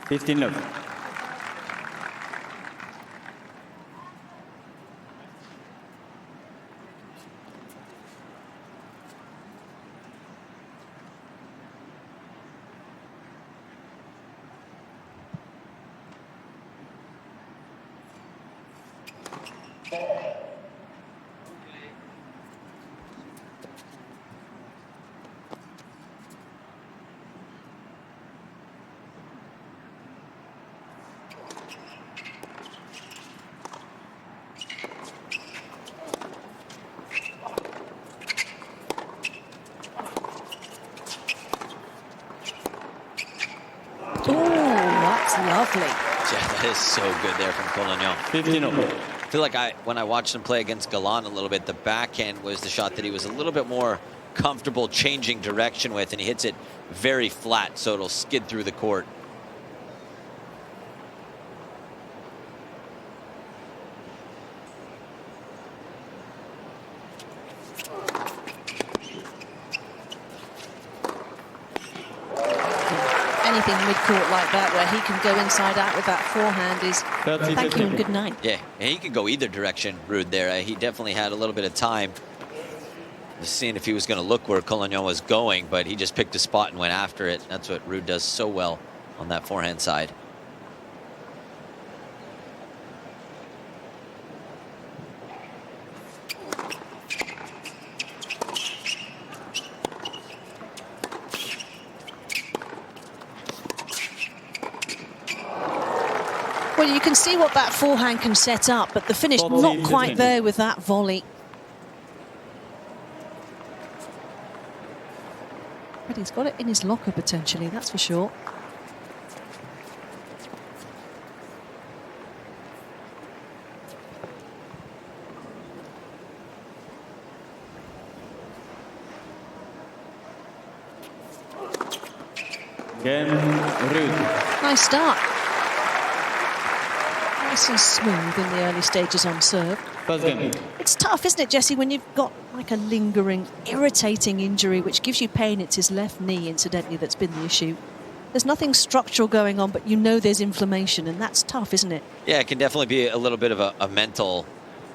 15 love. Lovely. Yeah, that is so good there from Collignon. 15 over. I feel like when I watched him play against Galan a little bit, the backhand was the shot that he was a little bit more comfortable changing direction with, and he hits it very flat, so it'll skid through the court. Anything mid-court like that where he can go inside out with that forehand is thank you and good night. Yeah, and he could go either direction, Ruud, there. He definitely had a little bit of time just seeing if he was going to look where Collignon was going, but he just picked a spot and went after it. That's what Ruud does so well on that forehand side. Well, you can see what that forehand can set up, but the finish not quite there with that volley. But he's got it in his locker potentially, that's for sure. Game, Ruud. Nice start. Nice and smooth in the early stages on serve. First game. It's tough, isn't it, Jesse, when you've got like a lingering, irritating injury which gives you pain. It's his left knee, incidentally, that's been the issue. There's nothing structural going on, but you know there's inflammation, and that's tough, isn't it? Yeah, it can definitely be a little bit of a mental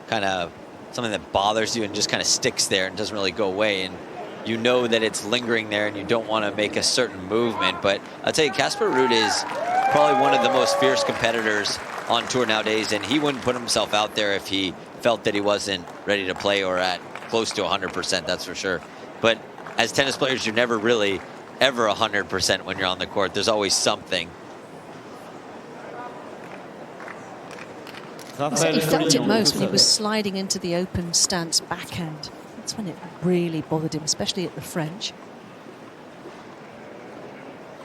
kind of something that bothers you and just kind of sticks there and doesn't really go away. And you know that it's lingering there and you don't want to make a certain movement. But I'll tell you, Casper Ruud is probably one of the most fierce competitors on tour nowadays, and he wouldn't put himself out there if he felt that he wasn't ready to play or at close to 100%, that's for sure. But as tennis players, you're never really ever 100% when you're on the court. There's always something. He said he felt it most when he was sliding into the open stance backhand. That's when it really bothered him, especially at the French.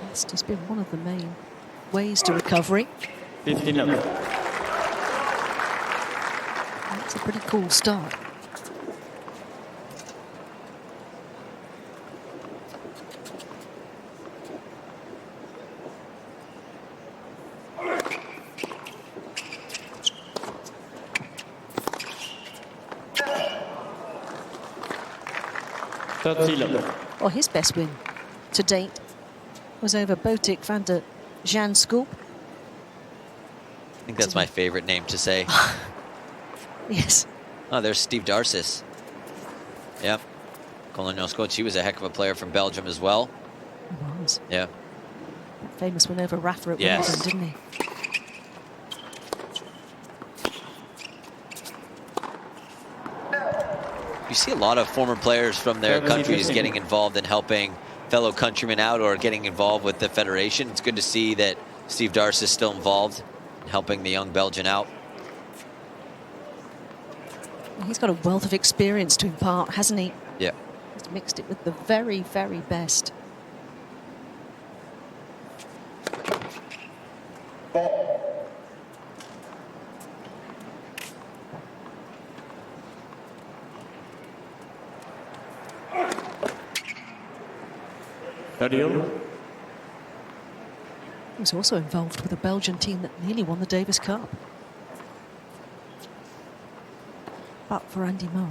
It's just been one of the main ways to recovery. 15 love. That's a pretty cool start. Well, his best win to date was over Botic van der Janskoop. I think that's my favorite name to say. Yes. Oh, there's Steve Darcis. Yep. Colignon's coach. He was a heck of a player from Belgium as well. He was. Yeah. That famous win over Rafa at Yes. Wimbledon, didn't he? You see a lot of former players from their countries getting involved in helping fellow countrymen out or getting involved with the federation. It's good to see that Steve Darcis is still involved in helping the young Belgian out. He's got a wealth of experience to impart, hasn't he? Yeah. He's mixed it with the very, very best. He was also involved with a Belgian team that nearly won the Davis Cup. But for Andy Murray.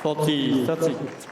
40-30.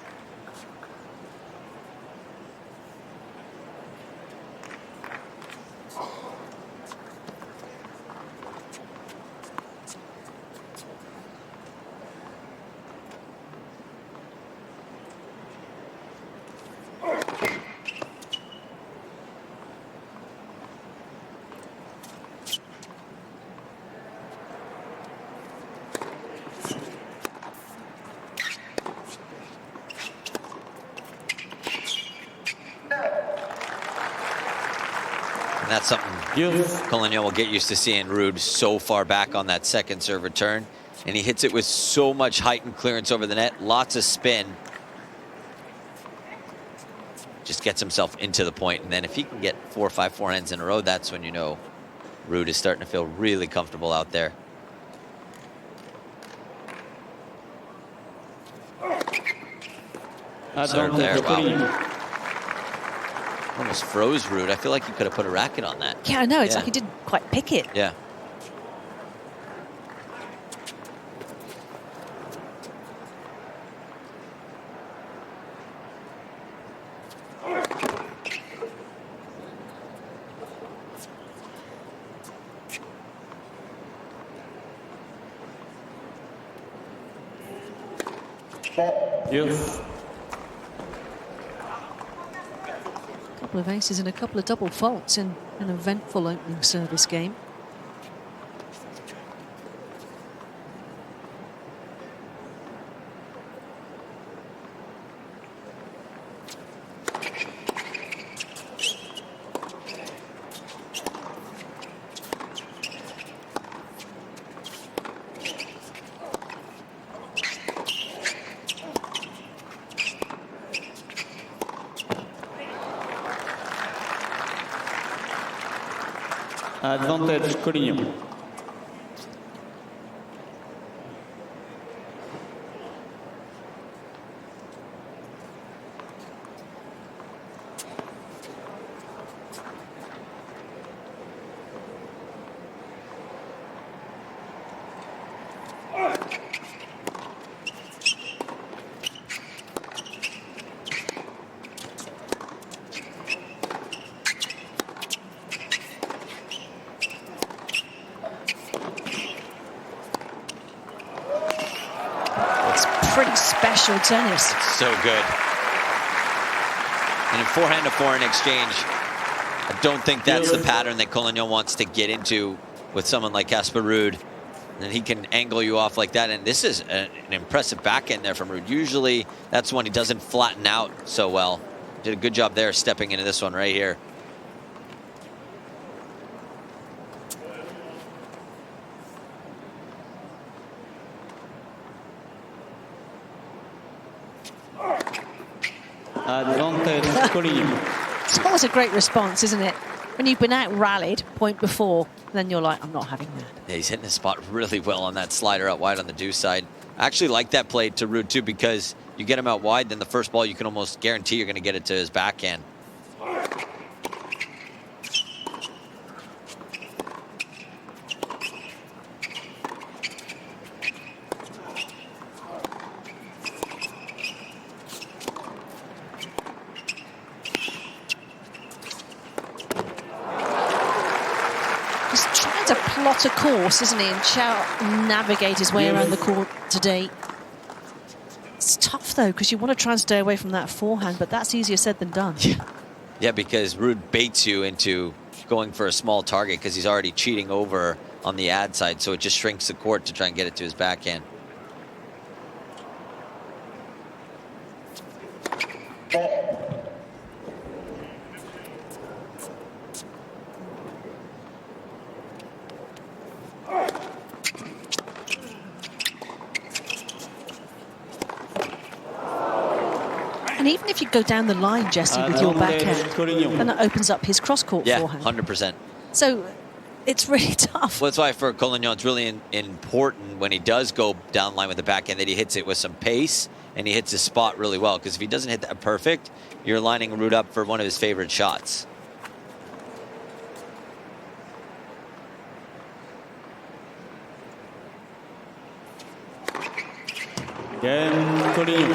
And that's something Yes. Collignon will get used to seeing Ruud so far back on that second serve return. And he hits it with so much height and clearance over the net, lots of spin. Just gets himself into the point. And then if he can get 4 or 5 forehands in a row, that's when you know Ruud is starting to feel really comfortable out there. Serve there, wow. Almost froze Ruud. I feel like he could have put a racket on that. Yeah, I know. It's like he didn't quite pick it. Yeah. Yes. A couple of aces and a couple of double faults in an eventful opening service game. Advantage Collignon. Pretty special tennis. So good. And in forehand to forehand exchange, I don't think that's the pattern that Collignon wants to get into with someone like Casper Ruud. And he can angle you off like that. And this is an impressive backhand there from Ruud. Usually that's when he doesn't flatten out so well. Did a good job there stepping into this one right here. Advantage Collignon. It's always a great response, isn't it? When you've been out rallied point before, then you're like, I'm not having that. Yeah, he's hitting the spot really well on that slider out wide on the deuce side. I actually like that play to Ruud too, because you get him out wide, then the first ball you can almost guarantee you're going to get it to his backhand. To plot a course, isn't he, and navigate his way around the court today. It's tough though, because you want to try and stay away from that forehand, but that's easier said than done. Yeah, because Ruud baits you into going for a small target because he's already cheating over on the ad side, so it just shrinks the court to try and get it to his backhand. And even if you go down the line, Jesse, with your backhand, then it opens up his cross-court forehand. 100%. So it's really tough. Well, that's why for Collignon, it's really important when he does go down line with the backhand that he hits it with some pace and he hits his spot really well. Because if he doesn't hit that perfect, you're lining Ruud up for one of his favorite shots. Game Collignon.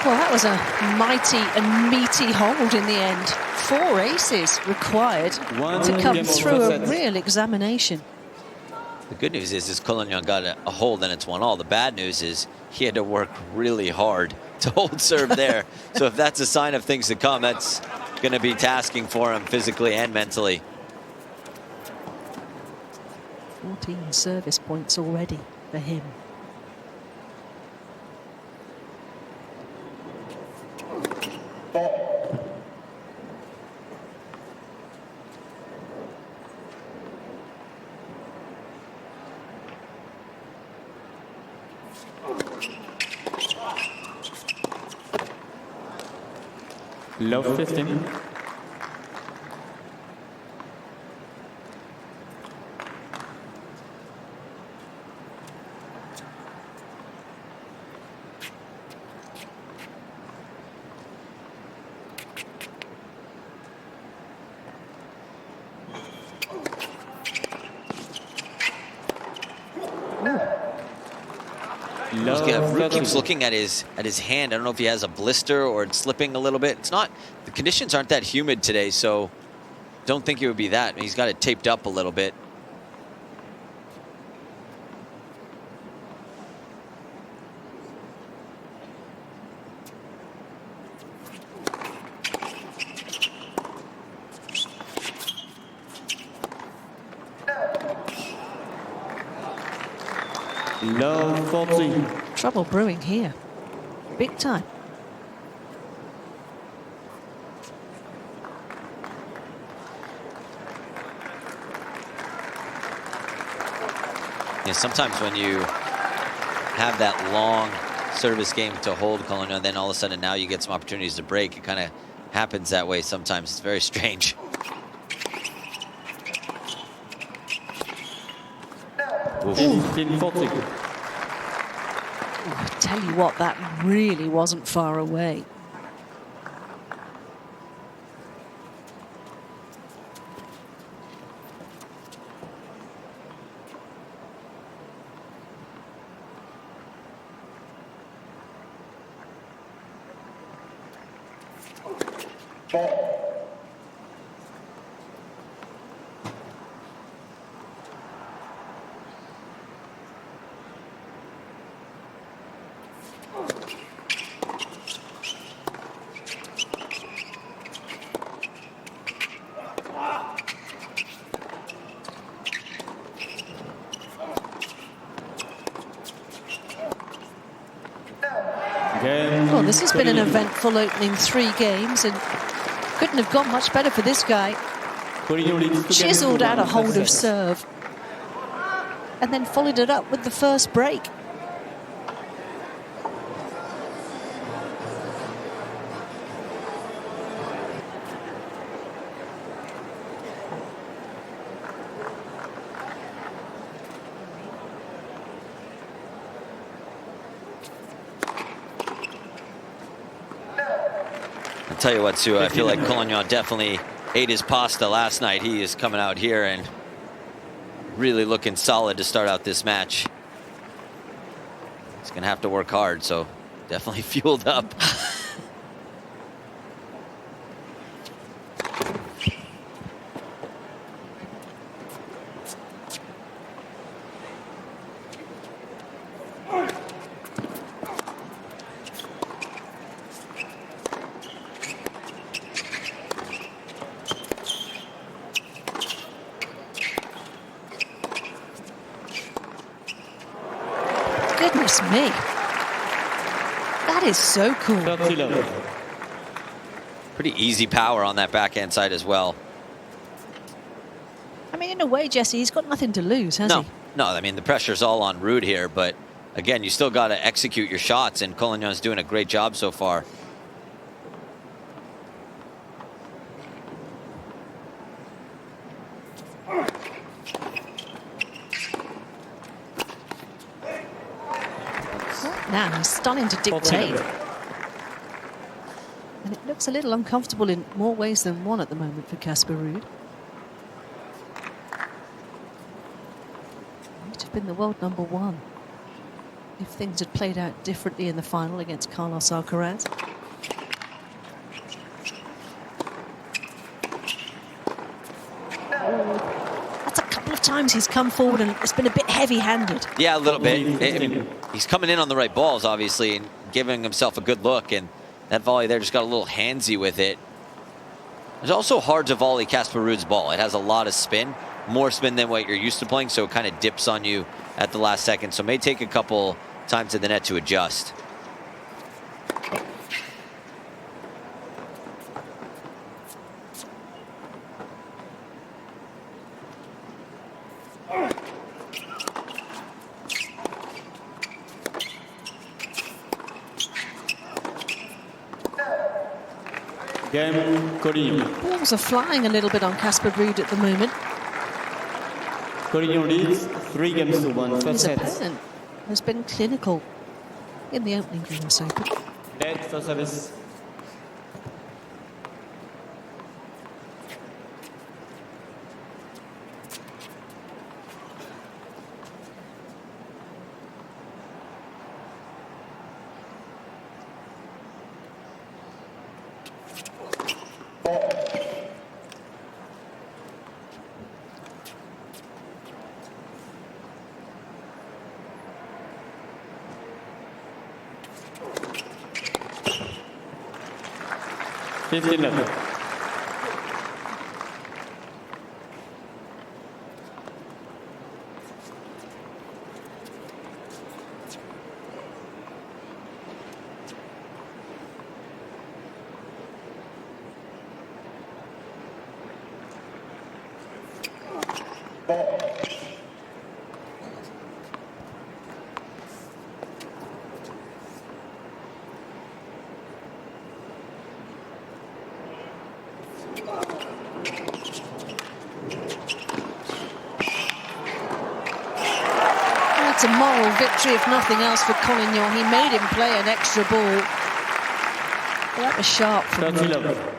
Well, that was a mighty and meaty hold in the end. 4 aces required One to come game through over a set. real examination. The good news is Collignon got a hold and it's 1-all. The bad news is he had to work really hard to hold serve there. So if that's a sign of things to come, that's going to be tasking for him physically and mentally. 14 service points already for him. Love 15. Ruud keeps looking at his hand. I don't know if he has a blister or it's slipping a little bit. It's not. The conditions aren't that humid today, so don't think it would be that. He's got it taped up a little bit. Love 14. Trouble brewing here. Big time. Yeah, sometimes when you have that long service game to hold Collignon, then all of a sudden now you get some opportunities to break. It kind of happens that way sometimes. It's very strange. Oof. 15-40. I tell you what, that really wasn't far away. Well, this has been an eventful opening 3 games and couldn't have gone much better for this guy. Chiseled out a hold of serve and then followed it up with the first break. I'll tell you what, Sue, I feel like Collignon definitely ate his pasta last night. He is coming out here and really looking solid to start out this match. He's going to have to work hard, so definitely fueled up. Goodness me. That is so cool. 30 love. Pretty easy power on that backhand side as well. I mean, in a way, Jesse, he's got nothing to lose, has he? No, I mean, the pressure's all on Ruud here, but again, you still got to execute your shots, and Collignon's doing a great job so far. Now he's starting to dictate. And it looks a little uncomfortable in more ways than one at the moment for Casper Ruud. Might have been the world #1. if things had played out differently in the final against Carlos Alcaraz. That's a couple of times he's come forward and it's been a bit heavy-handed. Yeah, a little bit. He's coming in on the right balls, obviously, and giving himself a good look. And that volley there just got a little handsy with it. It's also hard to volley Casper Ruud's ball. It has a lot of spin, more spin than what you're used to playing, so it kind of dips on you at the last second. So it may take a couple times at the net to adjust. Game, Collignon. Balls are flying a little bit on Casper Ruud at the moment. Collignon leads 3 games to 1. His First set. opponent has been clinical in the opening US Open. Head, first service. Fifteen left. It's a moral victory, if nothing else, for Collignon. He made him play an extra ball. That was sharp from 30 him. love.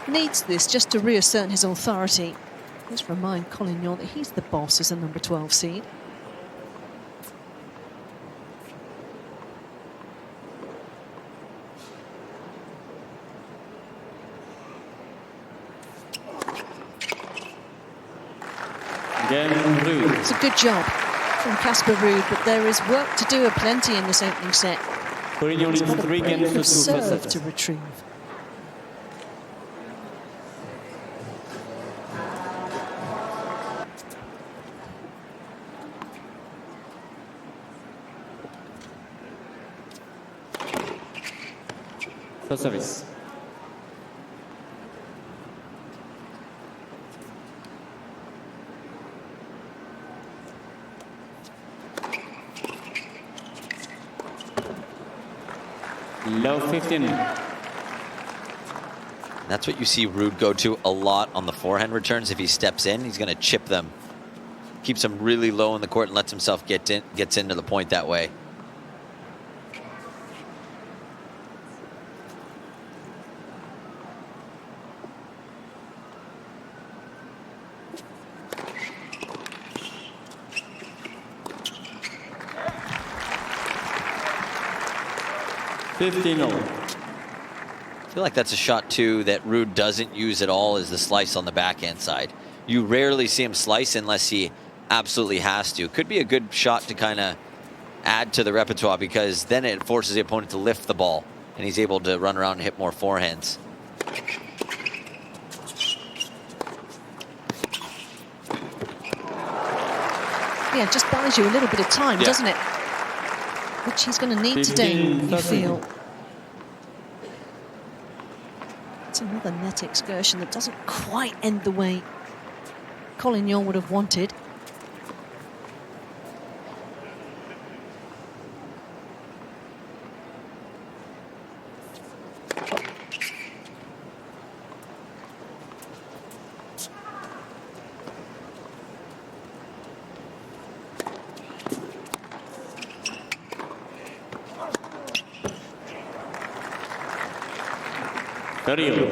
Needs this just to reassert his authority. Just remind Collignon that he's the boss as a number 12 seed. It's a good job from Casper Ruud, but there is work to do aplenty in this opening set. Collignon He's leads got a 3 games break to 2 of first serve set. to retrieve. First service. Low 15. That's what you see Ruud go to a lot on the forehand returns. If he steps in, he's going to chip them. Keeps them really low in the court and lets himself gets into the point that way. I feel like that's a shot too that Ruud doesn't use at all, is the slice on the backhand side. You rarely see him slice unless he absolutely has to. Could be a good shot to kind of add to the repertoire, because then it forces the opponent to lift the ball and he's able to run around and hit more forehands. Yeah, it just buys you a little bit of time, doesn't it? Which he's going to need today, you feel. It's another net net excursion that doesn't quite end the way Collignon would have wanted. Thirty.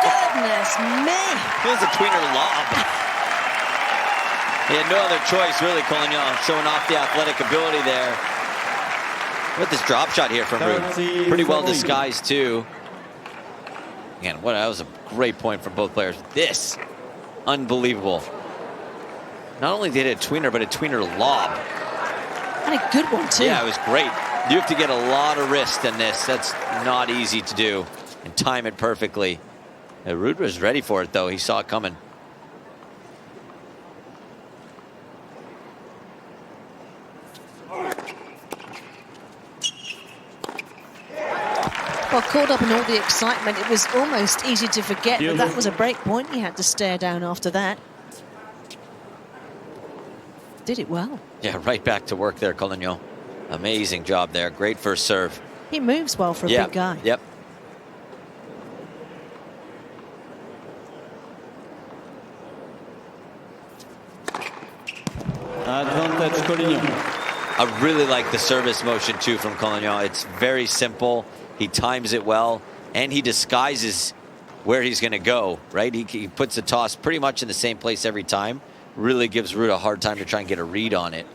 Goodness me! It was a tweener lob. He had no other choice, really, Collignon, showing off the athletic ability there. With this drop shot here from Ruud. Pretty well disguised, too. Again, that was a great point from both players. This, unbelievable. Not only did it a tweener, but a tweener lob. And a good one, too. Yeah, it was great. You have to get a lot of wrist in this. That's not easy to do. And time it perfectly. Ruud was ready for it, though. He saw it coming. Well, caught up in all the excitement, it was almost easy to forget that that was a break point. He had to stare down after that. Did it well. Yeah, right back to work there, Collignon. Amazing job there. Great first serve. He moves well for a big guy. Yep. Advantage Collignon. I really like the service motion, too, from Collignon. It's very simple. He times it well, and he disguises where he's going to go, right? He puts the toss pretty much in the same place every time. Really gives Ruud a hard time to try and get a read on it.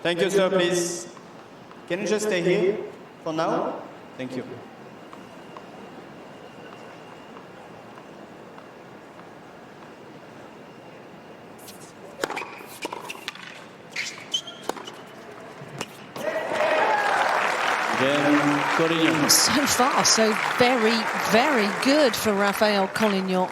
Thank you, sir, please. Can you just stay here for now? Thank you. Then Collignon. So far, so very, very good for Raphael Collignon.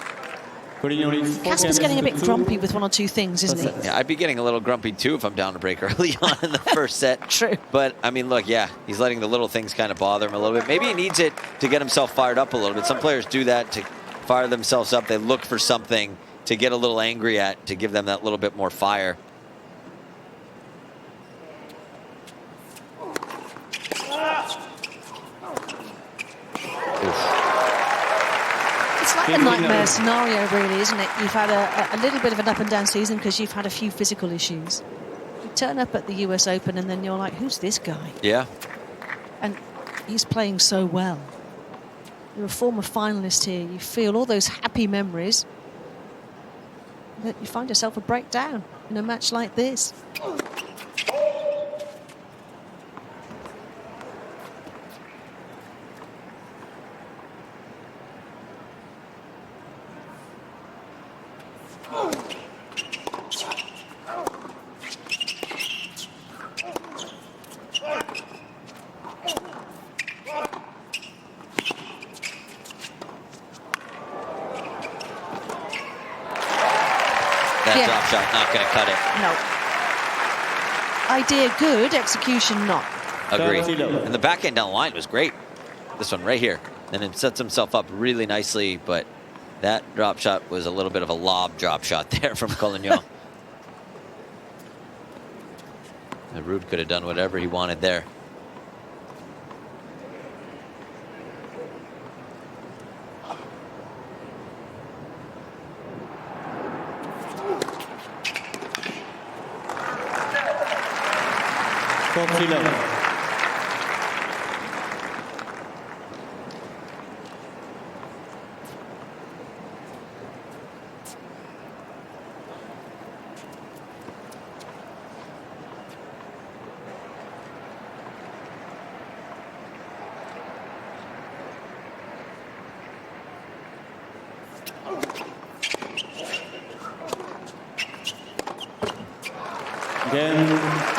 Casper's getting a bit grumpy with one or two things, isn't he? Yeah, I'd be getting a little grumpy, too, if I'm down to break early on in the first set. True. But, I mean, look, yeah, he's letting the little things kind of bother him a little bit. Maybe he needs it to get himself fired up a little bit. Some players do that to fire themselves up. They look for something to get a little angry at, to give them that little bit more fire. It's like a nightmare scenario, really, isn't it? You've had a little bit of an up and down season because you've had a few physical issues. You turn up at the US Open and then you're like, who's this guy? Yeah. And he's playing so well. You're a former finalist here. You feel all those happy memories. But you find yourself a breakdown in a match like this. That drop shot not going to cut it. No. Idea good, execution not. Agreed. And the backhand down the line was great. This one right here. And it sets himself up really nicely, but that drop shot was a little bit of a lob drop shot there from Collignon. Ruud could have done whatever he wanted there.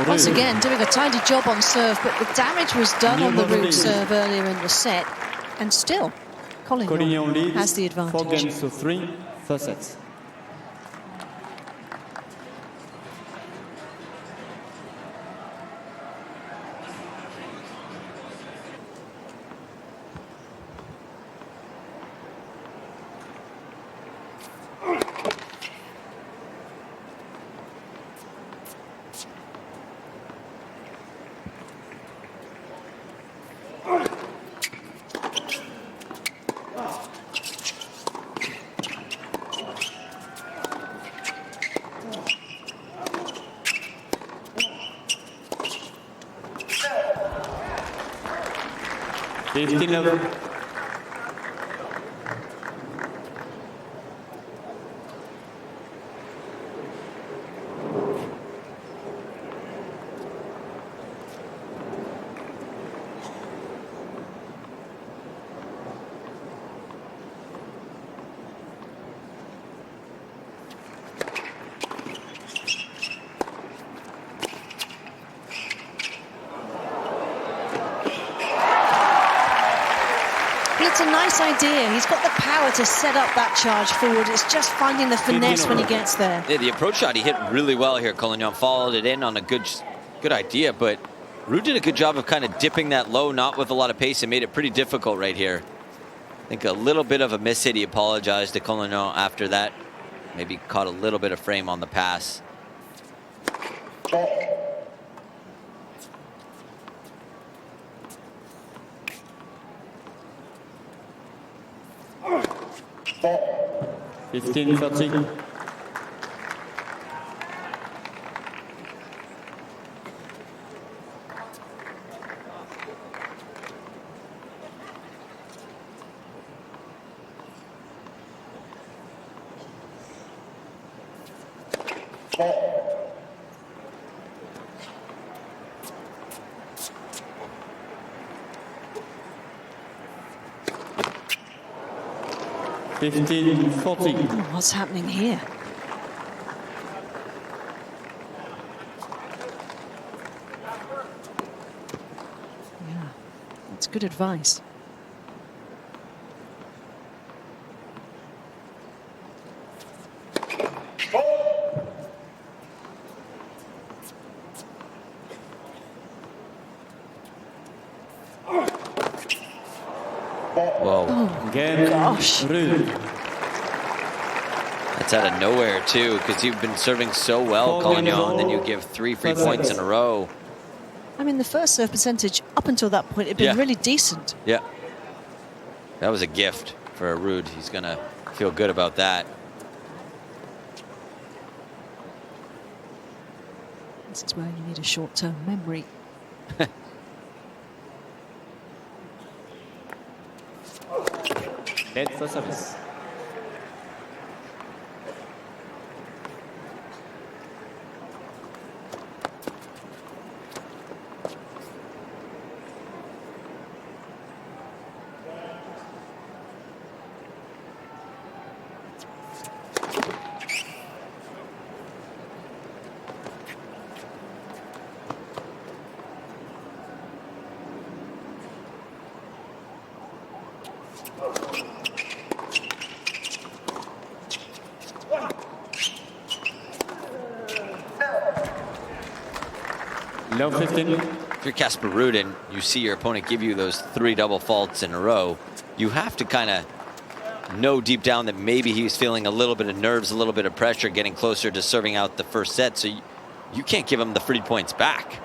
Once again, doing a tidy job on serve, but the damage was done on the Ruud serve earlier in the set. And still, Collignon has the advantage. 4 games to 3, first set. Love. It's a nice idea. He's got the power to set up that charge forward. It's just finding the finesse when he gets there. Yeah, the approach shot he hit really well here. Collignon followed it in on a good idea, but Ruud did a good job of kind of dipping that low, not with a lot of pace, and made it pretty difficult right here. I think a little bit of a miss hit. He apologized to Collignon after that. Maybe caught a little bit of frame on the pass.15, 13. What's happening here? Yeah, that's good advice. Whoa. Oh, gosh. That's out of nowhere, too, because you've been serving so well, Collignon, and then you give 3 free points in a row. I mean, the first serve percentage up until that point had been really decent. Yeah. That was a gift for Ruud. He's going to feel good about that. This is where you need a short-term memory. Head for service. No 15. If you're Casper Ruud and you see your opponent give you those 3 double faults in a row, you have to kind of know deep down that maybe he's feeling a little bit of nerves, a little bit of pressure, getting closer to serving out the first set. So you can't give him the free points back.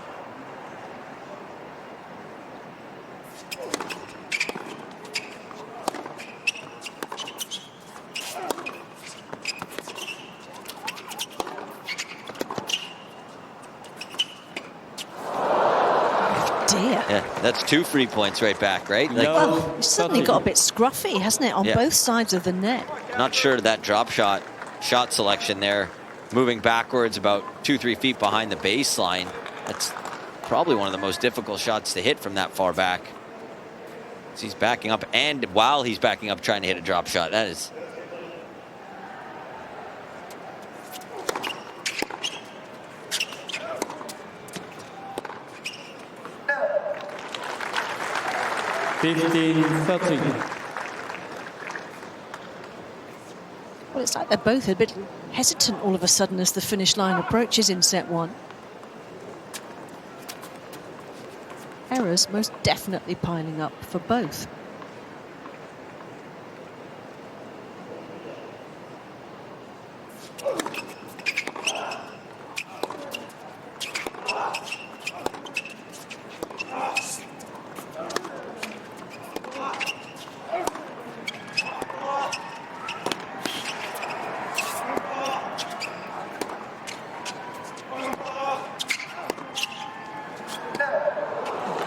That's 2 free points right back, right? Like, well, it's suddenly got a bit scruffy, hasn't it, on both sides of the net? Not sure that drop shot selection there, moving backwards about 2-3 feet behind the baseline. That's probably one of the most difficult shots to hit from that far back. So he's backing up, and while he's backing up, trying to hit a drop shot. That is... 15-13. Well, it's like they're both a bit hesitant all of a sudden as the finish line approaches in set one. Errors most definitely piling up for both.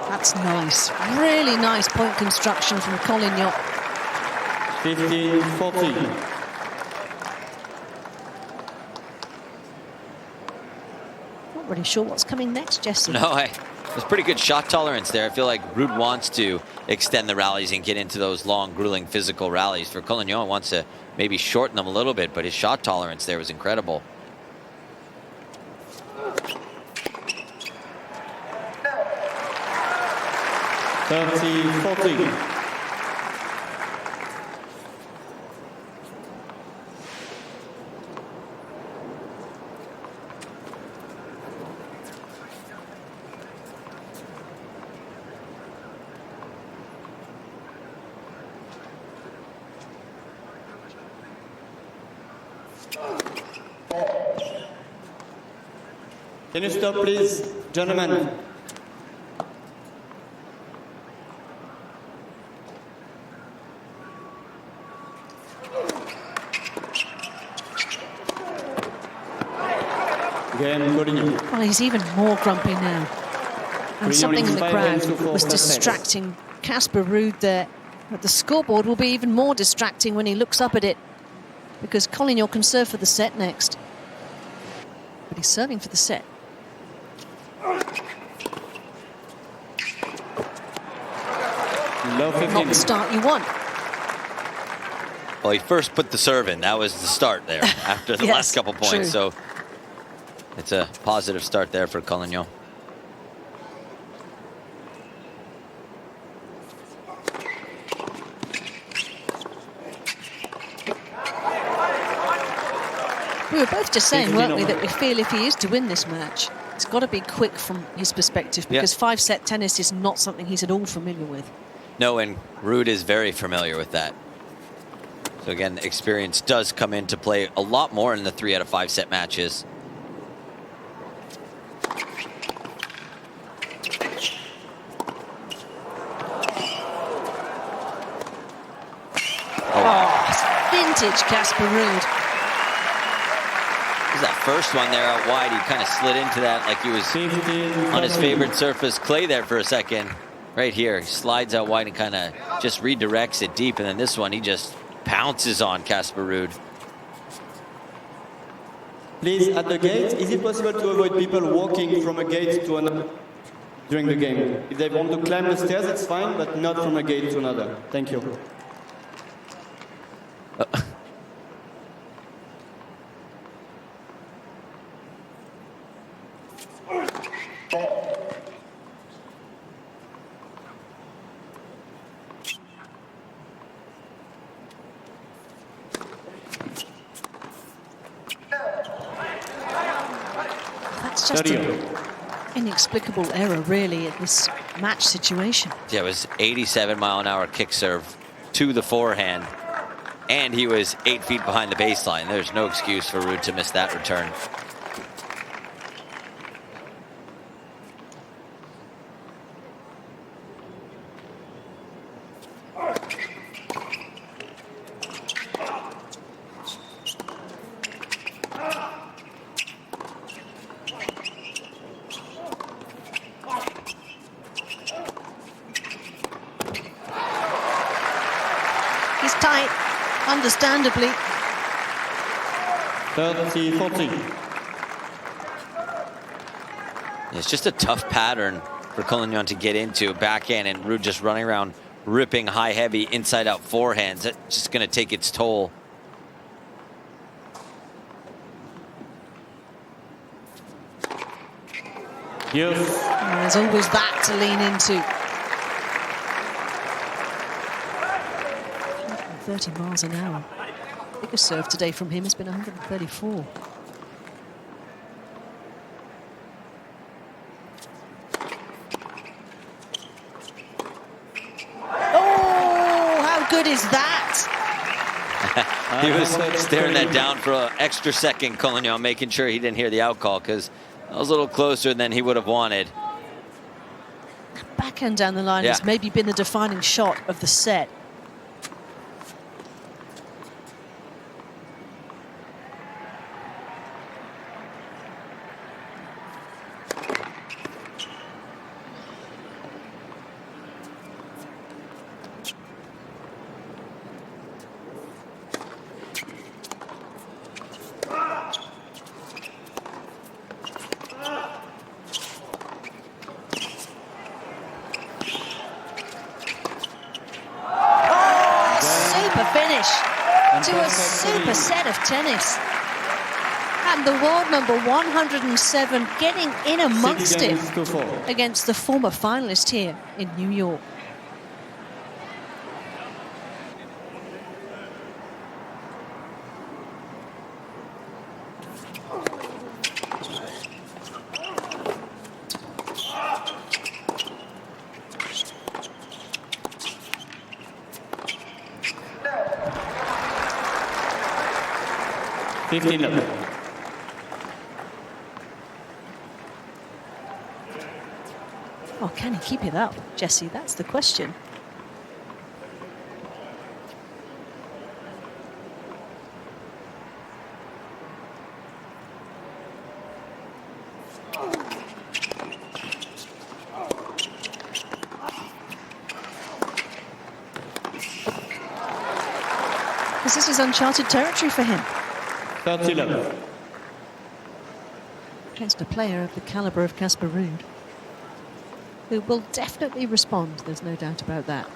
That's nice. Really nice point construction from Collignon. 15-14. Not really sure what's coming next, Jesse. No, there's pretty good shot tolerance there. I feel like Ruud wants to extend the rallies and get into those long, grueling physical rallies. For Collignon, wants to maybe shorten them a little bit, but his shot tolerance there was incredible. Can you stop, please, gentlemen? Well, he's even more grumpy now. And something in the crowd was distracting Casper Ruud there. But the scoreboard will be even more distracting when he looks up at it, because Collignon can serve for the set next. But he's serving for the set. Not the start you want. Well, he first put the serve in. That was the start there after the Yes, last couple points. true. So it's a positive start there for Collignon. We were both just saying, weren't we, that we feel if he is to win this match, it's got to be quick from his perspective, because five-set tennis is not something he's at all familiar with. No, and Ruud is very familiar with that. So again, experience does come into play a lot more in the 3 out of 5 set matches. Oh, it's vintage Casper Ruud. That first one there out wide, he kind of slid into that like he was on his favorite surface, clay, there for a second. Right here, he slides out wide and kind of just redirects it deep, and then this one he just pounces on Casper Ruud. Please, at the gate, is it possible to avoid people walking from a gate to another during the game? If they want to climb the stairs, it's fine, but not from a gate to another. Thank you. That's just an inexplicable error, really, in this match situation. Yeah, it was 87-mile-an-hour kick serve to the forehand, and he was 8 feet behind the baseline. There's no excuse for Ruud to miss that return. He's tight, understandably. 30-14. It's just a tough pattern for Collignon to get into, backhand, and Ruud just running around ripping high, heavy, inside-out forehands. It's just going to take its toll. Yes. And there's always that to lean into. 130 miles an hour. Biggest serve today from him has been 134. Oh, how good is that? He was staring that down for an extra second, Collignon, making sure he didn't hear the out call, because that was a little closer than he would have wanted. Backhand down the line has maybe been the defining shot of the set. To a super set of tennis. And the world number 107 getting in amongst it against the former finalist here in New York. Oh, can he keep it up, Jesse? That's the question. Because this is uncharted territory for him. 30-11. Against a player of the caliber of Casper Ruud, who will definitely respond, there's no doubt about that.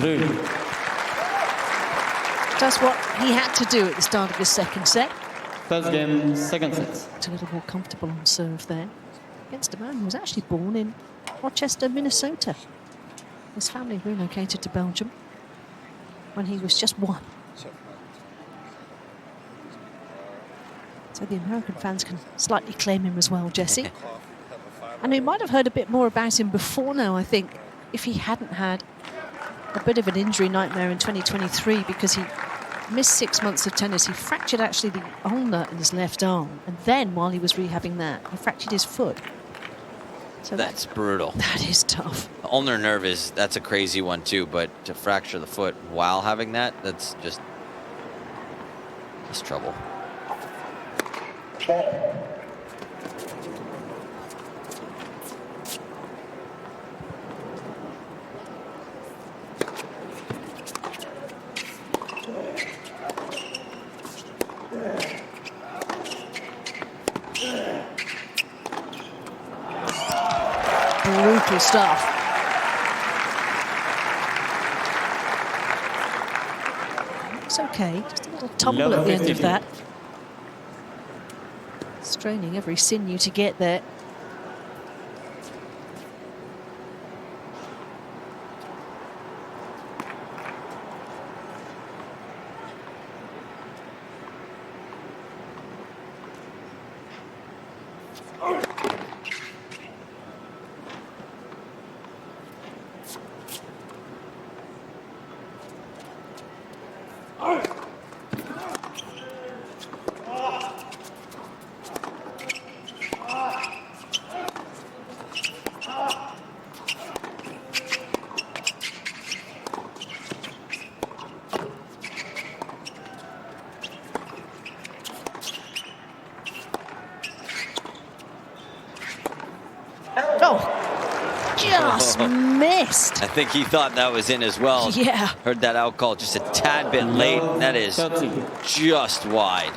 Ruud does what he had to do at the start of his second set. First game, second set. It's a little more comfortable on serve there. Against a man who was actually born in Rochester, Minnesota. His family relocated to Belgium when he was just 1. So the American fans can slightly claim him as well, Jesse. And we might have heard a bit more about him before now, I think, if he hadn't had a bit of an injury nightmare in 2023, because he missed 6 months of tennis. He fractured actually the ulnar in his left arm, and then while he was rehabbing that, he fractured his foot. So that's brutal. That is tough. The ulnar nerve that's a crazy one too, but to fracture the foot while having that's trouble. Brutal stuff. It's okay, just a little tumble at the end of that. Straining every sinew to get there. missed. I think he thought that was in as well. Yeah. Heard that out call just a tad bit late. That is just wide.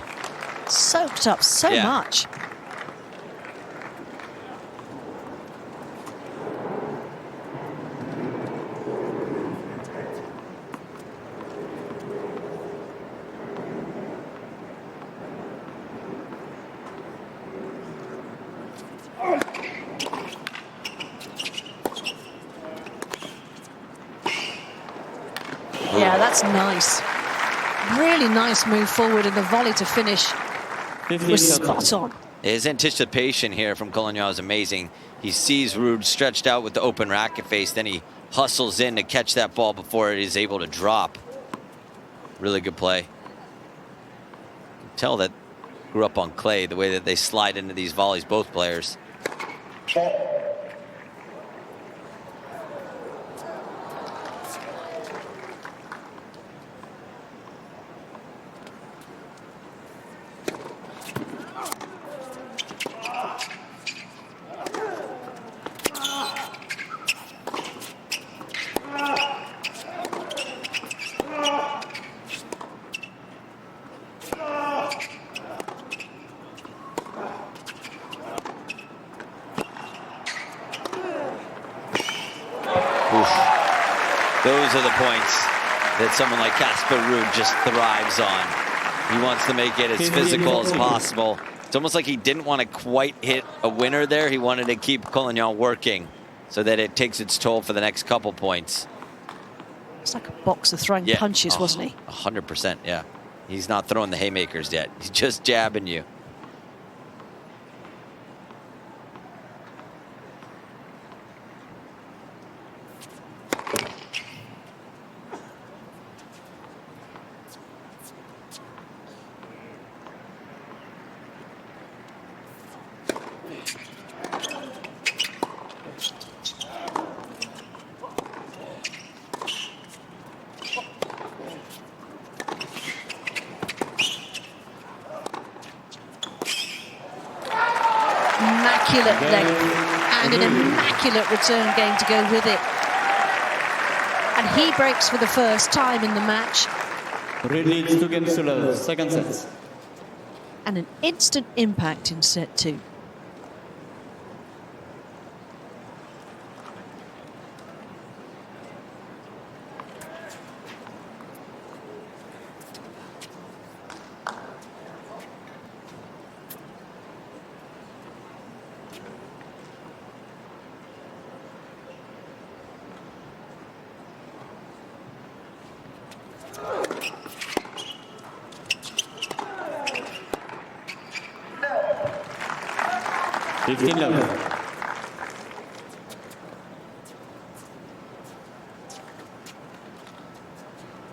Soaked up so much. Yeah, that's nice. Really nice move forward, and the volley to finish was spot on. His anticipation here from Collignon is amazing. He sees Ruud stretched out with the open racket face, then he hustles in to catch that ball before it is able to drop. Really good play. You can tell that grew up on clay, the way that they slide into these volleys, both players. Those are the points that someone like Casper Ruud just thrives on. He wants to make it as physical as possible. It's almost like he didn't want to quite hit a winner there. He wanted to keep Collignon working so that it takes its toll for the next couple points. It's like a boxer throwing punches, wasn't he? 100%, yeah. He's not throwing the haymakers yet. He's just jabbing you. Immaculate length and an immaculate return game to go with it. And he breaks for the first time in the match. Ruud leads 2 games to love, second set. And an instant impact in set 2.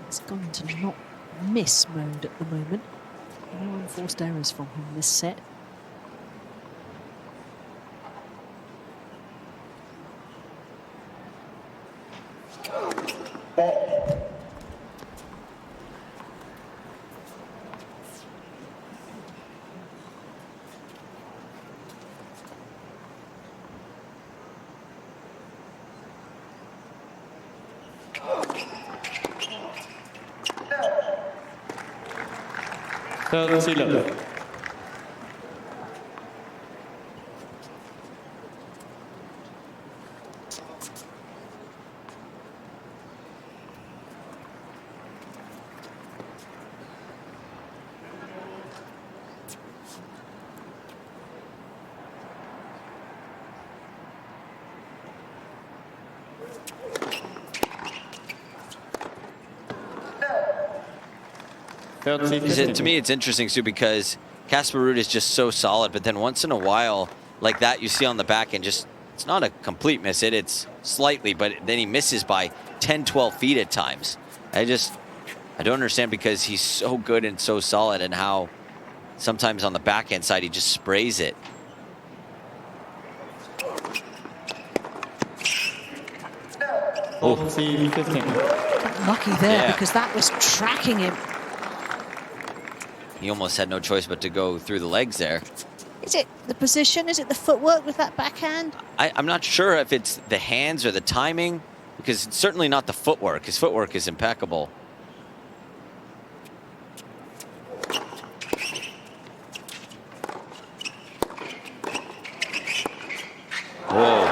It's gone into not miss mode at the moment. No unforced errors from him this set. Third set. To me, it's interesting, Sue, because Casper Ruud is just so solid, but then once in a while, like that, you see on the back end, just it's not a complete miss hit, it's slightly, but then he misses by 10, 12 feet at times. I don't understand, because he's so good and so solid, and how sometimes on the backhand side he just sprays it. Lucky there, because that was tracking him. He almost had no choice but to go through the legs there. Is it the position? Is it the footwork with that backhand? I'm not sure if it's the hands or the timing, because it's certainly not the footwork. His footwork is impeccable. Whoa.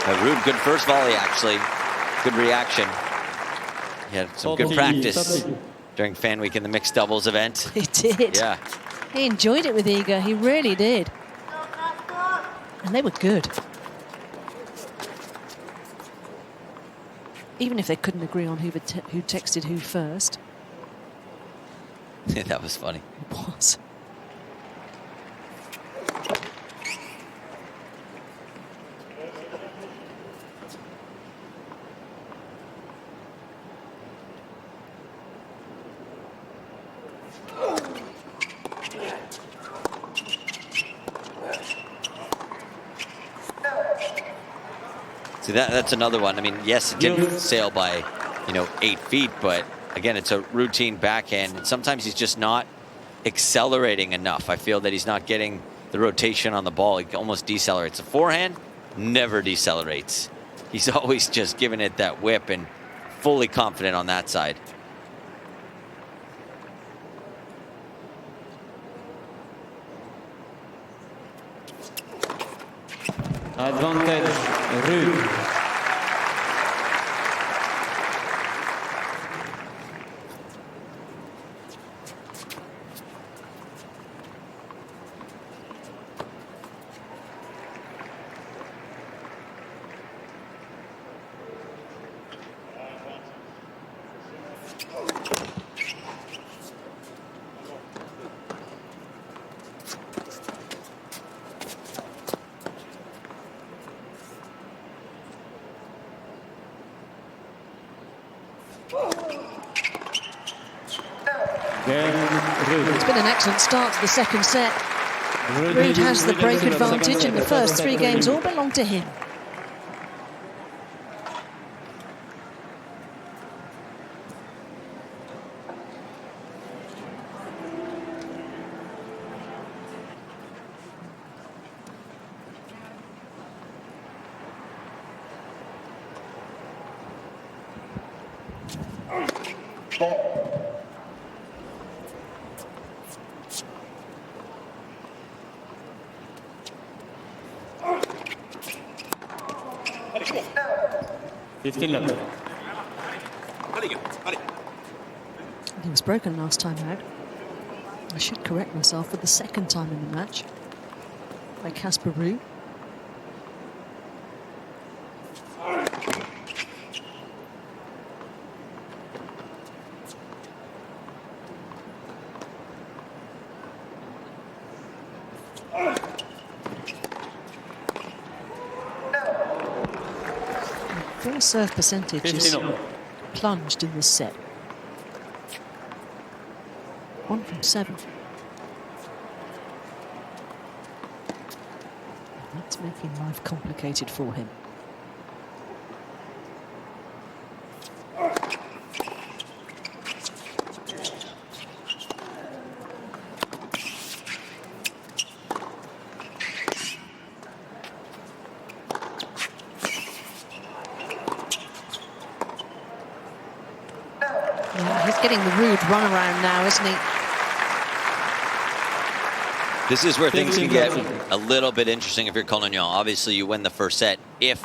Ruud, good first volley, actually. Good reaction. He had some good practice during Fan Week in the mixed doubles event. He did. Yeah. He enjoyed it with Iga. He really did. And they were good. Even if they couldn't agree on who texted who first. Yeah, that was funny. It was. See, that's another one. I mean, yes, it didn't sail by, 8 feet, but again, it's a routine backhand. And sometimes he's just not accelerating enough. I feel that he's not getting the rotation on the ball. He almost decelerates. The forehand never decelerates. He's always just giving it that whip and fully confident on that side. Advantage, Ruud. It's been an excellent start to the second set. Ruud has the break advantage, and the first 3 games all belong to him. He was broken last time out. I should correct myself for the second time in the match by Casper Ruud. Full serve percentage is plunged in this set. 1 from 7. And that's making life complicated for him. Yeah, he's getting the Ruud runaround now, isn't he? This is where things can get a little bit interesting if you're Collignon. Obviously, you win the first set. If,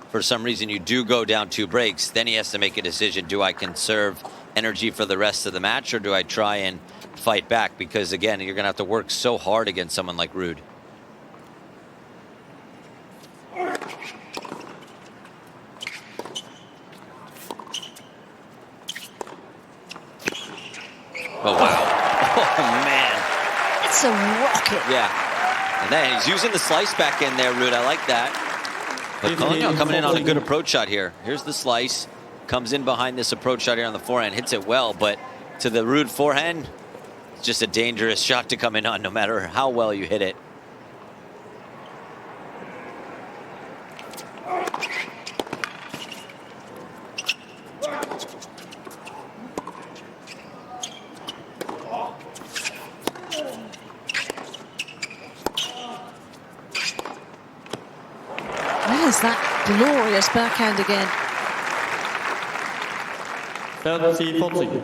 for some reason, you do go down 2 breaks, then he has to make a decision. Do I conserve energy for the rest of the match, or do I try and fight back? Because, again, you're going to have to work so hard against someone like Ruud. Oh, wow. Oh, man. It's a rocket. Yeah. And then he's using the slice back in there, Ruud. I like that. But Collignon coming in on a good approach shot here. Here's the slice. Comes in behind this approach shot here on the forehand. Hits it well, but to the Ruud forehand, it's just a dangerous shot to come in on no matter how well you hit it. There's that glorious backhand again. 30-40.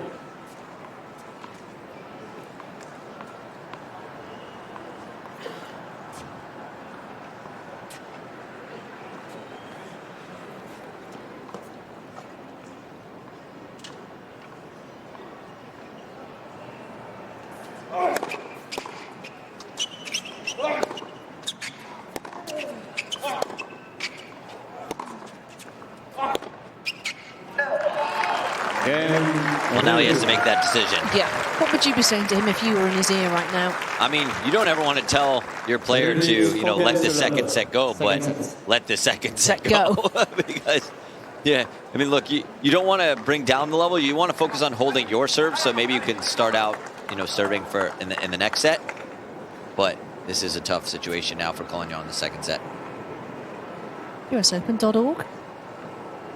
Well, now he has to make that decision. Yeah. What would you be saying to him if you were in his ear right now? I mean, you don't ever want to tell your player to, you know, let the second set go, but let the second set go. Because, yeah, I mean, look, you don't want to bring down the level. You want to focus on holding your serve, so maybe you can start out, you know, serving for in the next set. But this is a tough situation now for Collignon in the second set. USOpen.org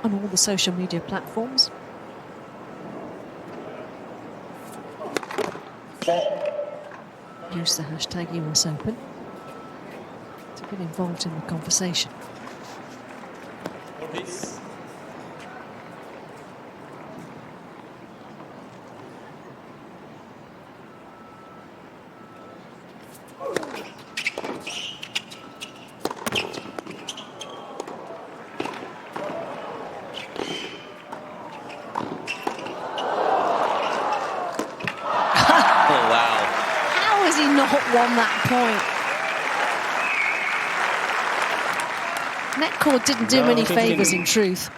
on all the social media platforms. Use the hashtag USOpen to get involved in the conversation. Won that point. Net cord didn't do any favours in truth.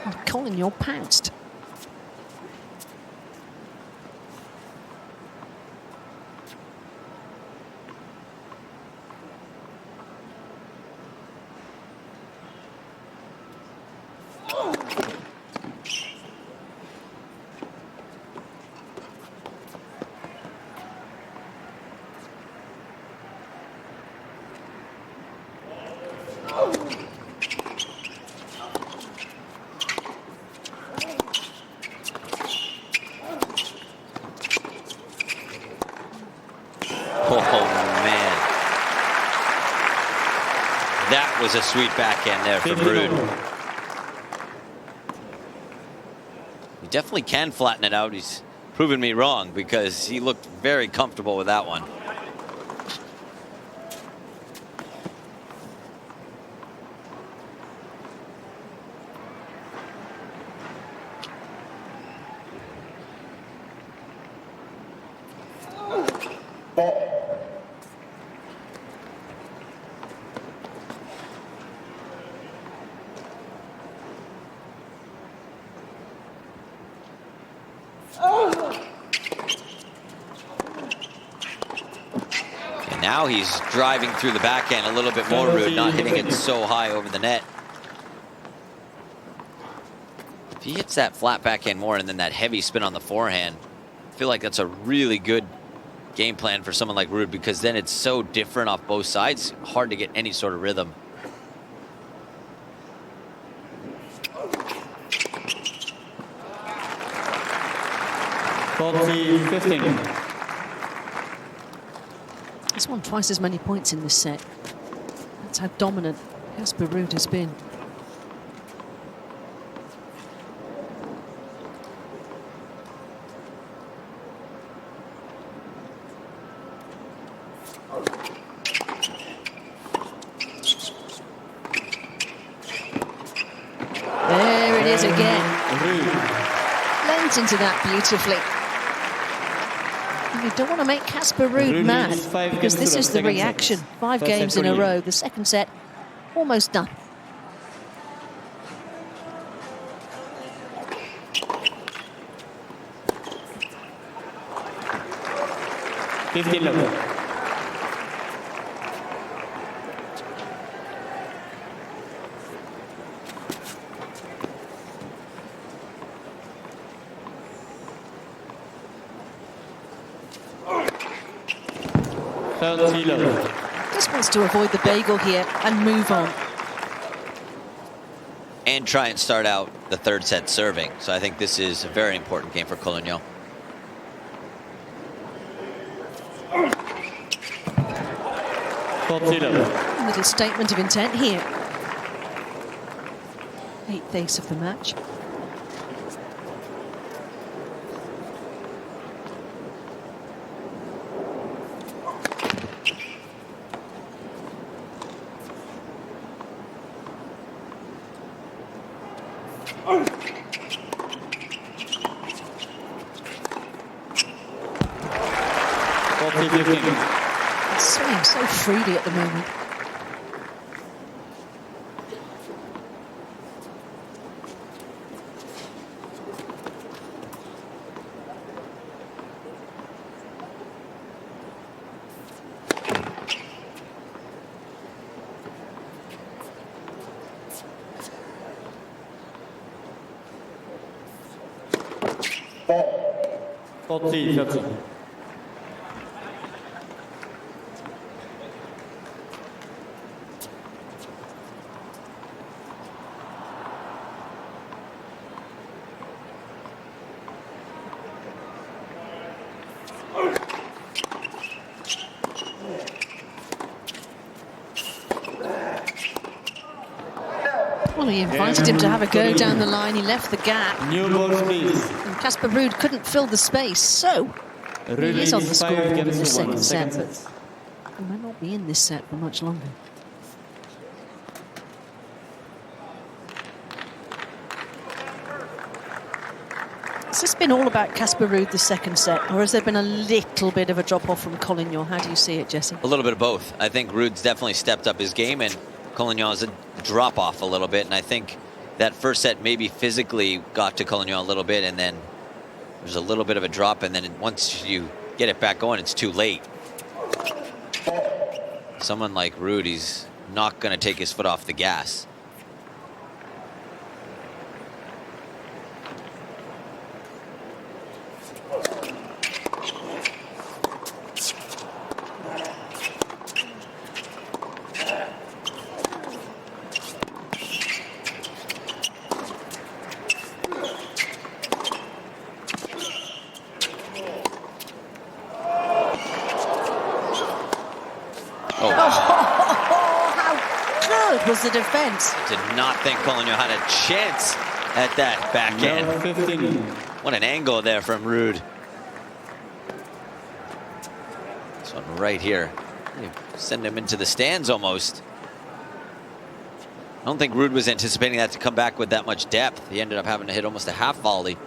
And Collignon pounced. Was a sweet backhand there from Ruud. He definitely can flatten it out. He's proven me wrong because he looked very comfortable with that one. Now he's driving through the backhand a little bit more, Ruud, not hitting it so high over the net. If he hits that flat backhand more and then that heavy spin on the forehand, I feel like that's a really good game plan for someone like Ruud, because then it's so different off both sides, hard to get any sort of rhythm. He's won twice as many points in this set. That's how dominant Casper Ruud has been. There it is again. Lent into that beautifully. You don't want to make Casper Ruud mad, because this is the reaction. 5 games in a row. The second set almost done. Just wants to avoid the bagel here and move on. And try and start out the third set serving. So I think this is a very important game for Collignon. 40 love. A little statement of intent here. 8th ace of the match. Swinging so freely at the moment. Forty, 30. Well, he invited him to have a go down the line. He left the gap. New balls, please. And Casper Ruud couldn't fill the space, so he is on the scoreboard in the second set. He might not be in this set for much longer. Has this been all about Casper Ruud, the second set, or has there been a little bit of a drop-off from Collignon? How do you see it, Jesse? A little bit of both. I think Ruud's definitely stepped up his game, and Collignon's a drop-off a little bit, and I think that first set maybe physically got to Collignon a little bit, and then there's a little bit of a drop, and then once you get it back going, it's too late. Someone like Ruud, he's not going to take his foot off the gas. Was the defense. Did not think Collignon had a chance at that back end. 15. What an angle there from Ruud. This one right here. You send him into the stands almost. I don't think Ruud was anticipating that to come back with that much depth. He ended up having to hit almost a half volley.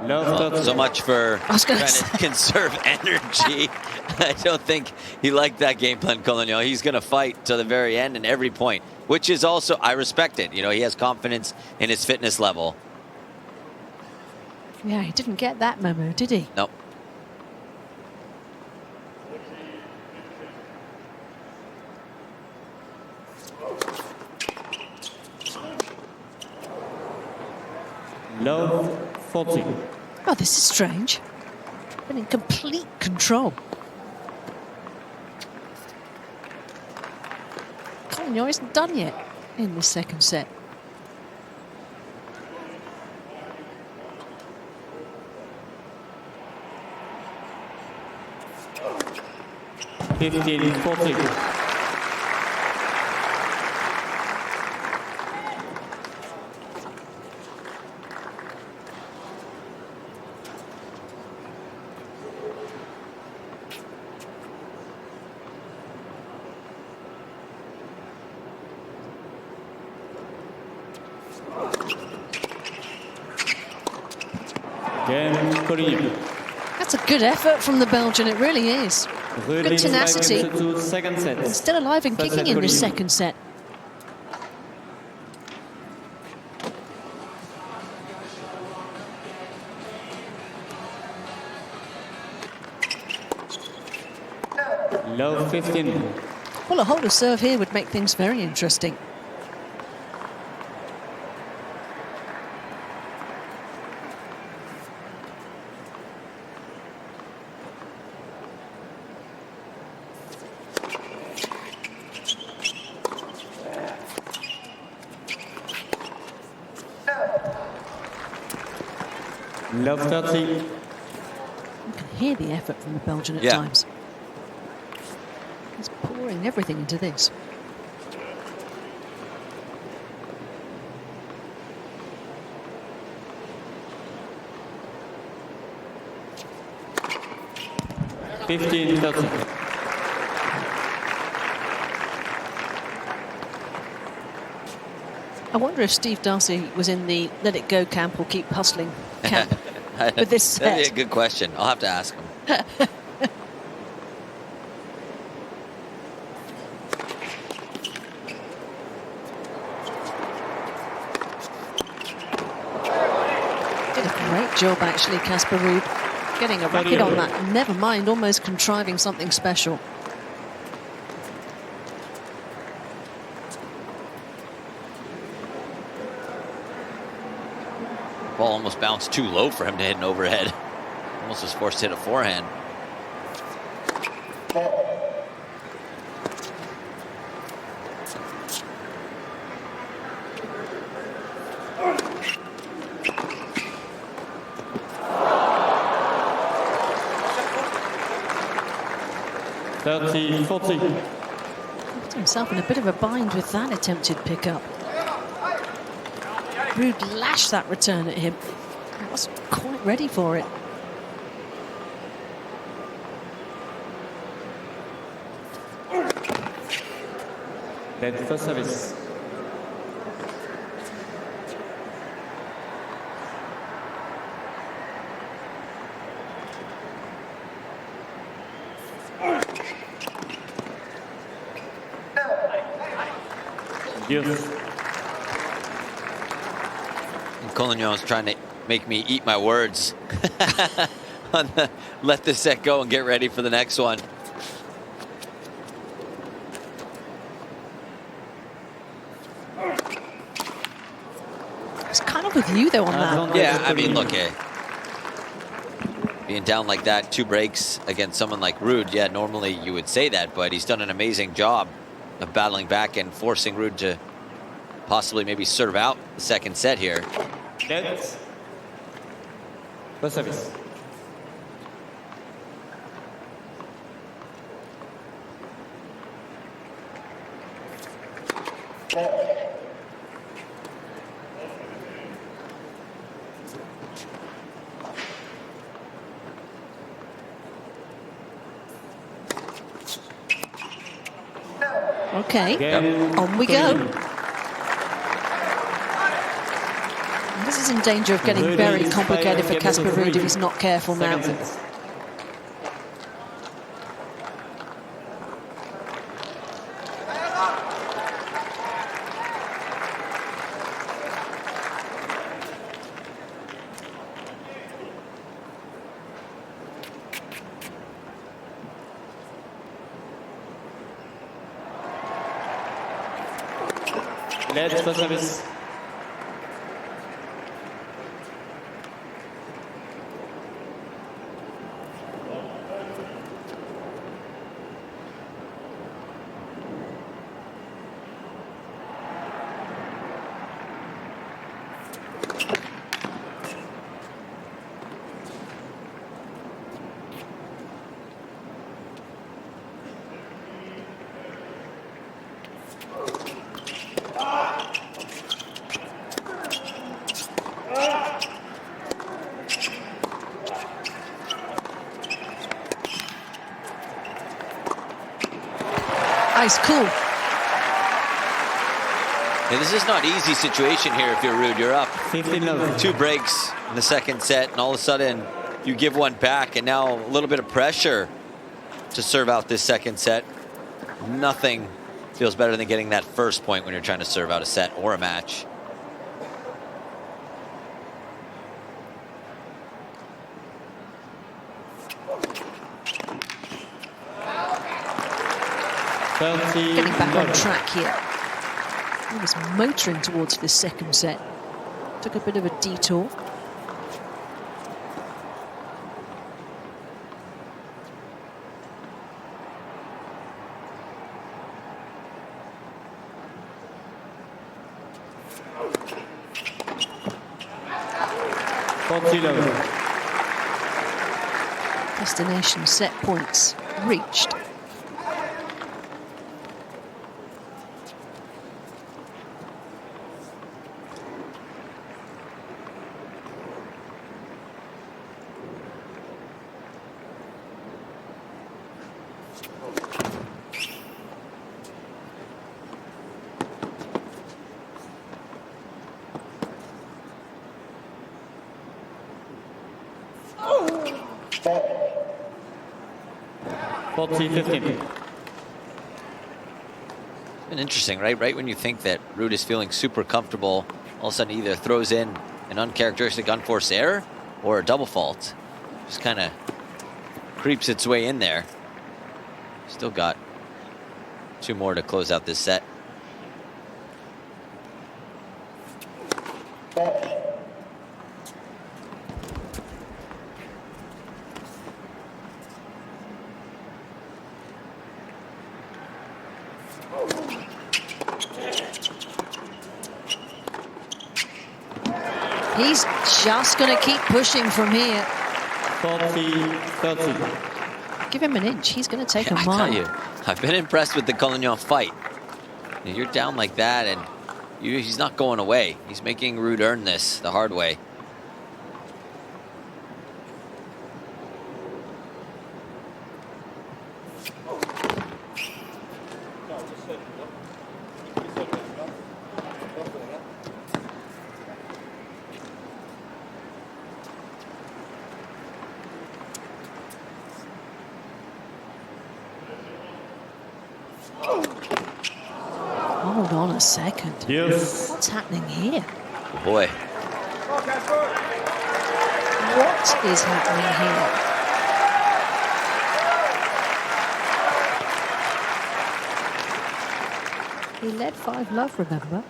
Well, so much for trying to conserve energy. I don't think he liked that game plan, Collignon. He's going to fight to the very end and every point, which is also, I respect it. You know, he has confidence in his fitness level. Yeah, he didn't get that memo, did he? Nope. Love 40. Oh, this is strange. Been in complete control. Collignon isn't done yet in the second set. Fifteen, 40. That's a good effort from the Belgian, it really is. Good tenacity. And still alive and kicking in this second set. Love 15. Well, a holder serve here would make things very interesting. Love 30. You can hear the effort from the Belgian at Yeah. times. He's pouring everything into this. Fifteen, 30. I wonder if Steve Darcy was in the let it go camp or keep hustling camp with this That'd set. be a good question. I'll have to ask him. Did a great job, actually, Casper Ruud. Getting a racket on that, never mind, almost contriving something special. Ball almost bounced too low for him to hit an overhead. Almost was forced to hit a forehand. Thirty, 40. Put himself in a bit of a bind with that attempted pickup. Ruud lashed that return at him. He wasn't quite ready for it. Net first service. Yes. Collignon was trying to make me eat my words. On the, let this set go and get ready for the next one. It's kind of with you, though, on that. Yeah, I mean, look, being down like that, 2 breaks against someone like Ruud, yeah, normally you would say that, but he's done an amazing job of battling back and forcing Ruud to possibly maybe serve out the second set here. Net first service. Okay, Game on we go. continue. This is in danger of getting Ruud very is complicated for game Casper number Ruud 3. if he's not careful now. Second set. Net first service. Ice cool. Yeah, this is not an easy situation here if you're Ruud. You're up 15 love. 2 breaks in the second set, and all of a sudden you give one back, and now a little bit of pressure to serve out this second set. Nothing feels better than getting that first point when you're trying to serve out a set or a match. Getting back on track here. He was motoring towards this second set. Took a bit of a detour. 40 love. Destination set points reached. $40-15. It's been interesting, right? Right when you think that Ruud is feeling super comfortable, all of a sudden he either throws in an uncharacteristic unforced error or a double fault. Just kind of creeps its way in there. Still got 2 more to close out this set. He's just going to keep pushing from here. 40-30. Give him an inch. He's going to take a I mile. tell you, I've been impressed with the Collignon fight. You're down like that, and he's not going away. He's making Ruud earn this the hard way. Hold on a second. Yes. What's happening here? Boy, What is happening here? He led 5-love, remember?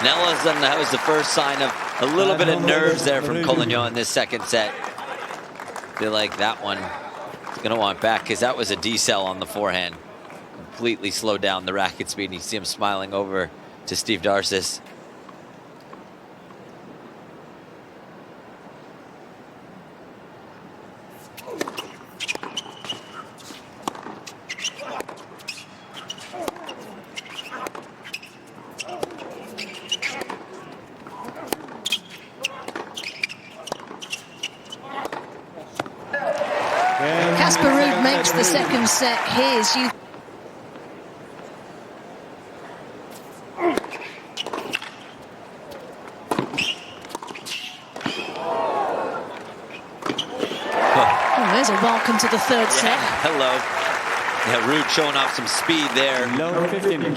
now all of a sudden that was the first sign of a little bit of nerves there from Collignon in this second set. Feel like that one is going to want back because that was a decel on the forehand. Completely slowed down the racket speed. And you see him smiling over to Steve Darcis. Casper Ruud makes the second set his. Oh, there's a welcome to the third set. Hello. Yeah, Ruud showing off some speed there. Low 15.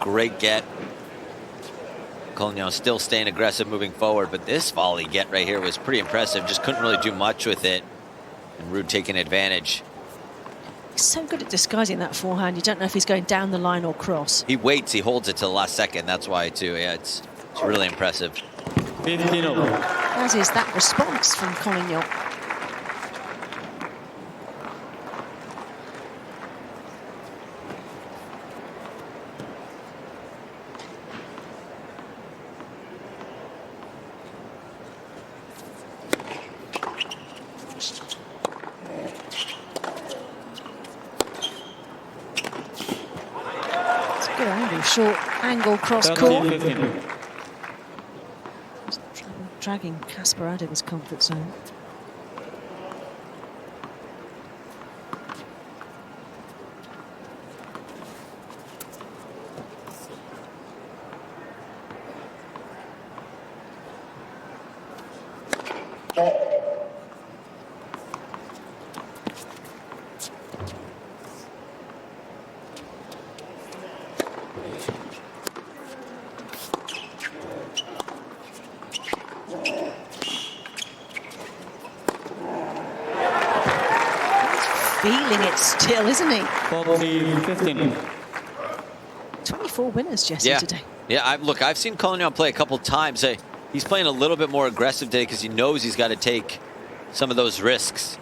Great get. Collignon still staying aggressive moving forward, but this volley get right here was pretty impressive. Just couldn't really do much with it. And Ruud taking advantage. He's so good at disguising that forehand. You don't know if he's going down the line or cross. He waits, he holds it to the last second. That's why, too. Yeah, it's really impressive. 15 over. As is that response from Collignon. Good angle, short angle cross court. 30-15. Dragging Casper out of his comfort zone. Feeling it still, isn't he? 40-15. 24 winners, Jesse, Yeah. today. Yeah, look, I've seen Collignon play a couple times. He's playing a little bit more aggressive today because he knows he's got to take some of those risks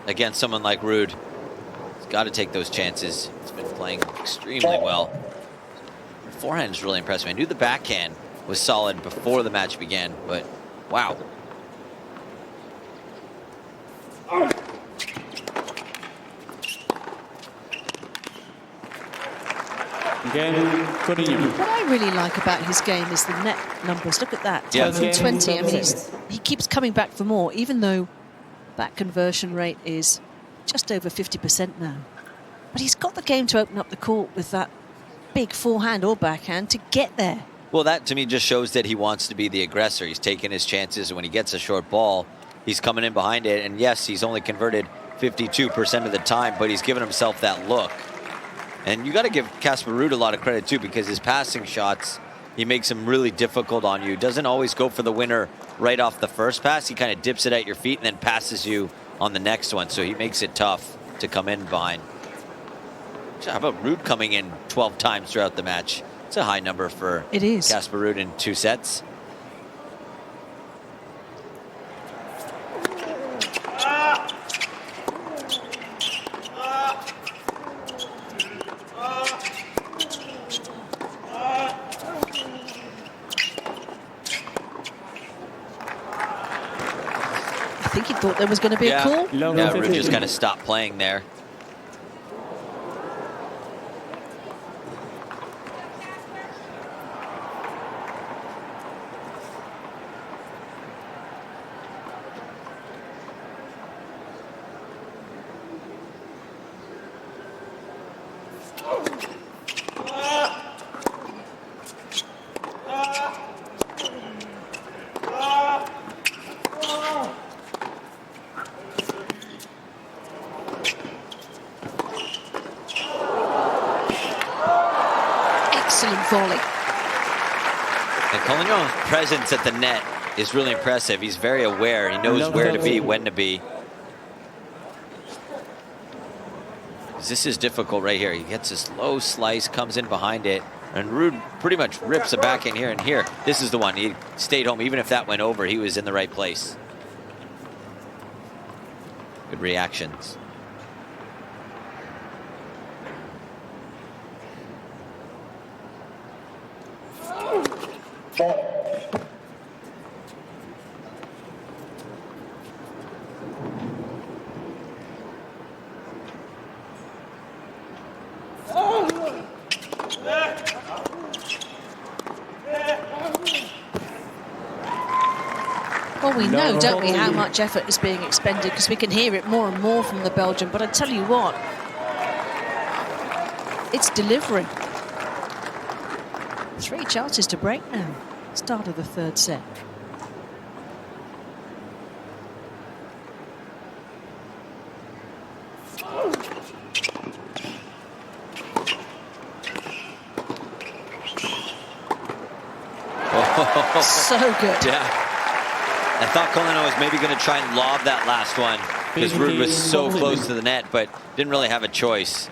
against someone like Ruud. He's got to take those chances. He's been playing extremely well. The forehand is really impressive. I knew the backhand was solid before the match began, but wow. Again, Collignon. What I really like about his game is the net numbers. Look at that, 10 from 20. I mean, he keeps coming back for more, even though that conversion rate is just over 50% now. But he's got the game to open up the court with that big forehand or backhand to get there. Well, that to me just shows that he wants to be the aggressor. He's taking his chances, and when he gets a short ball, he's coming in behind it. And yes, he's only converted 52% of the time, but he's given himself that look. And you got to give Casper Ruud a lot of credit too, because his passing shots, he makes them really difficult on you. Doesn't always go for the winner right off the first pass. He kind of dips it at your feet and then passes you on the next one. So he makes it tough to come in behind. How about Ruud coming in 12 times throughout the match? It's a high number for Casper Ruud in 2 sets. I think he thought there was going to be a call. Yeah, Ruud just kind of stopped playing there. Excellent volley. And Collignon's presence at the net is really impressive. He's very aware. He knows where to be, when to be. This is difficult right here. He gets this low slice, comes in behind it, and Ruud pretty much rips it back in here and here. This is the one. He stayed home. Even if that went over, he was in the right place. Good reactions. Well, we know, don't we, how much effort is being expended, because we can hear it more and more from the Belgian. But I tell you what, it's delivering. 3 chances to break now. Start of the 3rd set. So good. Yeah. I thought Collignon was maybe going to try and lob that last one because Ruud was so close to the net, but didn't really have a choice.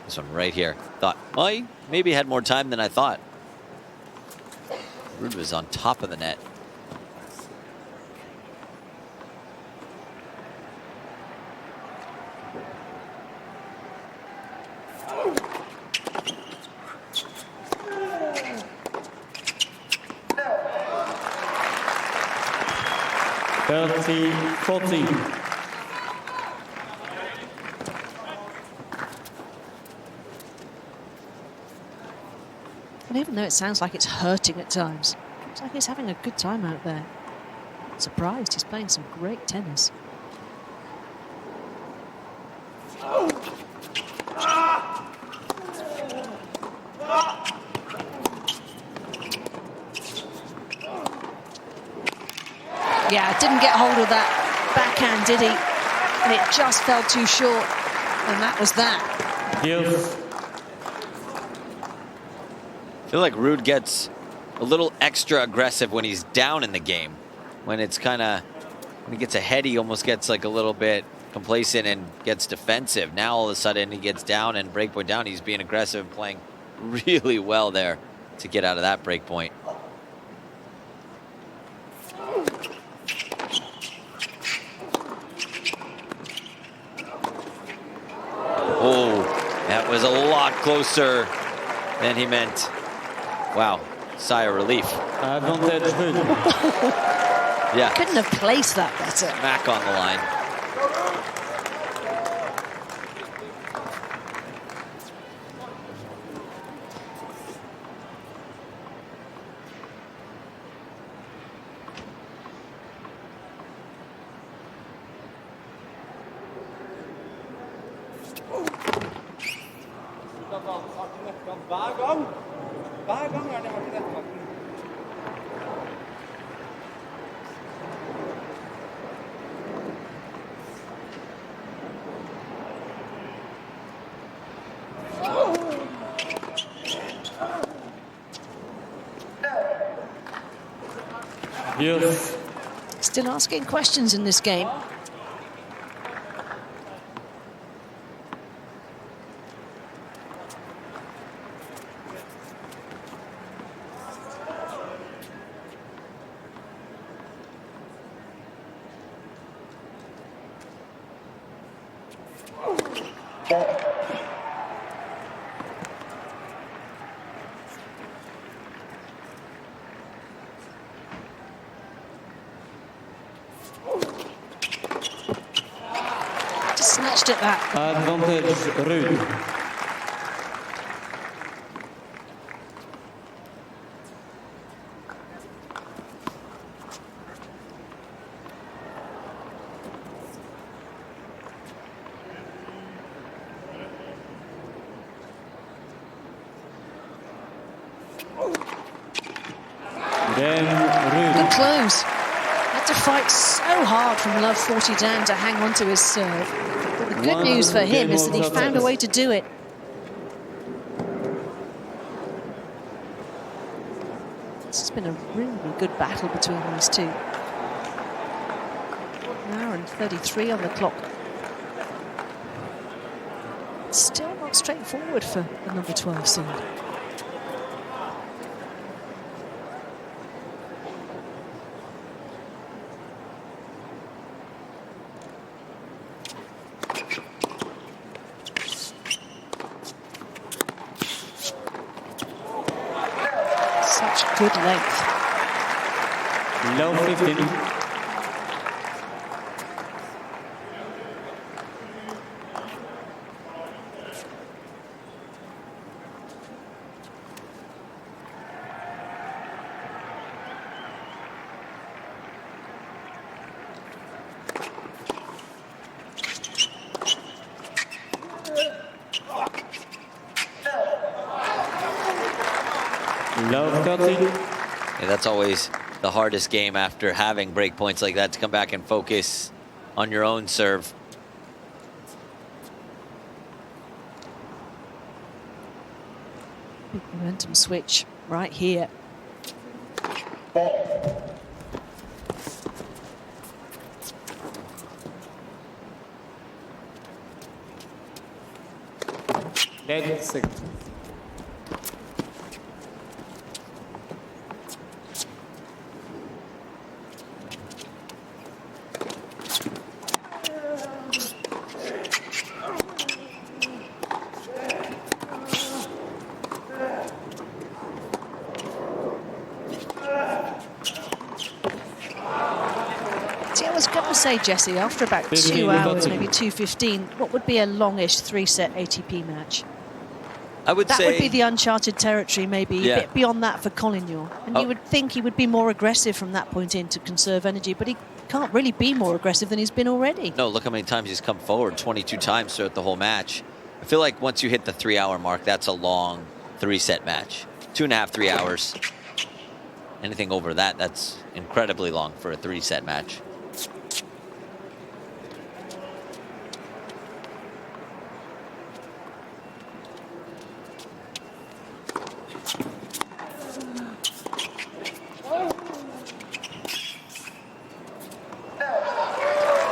This one right here. Thought, well, he maybe had more time than I thought. Ruud was on top of the net. And even though it sounds like it's hurting at times, looks like he's having a good time out there. Surprised, he's playing some great tennis. Yeah, didn't get hold of that backhand, did he? And it just fell too short. And that was that. Yes. I feel like Ruud gets a little extra aggressive when he's down in the game. When it's kind of, when he gets ahead, he almost gets like a little bit complacent and gets defensive. Now all of a sudden he gets down and breakpoint down. He's being aggressive and playing really well there to get out of that break point. Oh, that was a lot closer than he meant. Wow, sigh of relief. Advantage Ruud. Yeah. Couldn't have placed that better. Smack on the line. Yes. Still asking questions in this game. Just snatched at that. Advantage Ruud. Then Ruud. Good close. Had to fight so hard from love 40 down to hang on to his serve. But the good news for him is that he found a way to do it. This has been a really good battle between these two. 1 hour and 33 on the clock. Still not straightforward for the number 12 seed. Such good length. Low 15. Low 30. Yeah, that's always the hardest game after having break points like that, to come back and focus on your own serve. Big momentum switch right here. Dead 6. See, I was going to say, Jesse, after about 2 hours, maybe 2:15, what would be a longish 3-set ATP match? I would That say would be the uncharted territory, maybe Yeah. a bit beyond that for Collignon. And Oh. you would think he would be more aggressive from that point in to conserve energy, but he can't really be more aggressive than he's been already. no, look how many times he's come forward, 22 times throughout the whole match. I feel like once you hit the 3-hour mark, that's a long 3-set match. 2.5, 3 hours. Anything over that, that's incredibly long for a 3-set match.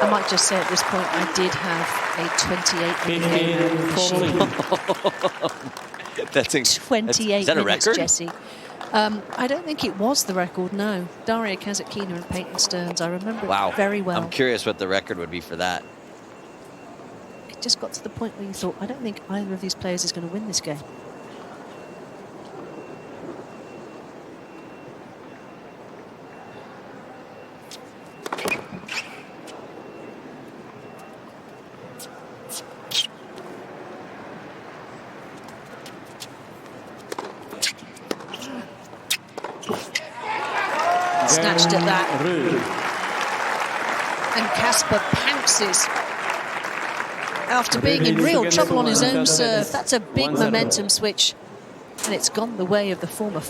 I might just say at this point, I did have a 28 minute game. 15, 14. That's 28 is that a minutes, record? Jesse. I don't think it was the record, no. Daria Kasatkina and Peyton Stearns, I remember it very well. I'm curious what the record would be for that. It just got to the point where you thought, I don't think either of these players is going to win this game. Snatched at that. And Casper pounces after being in real trouble on his own serve. That's a big momentum switch, and it's gone the way of the former.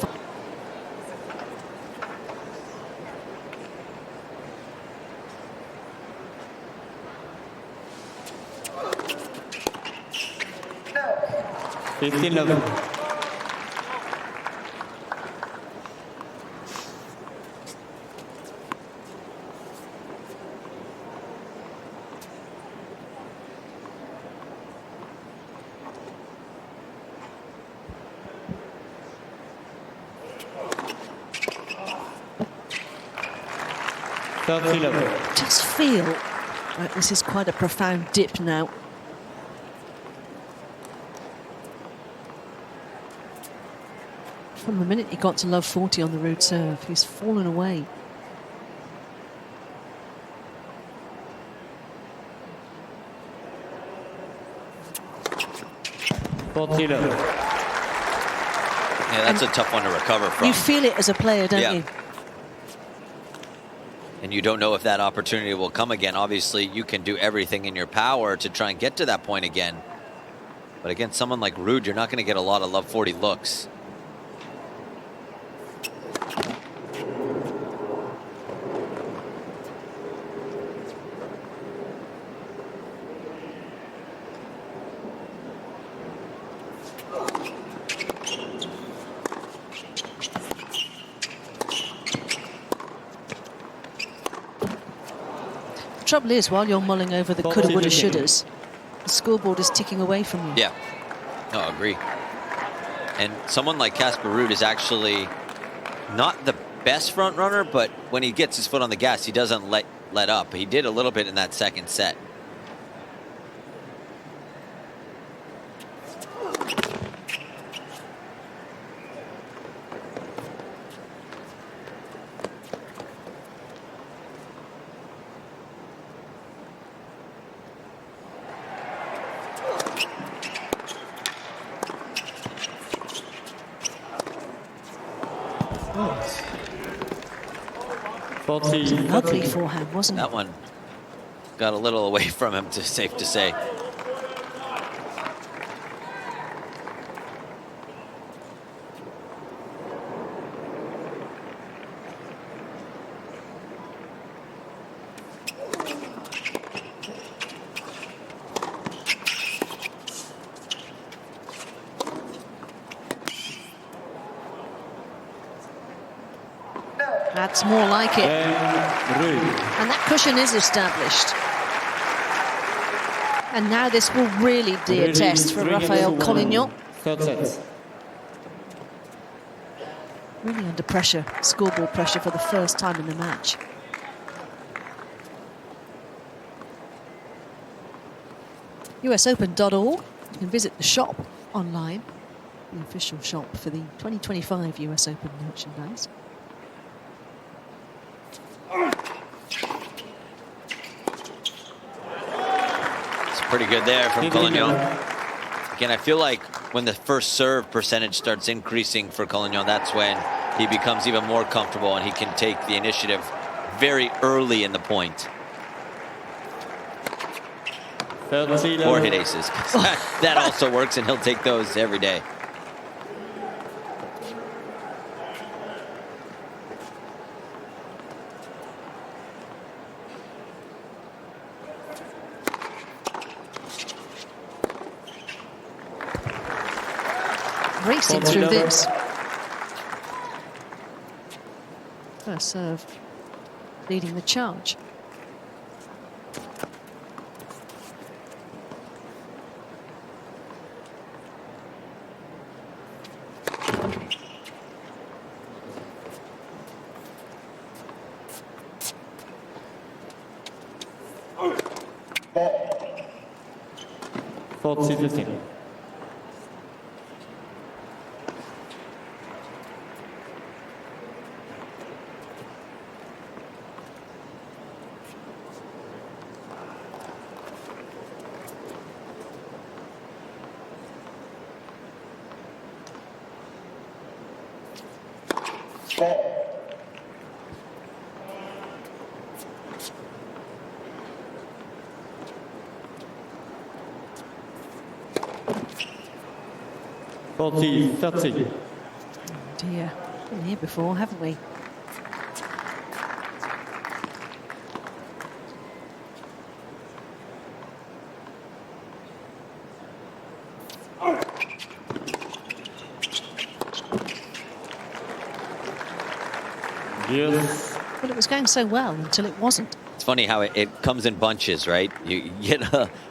It does feel like this is quite a profound dip now. From the minute he got to love 40 on the Ruud serve, he's fallen away. Yeah, that's a tough one to recover from. You feel it as a player, don't you? And you don't know if that opportunity will come again. Obviously, you can do everything in your power to try and get to that point again. But against someone like Ruud, you're not going to get a lot of love 40 looks. The trouble is, while you're mulling over the coulda, woulda, shouldas, the scoreboard is ticking away from you. Yeah, no, agree. And someone like Casper Ruud is actually not the best front runner, but when he gets his foot on the gas, he doesn't let up. He did a little bit in that second set. Ugly forehand, wasn't it? That one got a little away from him, safe to say. That's more like it. And that cushion is established. And now this will really be a test for Raphael Collignon. Really under pressure, scoreboard pressure for the first time in the match. USOpen.org. You can visit the shop online, the official shop for the 2025 US Open merchandise. Pretty good there from Collignon. Again, I feel like when the first serve percentage starts increasing for Collignon, that's when he becomes even more comfortable and he can take the initiative very early in the point. Or hit aces. That also works, and he'll take those every day. Racing through this. First serve leading the charge. 40-15. Oh dear, been here before, haven't we? Yes. Well, it was going so well until it wasn't. It's funny how it comes in bunches, right? You get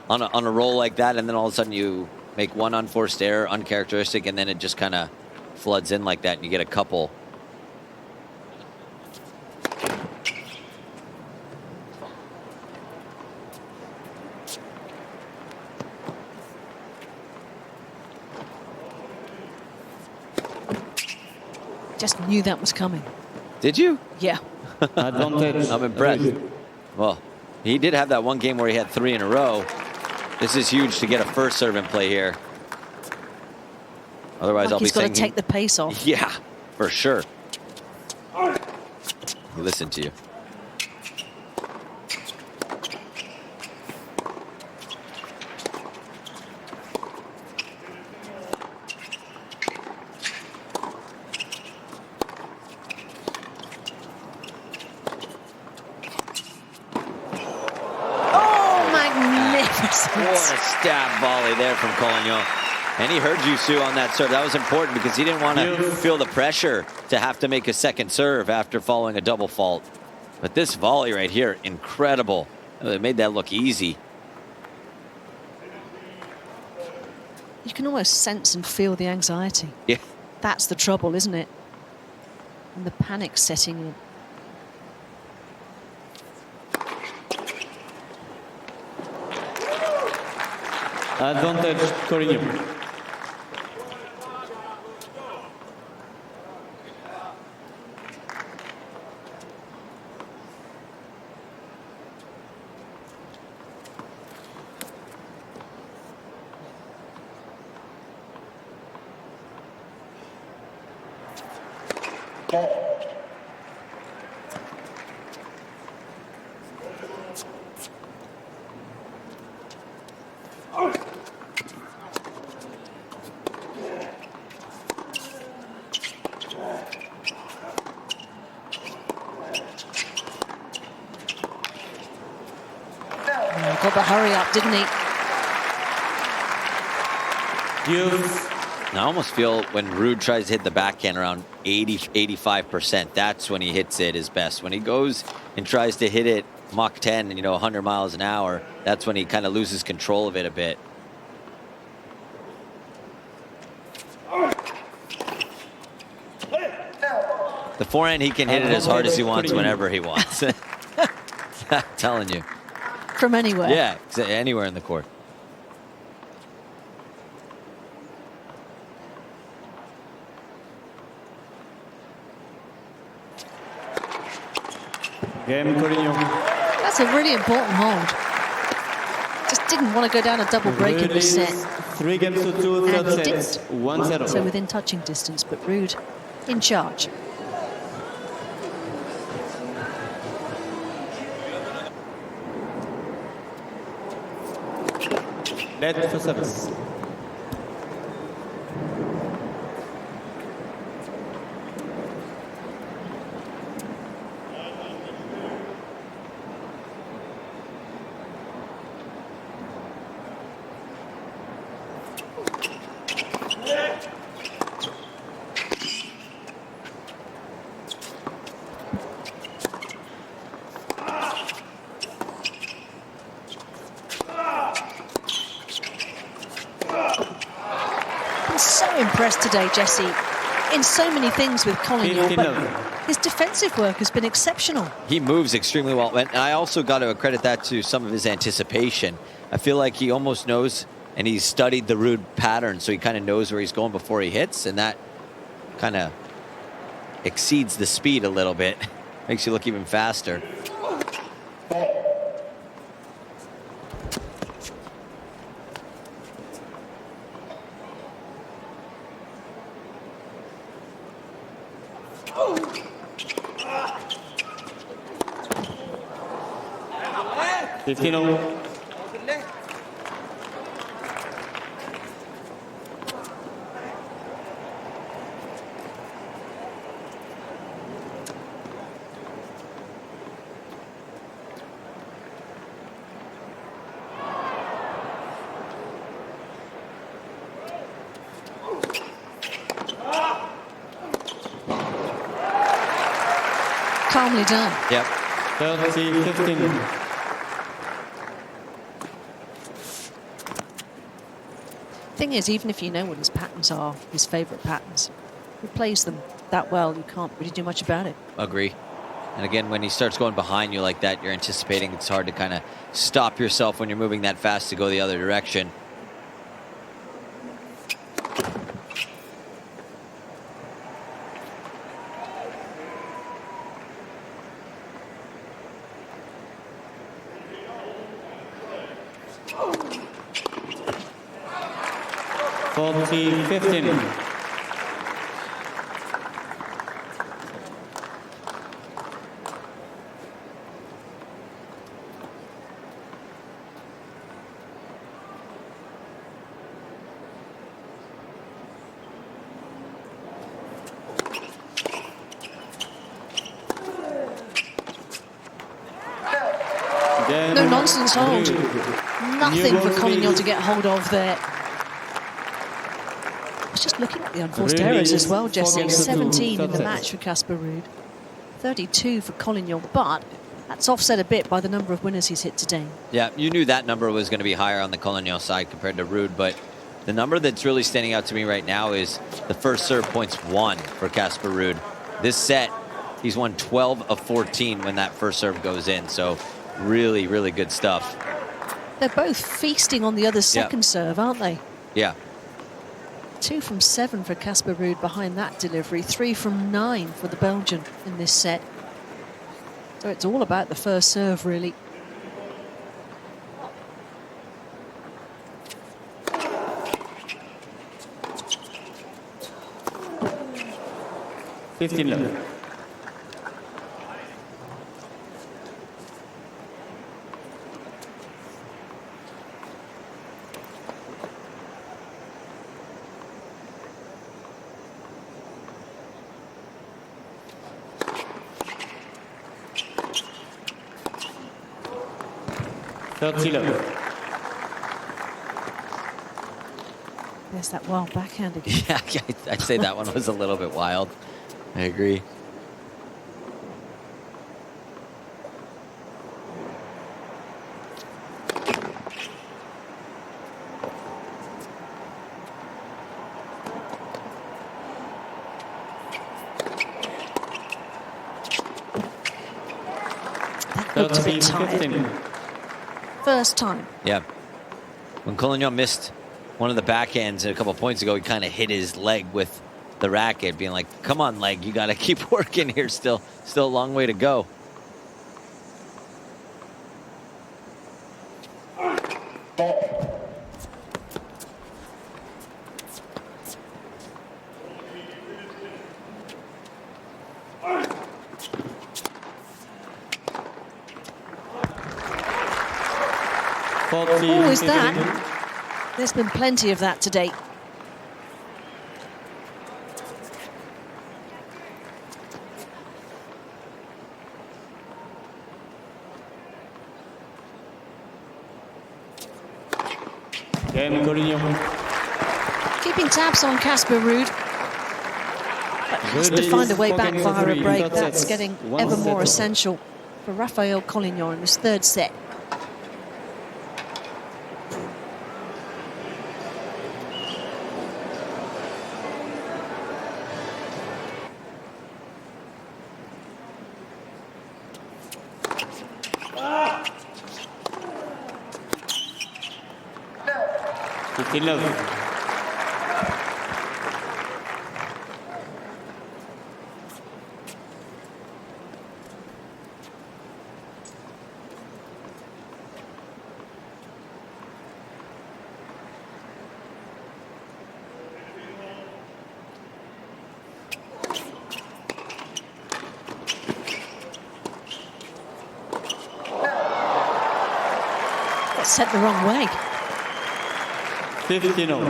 on a roll like that, and then all of a sudden you make one unforced error, uncharacteristic, and then it just kind of floods in like that, and you get a couple. Just knew that was coming. Did you? Yeah. Advantage. I'm impressed. Well, he did have that one game where he had 3 in a row. This is huge to get a first serve in play here. Otherwise, Like I'll be he's got to saying take the pace off. Yeah, for sure. Listen to you. What a stab volley there from Collignon. And he heard you, Sue, on that serve. That was important because he didn't want to feel the pressure to have to make a second serve after following a double fault. But this volley right here, incredible. It made that look easy. You can almost sense and feel the anxiety. Yeah. That's the trouble, isn't it? And the panic setting in. Advantage, Collignon. Got the hurry up, didn't he? Yes. I almost feel when Ruud tries to hit the backhand around 80-85%, that's when he hits it his best. When he goes and tries to hit it Mach 10, 100 miles an hour, that's when he kind of loses control of it a bit. The forehand, he can hit it as hard as he wants whenever he wants. I'm telling you. From anywhere. Yeah, anywhere in the court. Game, Collignon. That's a really important hold. Just didn't want to go down a double break in the set. 3 games to 2, And third he set. didn't. 1-0. So within touching distance, but Ruud in charge. Net for service. So impressed today, Jesse, in so many things with Collignon, but 15-0. his defensive work has been exceptional. He moves extremely well. And I also got to credit that to some of his anticipation. I feel like he almost knows And he's studied the Ruud pattern, so he kind of knows where he's going before he hits, and that kind of exceeds the speed a little bit. Makes you look even faster. Calmly done. Yep. 30-15. Thing is, even if you know what his patterns are, his favourite patterns, he plays them that well, you can't really do much about it. Agree. And again, when he starts going behind you like that, you're anticipating. It's hard to kind of stop yourself when you're moving that fast to go the other direction. No nonsense hold. Nothing for Collignon to get hold of there. I was just looking at the unforced errors as well, Jesse. 17 in the match for Casper Ruud. 32 for Collignon, but that's offset a bit by the number of winners he's hit today. Yeah, you knew that number was going to be higher on the Collignon side compared to Ruud, but the number that's really standing out to me right now is the first serve points won for Casper Ruud. This set, he's won 12 of 14 when that first serve goes in, so really, really good stuff. They're both feasting on the other's second serve, aren't they? Yeah. 2 from 7 for Casper Ruud behind that delivery. 3 from 9 for the Belgian in this set. So it's all about the first serve, really. left. There's that wild backhand again. Yeah, I'd say that one was a little bit wild. I agree. That looked a bit tired. First time. Yeah. When Collignon missed one of the backhands a couple points ago, he kind of hit his leg with the racket, being like, come on, leg, you got to keep working here. Still a long way to go. Oh, is that? There's been plenty of that today. Keeping tabs on Casper Ruud. But has to find a way back via a break. That's getting ever more essential for Raphael Collignon in his third set. 15 love. Got sent the wrong way. 15 all. Yeah,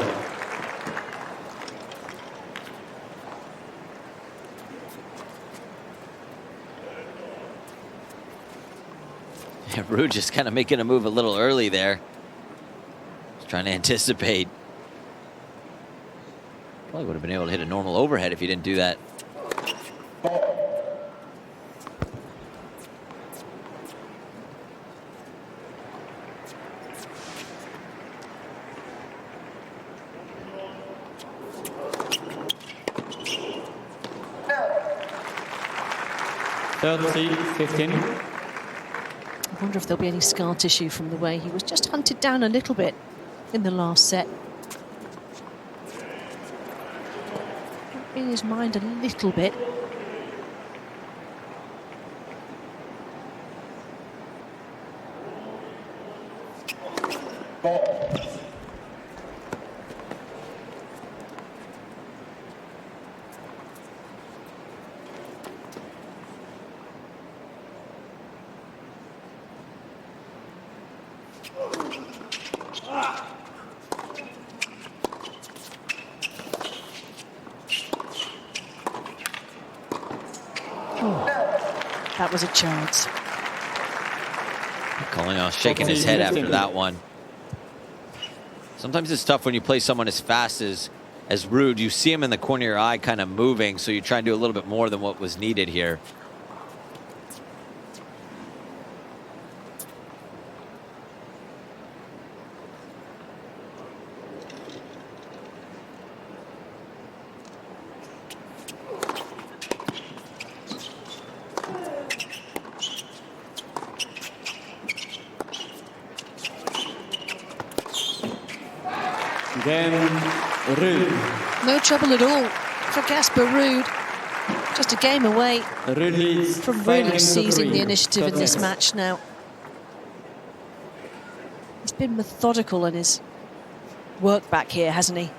Ruud just kind of making a move a little early there. Just trying to anticipate. Probably would have been able to hit a normal overhead if he didn't do that. Thirty, 15. I wonder if there'll be any scar tissue from the way he was just hunted down a little bit in the last set. In his mind a little bit. That was a chance. Collignon shaking his head after that one. Sometimes it's tough when you play someone as fast as Ruud. You see him in the corner of your eye kind of moving, so you try and do a little bit more than what was needed here. Then Ruud. No trouble at all for Casper Ruud. Just a game away Ruud leads from 5 really games to seizing 3. the initiative in this Third match now. He's been methodical in his work back here, hasn't he?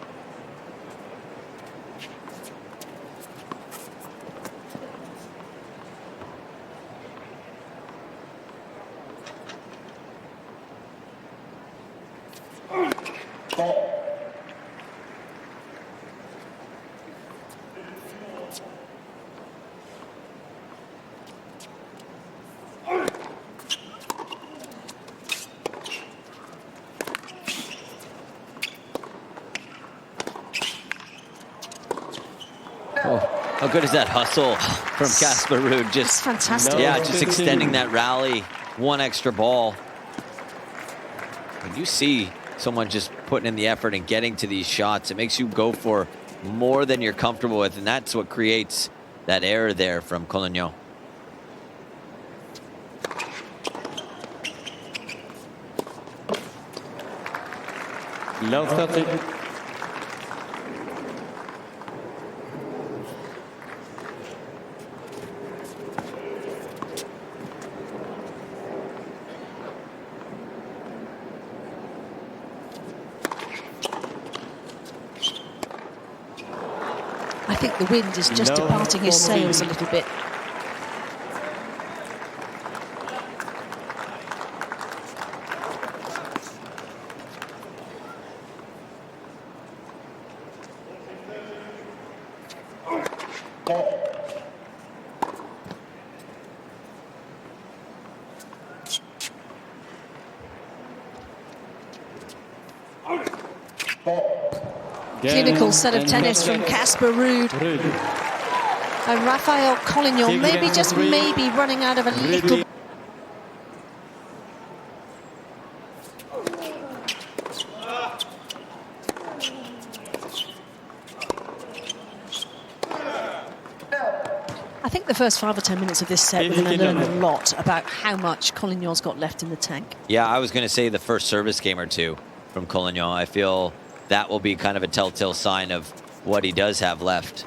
How good is that hustle from Casper Ruud? It's Just fantastic. yeah, just extending that rally, one extra ball. When you see someone just putting in the effort and getting to these shots, it makes you go for more than you're comfortable with, and that's what creates that error there from Collignon. Love 30. I think the wind is just No, departing his for me. sails a little bit. Clinical set of tennis from Casper Ruud. And Raphael Collignon maybe, just maybe, running out of a little. I think the first 5 or 10 minutes of this set, we're going to learn a lot about how much Collignon's got left in the tank. Yeah, I was going to say the first service game or two from Collignon. I feel that will be kind of a telltale sign of what he does have left.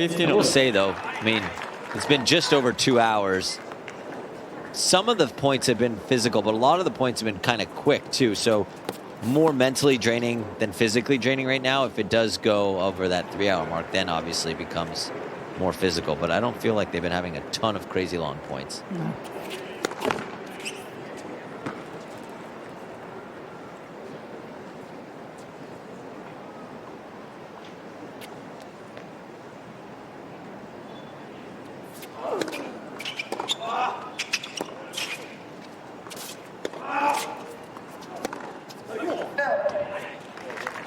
I will say, though, I mean, it's been just over 2 hours. Some of the points have been physical, but a lot of the points have been kind of quick, too. So more mentally draining than physically draining right now. If it does go over that 3-hour mark, then obviously it becomes more physical. But I don't feel like they've been having a ton of crazy long points. No.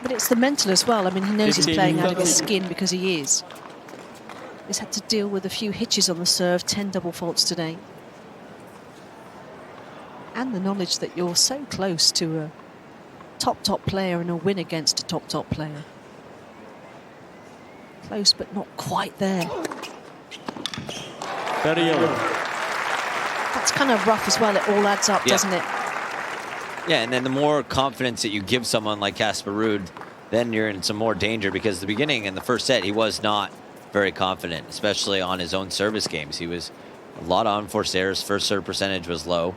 But it's the mental as well. I mean, he knows he's playing out of his skin because he is. He's had to deal with a few hitches on the serve, 10 double faults today. And the knowledge that you're so close to a top player and a win against a top player. Close, but not quite there. Very yellow. That's kind of rough as well. It all adds up, doesn't it? Yeah, and then the more confidence that you give someone like Casper Ruud, then you're in some more danger, because the beginning in the first set, he was not very confident, especially on his own service games. He was a lot of unforced errors. First serve percentage was low.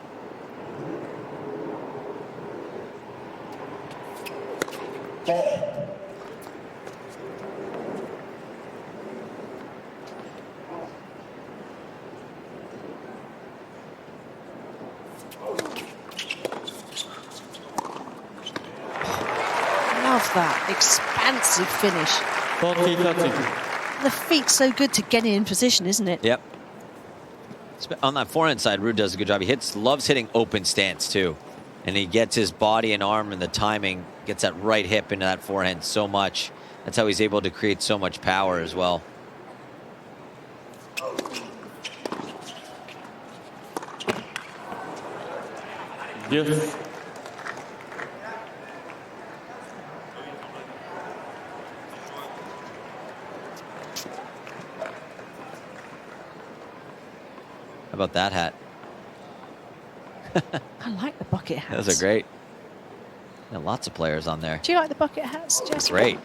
That expansive finish. 40-30. The feet's so good to get in position, isn't it? Yep. On that forehand side, Ruud does a good job. He loves hitting open stance too, and he gets his body and arm and the timing, gets that right hip into that forehand so much. That's how he's able to create so much power as well. Yes. How about that hat? I like the bucket hats. Those are great. Yeah, lots of players on there. Do you like the bucket hats, Jessica? Great.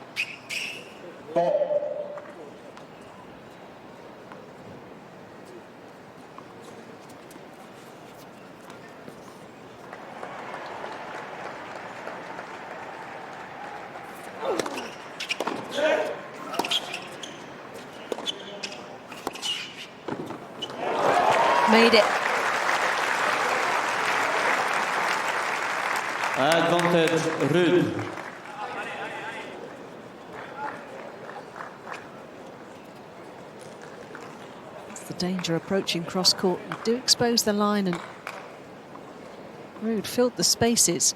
Made it. Advantage, Ruud. That's the danger approaching cross court. You do expose the line, and Ruud filled the spaces.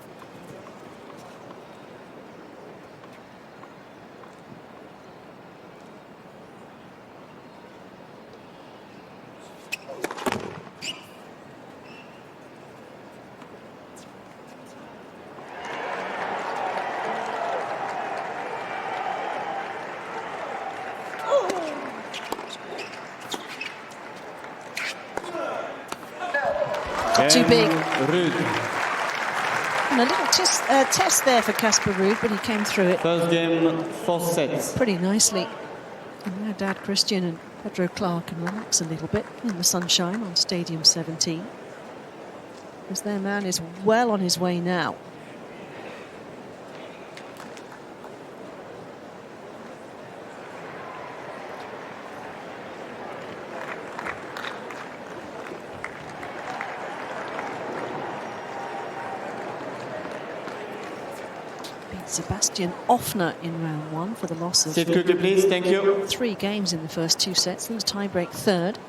Too big. Ruud. And a little test there for Casper Ruud, but he came through it. First game, 4 sets. Pretty nicely. And now Dad Christian and Pedro Clark can relax a little bit in the sunshine on Stadium 17. Because their man is well on his way now. Sebastian Offner in round 1 for the loss of Sit quickly, please. Thank you. 3 games in the first 2 sets. He was tiebreak third.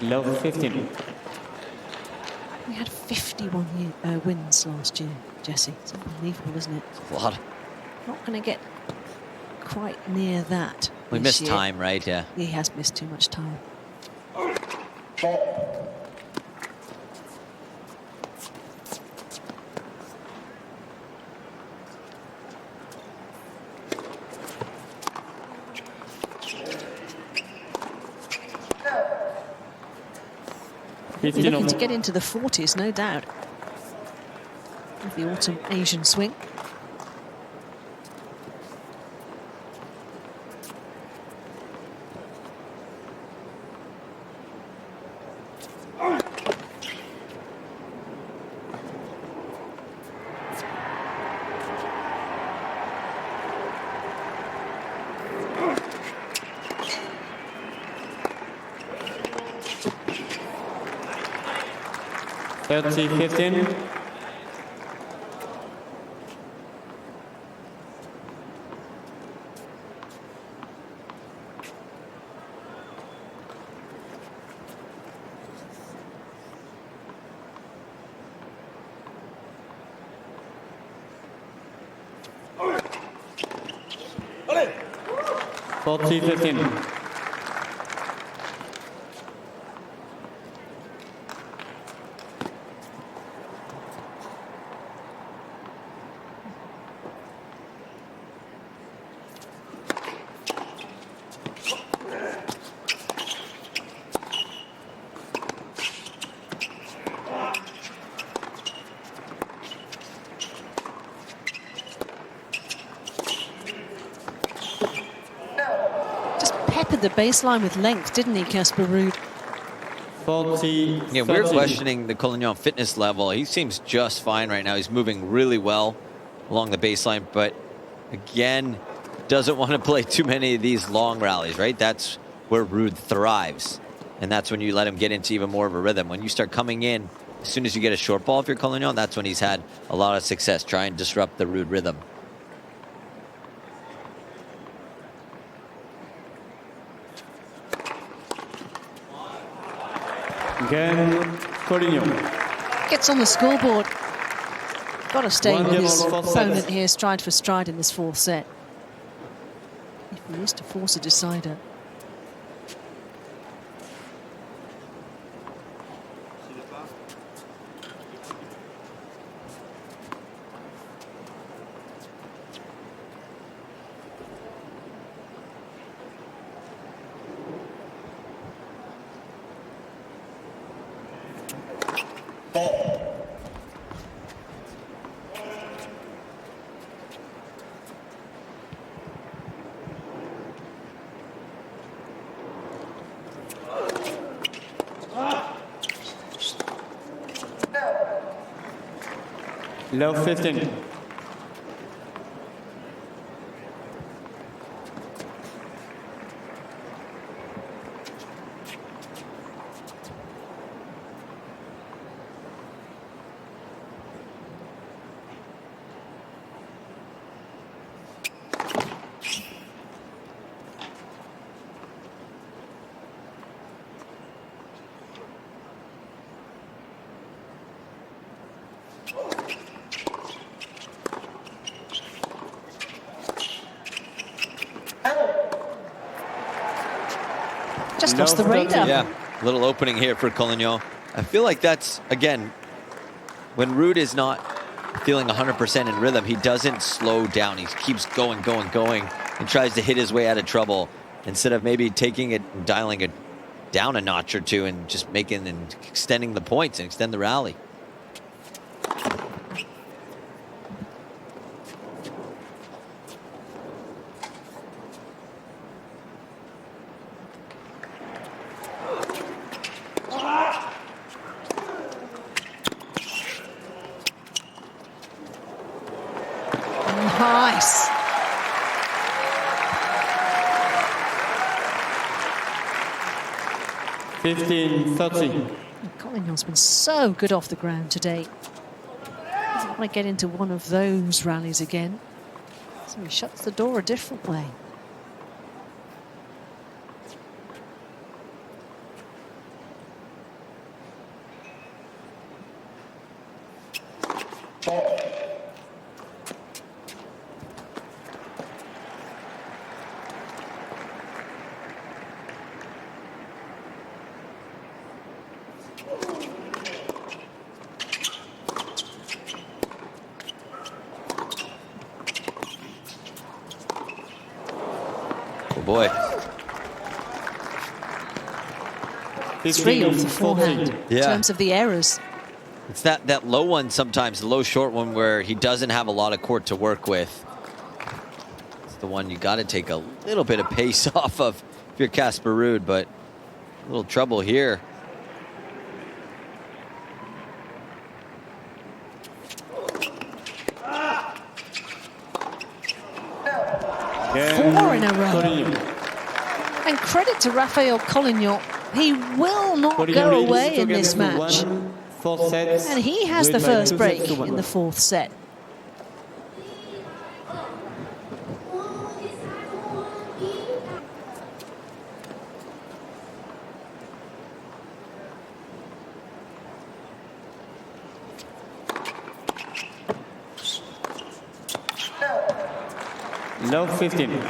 Love 15. We had 51 wins last year, Jesse. It's unbelievable, isn't it? A lot. Not going to get quite near that. We this missed year. time, right? Yeah. He has missed too much time. He's looking to get into the 40s, no doubt. With the autumn Asian swing. Thirty 15. Allez. 40 15. The baseline with length, didn't he, Casper Ruud? 40. Yeah, we're 30. questioning the Collignon fitness level. He seems just fine right now. He's moving really well along the baseline, but again, doesn't want to play too many of these long rallies, right? That's where Ruud thrives. And that's when you let him get into even more of a rhythm. When you start coming in, as soon as you get a short ball, if you're Collignon, that's when he's had a lot of success. Try and disrupt the Ruud rhythm. Again, Collignon. Gets on the scoreboard. Got to stay One with game his on 4 opponent sets. here, stride for stride in this fourth set. If he is to force a decider. Love 15. Just lost the radar. Yeah, little opening here for Collignon. I feel like that's, again, when Ruud is not feeling 100% in rhythm, he doesn't slow down. He keeps going, and tries to hit his way out of trouble instead of maybe taking it and dialing it down a notch or two and just making and extending the points and extend the rally. Nice. Collignon's been so good off the ground today. Doesn't want to get into one of those rallies again. So he shuts the door a different way. Oh boy. 3 off the forehand in terms of the errors. It's that low one sometimes, the low short one where he doesn't have a lot of court to work with. It's the one you got to take a little bit of pace off of if you're Casper Ruud, but a little trouble here. Four in a row. And credit to Raphael Collignon. He will not go away in this match. And he has the first break in the 4th set. Love 15.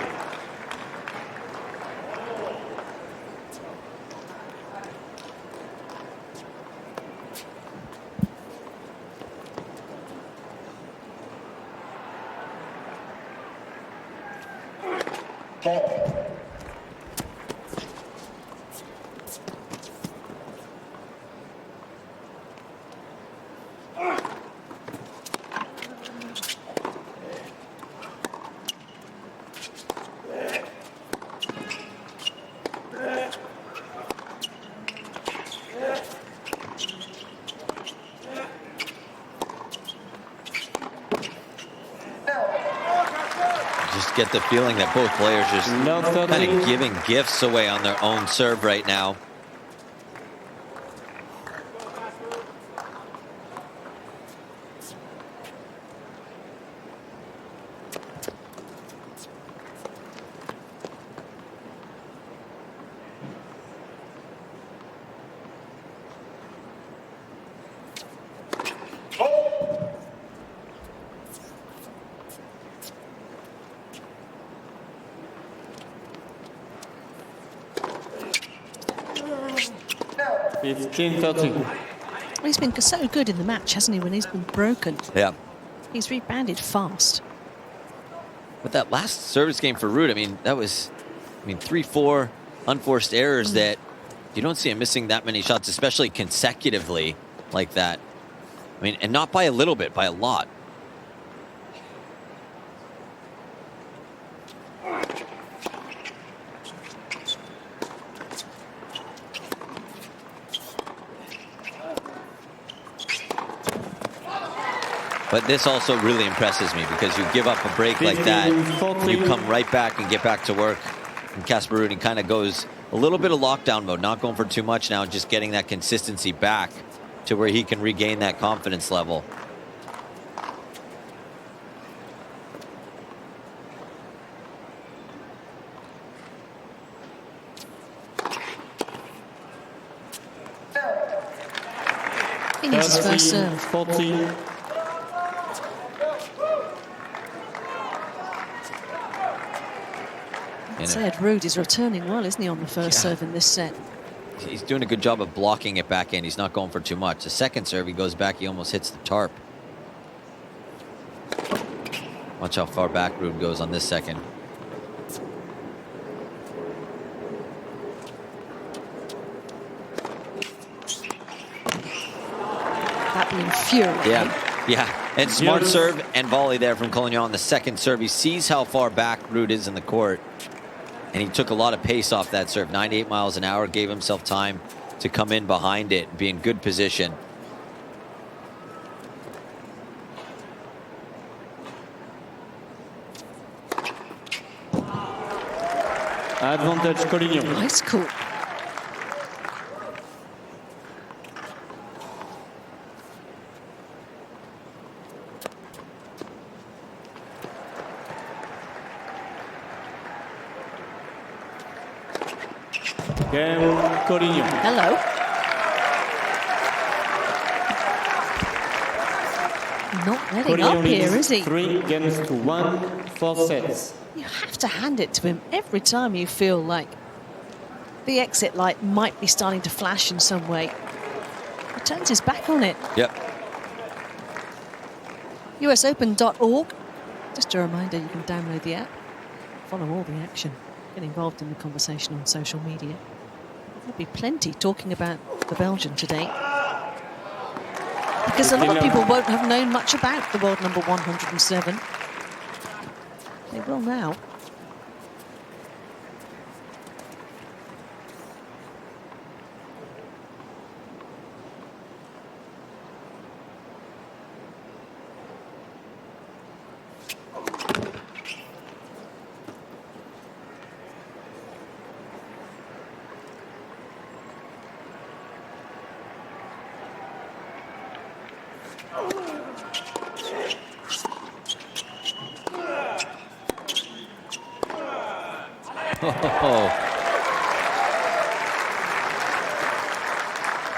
Get the feeling that both players just kind of giving gifts away on their own serve right now. It's 10-13. Well, he's been so good in the match, hasn't he, when he's been broken? Yeah. He's rebounded fast. But that last service game for Ruud, I mean, that was, 3-4 unforced errors that you don't see him missing that many shots, especially consecutively like that. I mean, and not by a little bit, by a lot. But this also really impresses me because you give up a break like that, you come right back and get back to work. And Casper Ruud kind of goes a little bit of lockdown mode, not going for too much now, just getting that consistency back to where he can regain that confidence level. He needs his first serve. 40. Said Ruud is returning well, isn't he, on the first serve in this set? He's doing a good job of blocking it back in. He's not going for too much. The second serve, he goes back, he almost hits the tarp. Watch how far back Ruud goes on this second. That'd be infuriating. Yeah. And smart serve and volley there from Collignon on the second serve. He sees how far back Ruud is in the court. And he took a lot of pace off that serve. 98 miles an hour, gave himself time to come in behind it, be in good position. Advantage Collignon. Nice call. Collignon. Hello. not letting up here, is he? 3 games to 1, 4 sets. You have to hand it to him every time you feel like the exit light might be starting to flash in some way. He turns his back on it. Yep. USOpen.org. Just a reminder, you can download the app, follow all the action, get involved in the conversation on social media. There'll be plenty talking about the Belgian today, because a lot of people won't have known much about the world number 107. They will now. Oh.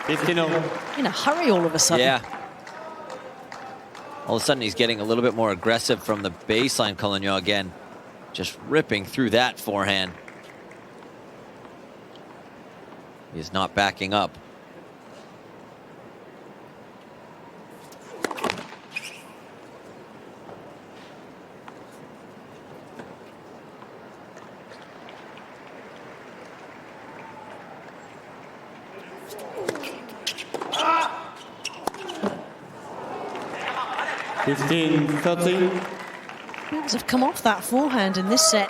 15-0. In a hurry all of a sudden. Yeah. All of a sudden, he's getting a little bit more aggressive from the baseline. Collignon again, just ripping through that forehand. He's not backing up. Fifteen, 30. Wheels have come off that forehand in this set.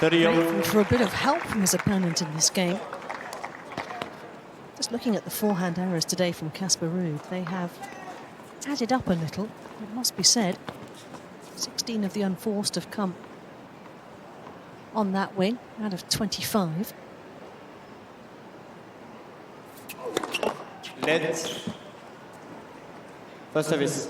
Grateful for a bit of help from his opponent in this game. Just looking at the forehand errors today from Casper Ruud, they have added up a little, it must be said. 16 of the unforced have come on that wing out of 25. Let. First service.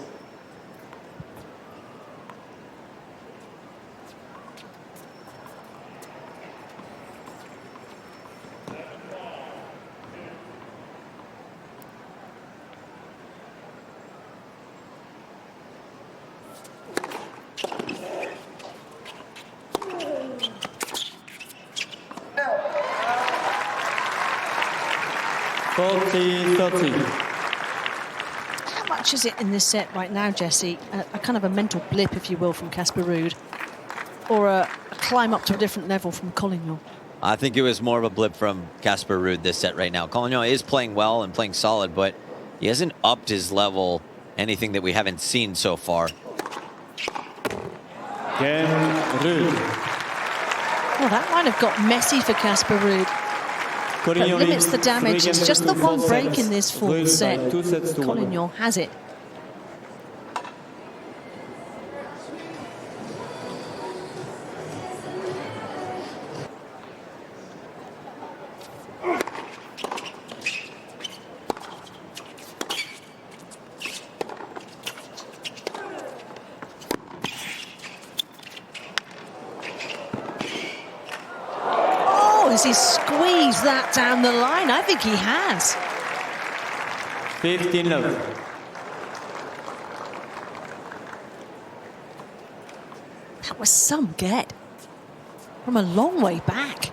How much is it in this set right now, Jesse? A kind of a mental blip, if you will, from Casper Ruud, or a climb up to a different level from Collignon? I think it was more of a blip from Casper Ruud this set right now. Collignon is playing well and playing solid, but he hasn't upped his level, anything that we haven't seen so far. Game Ruud. Well, that might have got messy for Casper Ruud. But limits the damage. It's just the one break in this fourth set. Collignon has it. Has he squeezed that down the line? I think he has. 15-love. That was some get from a long way back.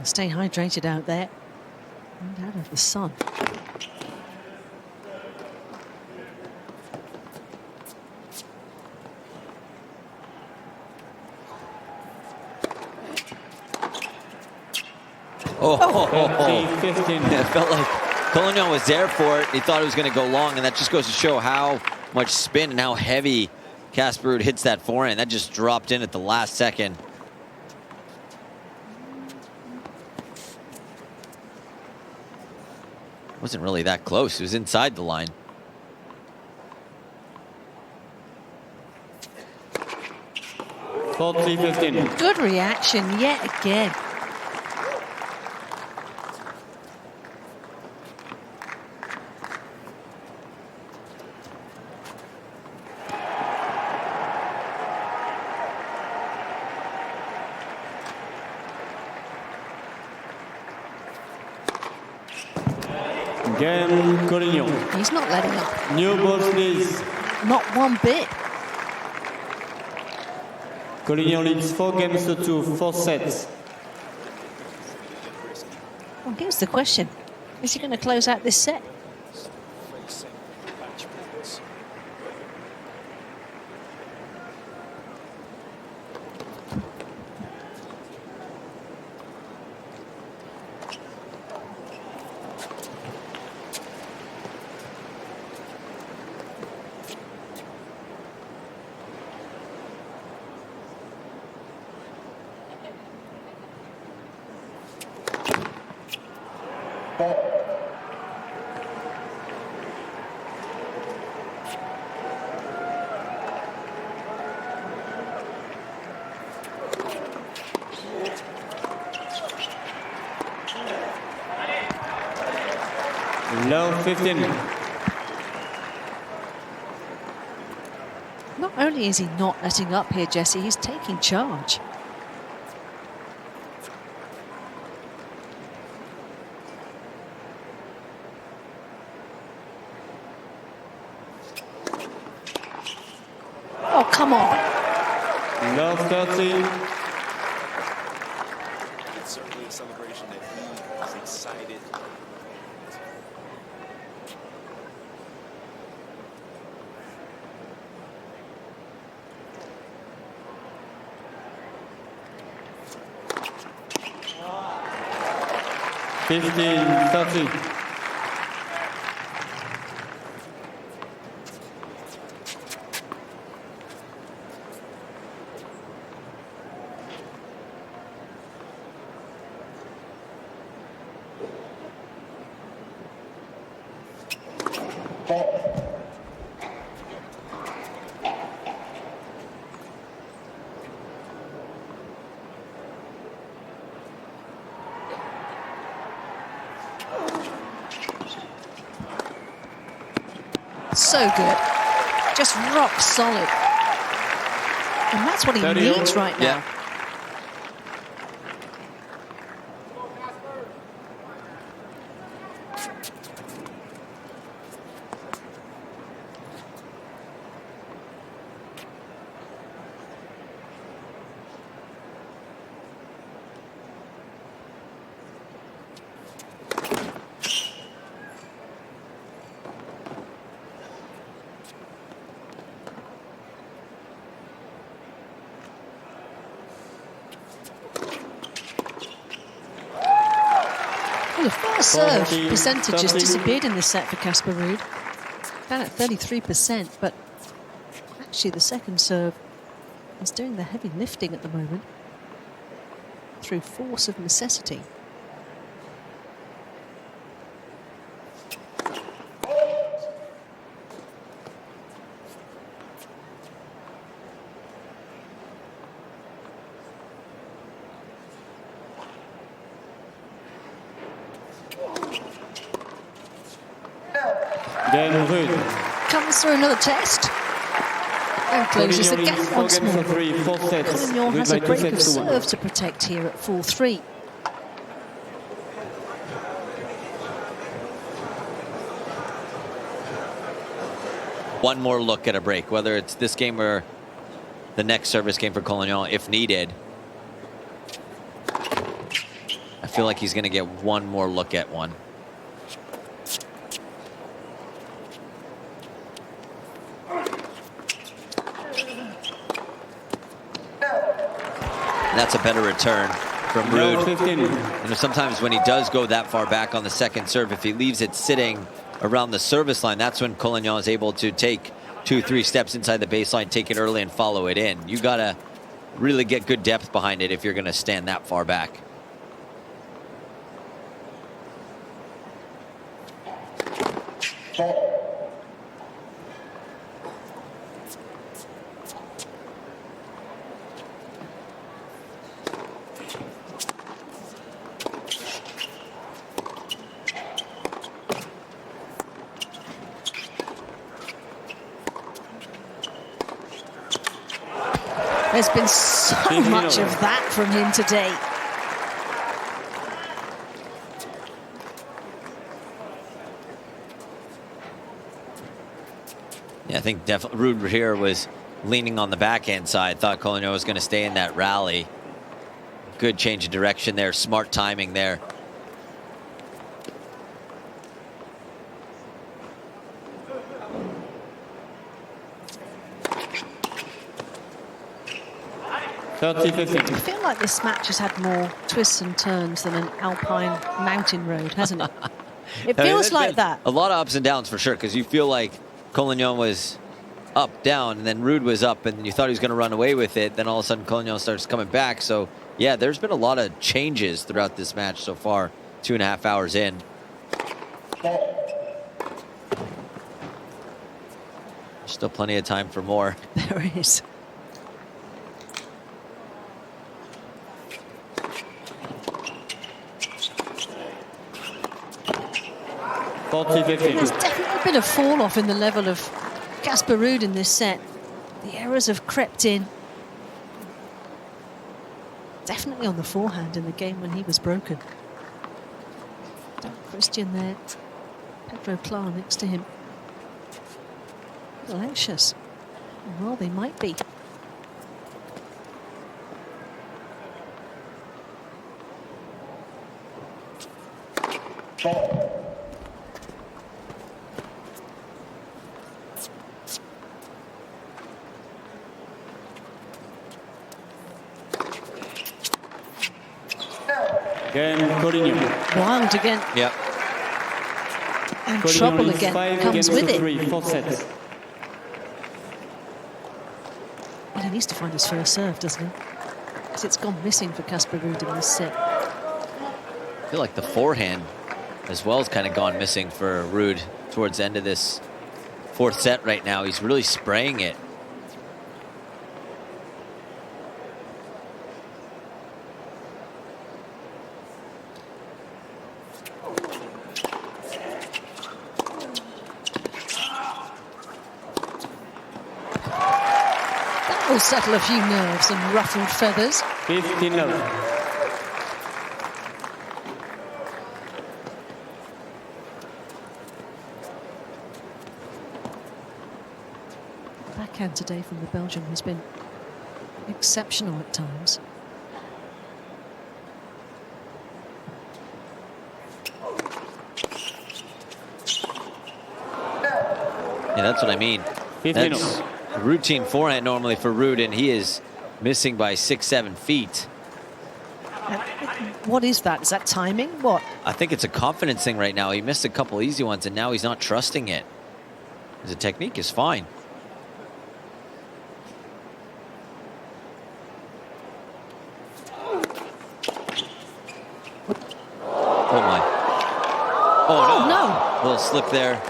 Stay hydrated out there and out of the sun. Oh, 15. It felt like Collignon was there for it. He thought it was going to go long, and that just goes to show how much spin and how heavy Casper Ruud hits that forehand. That just dropped in at the last second. Wasn't really that close. It was inside the line. Good reaction yet again. Again, Collignon. He's not letting up. New balls, please. Not one bit. Collignon leads 4 games to 2, 4 sets. Well, here's the question. Is he going to close out this set? Low 15. Not only is he not letting up here, Jesse, he's taking charge. Oh, come on. Low 30. It's certainly a celebration that he is excited. Fifteen, 30. So good. Just rock solid. And that's what he 30. needs right now. Yeah. The first serve 40, percentage has 30. disappeared in this set for Casper Ruud. Down at 33%, but actually the second serve is doing the heavy lifting at the moment through force of necessity. Again, Ruud. Comes through another test and closes the Collignon gap leads 4 once games more. to 3, 4 sets. Collignon Ruud has by a 2 break of sets to 1. serve to protect here at 4-3. One more look at a break, whether it's this game or the next service game for Collignon, if needed. feel like he's going to get one more look at one. That's a better return from Ruud. You know, sometimes when he does go that far back on the second serve, if he leaves it sitting around the service line, that's when Collignon is able to take 2-3 steps inside the baseline, take it early and follow it in. You got to really get good depth behind it if you're going to stand that far back. There's been so much of that from him today. Yeah, I think definitely Ruud here was leaning on the backhand side. Thought Collignon was going to stay in that rally. Good change of direction there. Smart timing there. I feel like this match has had more twists and turns than an alpine mountain road, hasn't it? It feels like that. A lot of ups and downs for sure, because you feel like Collignon was up, down, and then Ruud was up, and you thought he was going to run away with it. Then all of a sudden, Collignon starts coming back. So, yeah, there's been a lot of changes throughout this match so far, 2.5 hours in. Still plenty of time for more. There is. There's definitely been a fall off in the level of Casper Ruud in this set. The errors have crept in. Definitely on the forehand in the game when he was broken. Christian there. Pedro Clark next to him. A little anxious. Well, they might be. Collignon. Wild again. Yep. And trouble again comes with it. 4 sets. Well, he needs to find his first serve, doesn't he? Because it's gone missing for Casper Ruud in this set. I feel like the forehand as well has kind of gone missing for Ruud towards the end of this 4th set right now. He's really spraying it. Will settle a few nerves and ruffled feathers. 15-love. Backhand today from the Belgian has been exceptional at times. Yeah, that's what I mean. 15. That's routine forehand normally for Ruud, and he is missing by 6-7 feet. What is that? Is that timing? What? I think it's a confidence thing right now. He missed a couple easy ones, and now he's not trusting it. The technique is fine. Oh my. Oh no. Little slip there.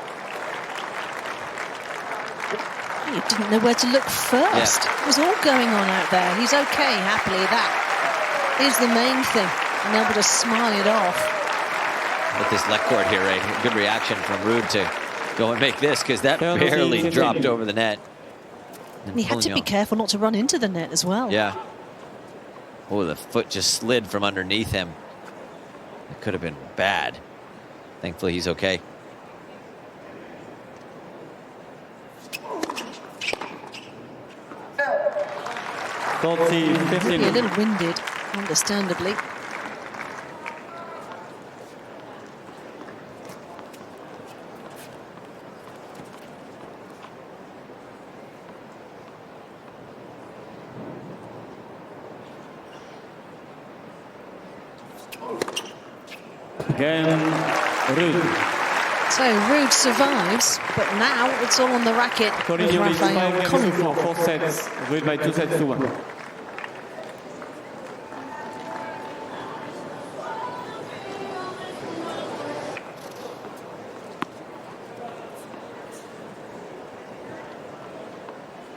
He didn't know where to look first. Yeah. It was all going on out there. He's okay, happily. That is the main thing. And able to smile it off. With this leg cord here, right? Good reaction from Ruud to go and make this, because that barely dropped over the net. And he had to be careful not to run into the net as well. Yeah. Oh, the foot just slid from underneath him. It could have been bad. Thankfully, he's okay. Maybe a little winded, understandably. Game, Ruud. So Ruud survives, but now it's all on the racket with Collignon leads 5 Raphael games to Collignon. 4 sets. Ruud by 2 sets to 1.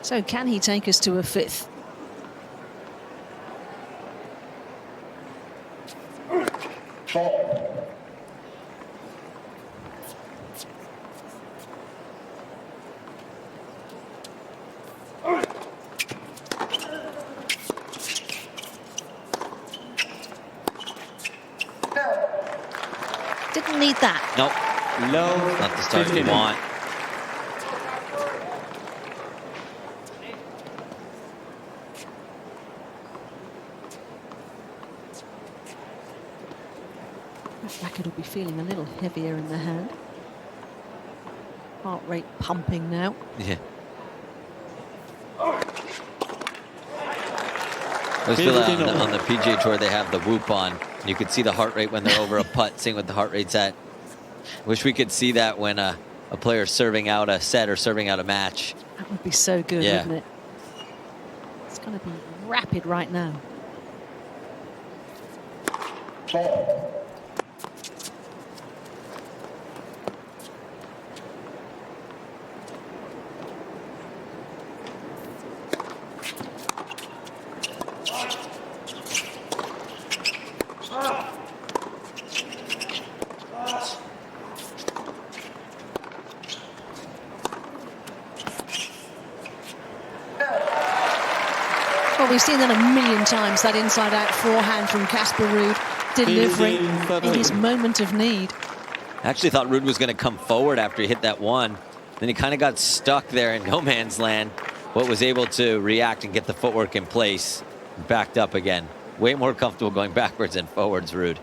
So can he take us to a fifth? Didn't need that. Nope, Low, not the start you 15. want. That racket will be feeling a little heavier in the hand. Heart rate pumping now. Yeah. I always feel like on the PGA Tour they have the whoop on. You could see the heart rate when they're over a putt, seeing what the heart rate's at. Wish we could see that when a player's serving out a set or serving out a match. That would be so good, Yeah. wouldn't it? It's going to be rapid right now. Well, we've seen that a million times, that inside-out forehand from Casper Ruud, delivering in his moment of need. I actually thought Ruud was going to come forward after he hit that one. Then he kind of got stuck there in no man's land, but was able to react and get the footwork in place. Backed up again. Way more comfortable going backwards than forwards, Ruud.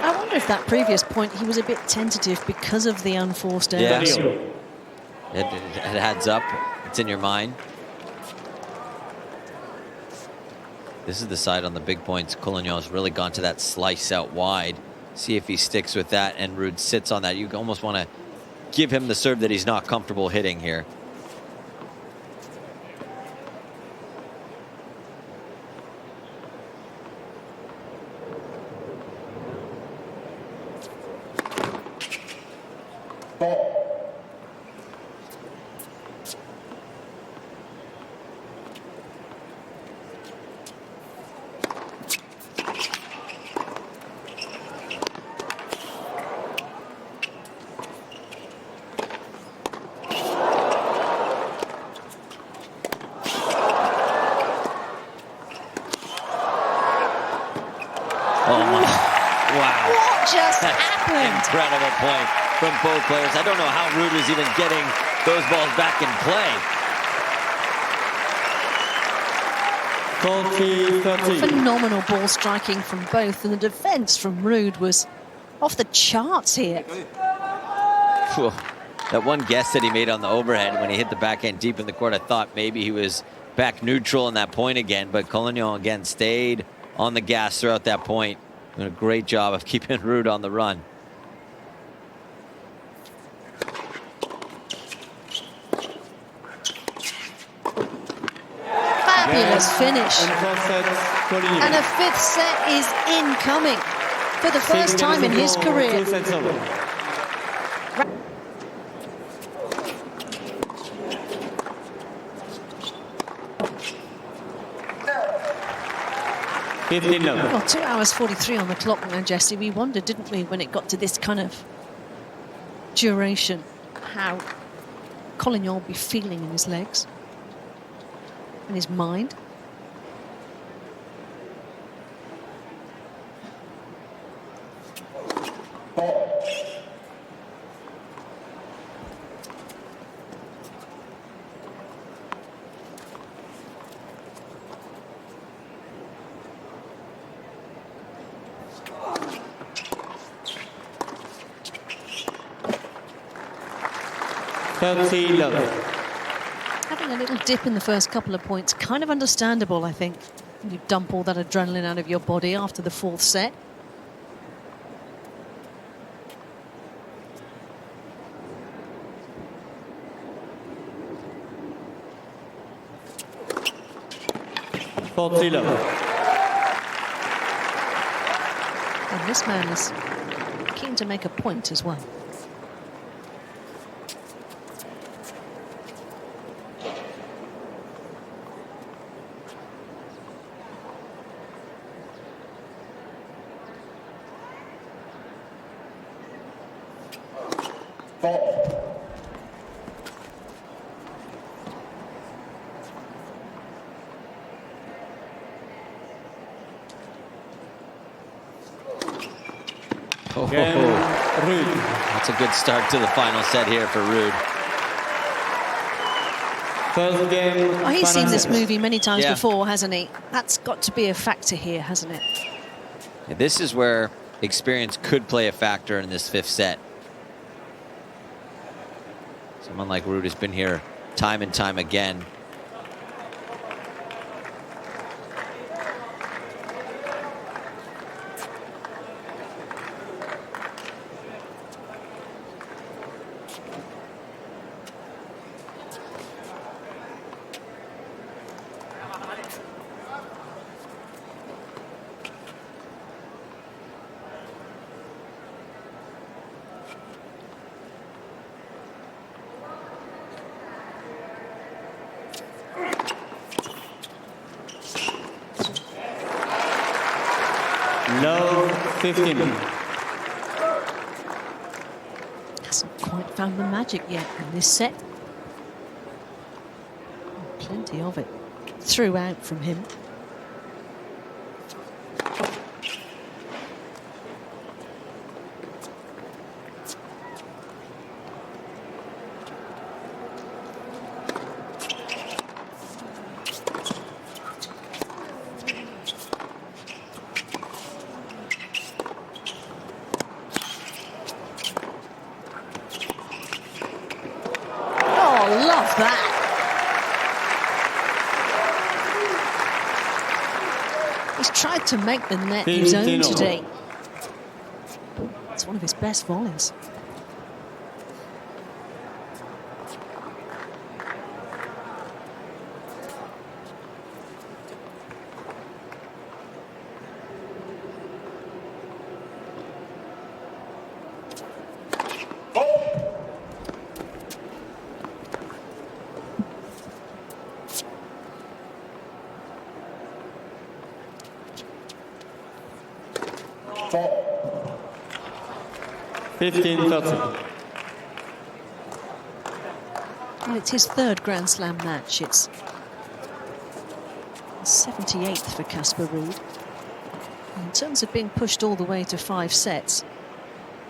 I wonder if that previous point he was a bit tentative because of the unforced Yeah. errors. It adds up. It's in your mind. This is the side on the big points. Collignon's really gone to that slice out wide. See if he sticks with that and Ruud sits on that. You almost want to give him the serve that he's not comfortable hitting here. What just happened? Incredible point from both players. I don't know how Ruud was even getting those balls back in play. 40-30. Phenomenal ball striking from both, and the defence from Ruud was off the charts here. Phew. That one guess that he made on the overhead when he hit the backhand deep in the court, I thought maybe he was back neutral in that point again, but Collignon again stayed on the gas throughout that point. Doing a great job of keeping Ruud on the run. Fabulous finish. And 4 sets, Collignon. And a fifth set is incoming for the first time in his career. 2 sets over. Well, 2 hours 43 on the clock now, Jesse. We wondered, didn't we, when it got to this kind of duration, how Collignon will be feeling in his legs and his mind. 30 love. Having a little dip in the first couple of points, kind of understandable, I think. You dump all that adrenaline out of your body after the fourth set. And this man is keen to make a point as well. Oh, that's a good start to the final set here for Ruud. First game. Oh, he's seen this set. movie many times Yeah. before, hasn't he? That's got to be a factor here, hasn't it? Yeah, this is where experience could play a factor in this fifth set. Someone like Ruud has been here time and time again. Love 15. Hasn't quite found the magic yet in this set. Plenty of it throughout from him. Love that. He's tried to make the net his own today. It's one of his best volleys. Well, it's his third Grand Slam match. It's 78th for Casper Ruud. In terms of being pushed all the way to 5 sets,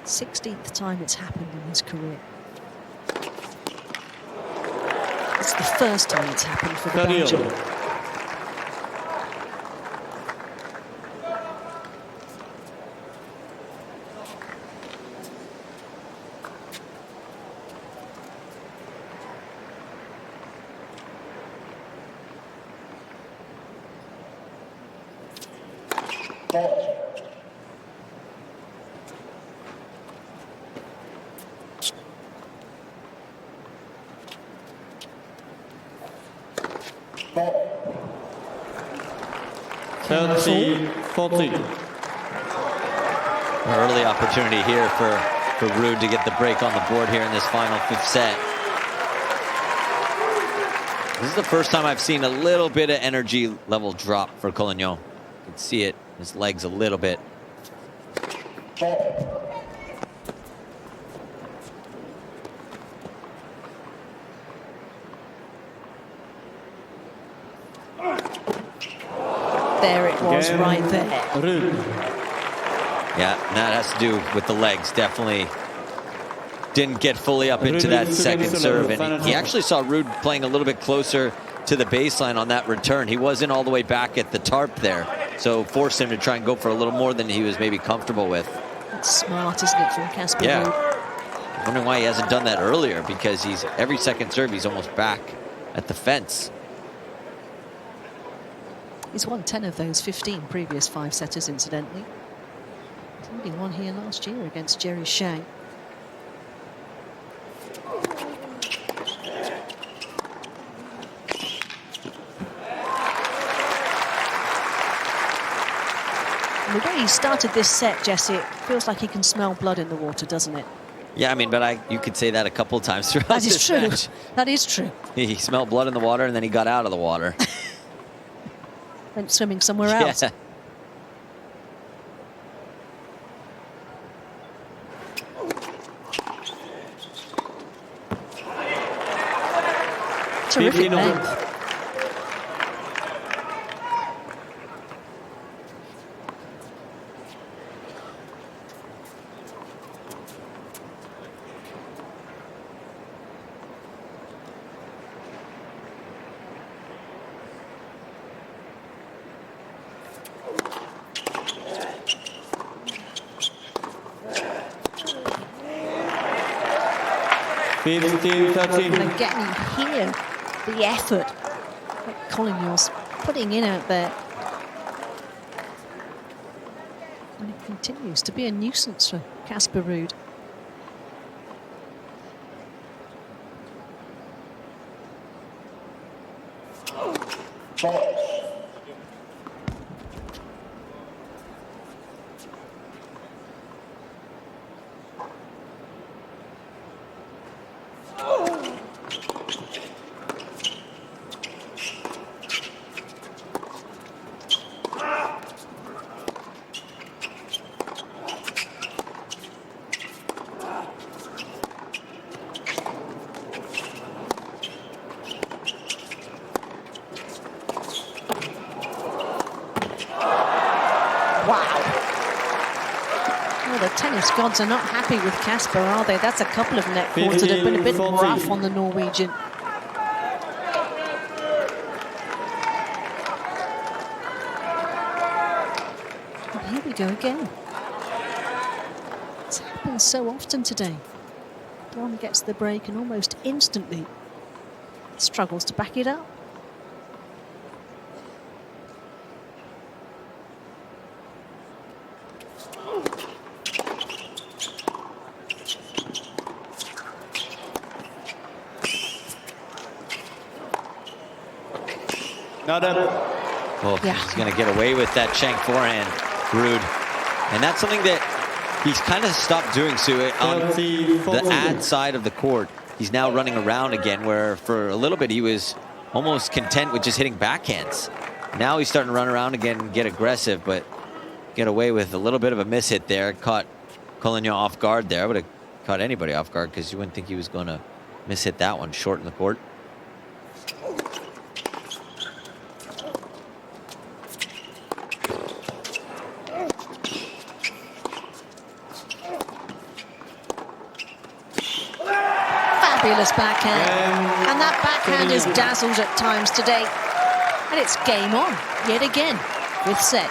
16th time it's happened in his career. It's the first time it's happened for the Belgian. An early opportunity here for Ruud to get the break on the board here in this final fifth set. This is the first time I've seen a little bit of energy level drop for Collignon. You can see it, his legs a little bit. There it was, right there. Yeah, and that has to do with the legs. Definitely didn't get fully up into that second serve. And he actually saw Ruud playing a little bit closer to the baseline on that return. He wasn't all the way back at the tarp there. So forced him to try and go for a little more than he was maybe comfortable with. That's smart, isn't it, from Casper Ruud? Wondering why he hasn't done that earlier, because he's every second serve he's almost back at the fence. He's won 10 of those 15 previous 5-setters, incidentally. He won here last year against Jerry Shang. And the way he started this set, Jesse, it feels like he can smell blood in the water, doesn't it? Yeah, I mean, but you could say that a couple times throughout That is this true. match. That is true. He smelled blood in the water, and then he got out of the water. Went swimming somewhere else. Yeah. Terrific length. And again, you hear the effort that Collignon's putting in out there. And it continues to be a nuisance for Casper Ruud. The tennis gods are not happy with Casper, are they? That's a couple of net courts that have been a bit rough on the Norwegian. And here we go again. It's happened so often today. One gets the break and almost instantly struggles to back it up. Not up. Well, Yeah. he's going to get away with that shank forehand, Ruud. And that's something that he's kind of stopped doing, Sue, on the ad side of the court. He's now running around again, where for a little bit he was almost content with just hitting backhands. Now he's starting to run around again and get aggressive, but get away with a little bit of a mishit there. Caught Collignon off guard there. I would have caught anybody off guard, because you wouldn't think he was going to mishit that one short in the court. Fabulous backhand. And that backhand is dazzled at times today. And it's game on, yet again, with set.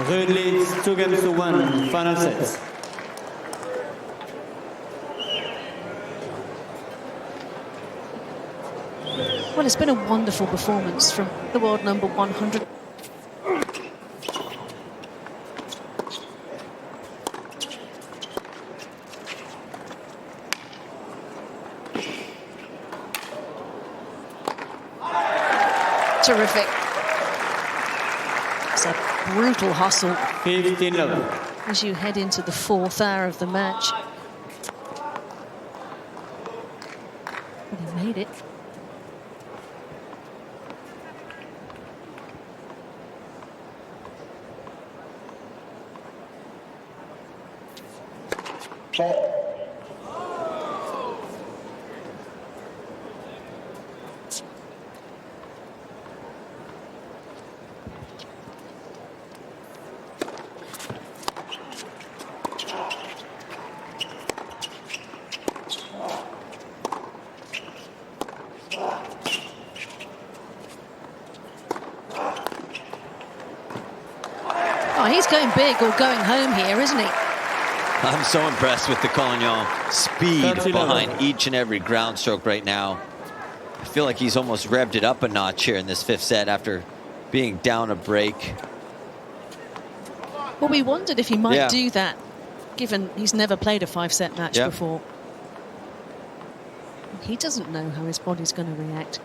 Ruud leads 2-1, final set. Well, it's been a wonderful performance from the world number 100. Terrific. It's a brutal hustle 15-love. as you head into the 4th hour of the match. But he made it. Oh, he's going big or going home here, isn't he? I'm so impressed with the Collignon speed 30-11. behind each and every ground stroke right now. I feel like he's almost revved it up a notch here in this 5th set after being down a break. Well, we wondered if he might Yeah. do that, given he's never played a 5-set match Yeah. before. He doesn't know how his body's going to react.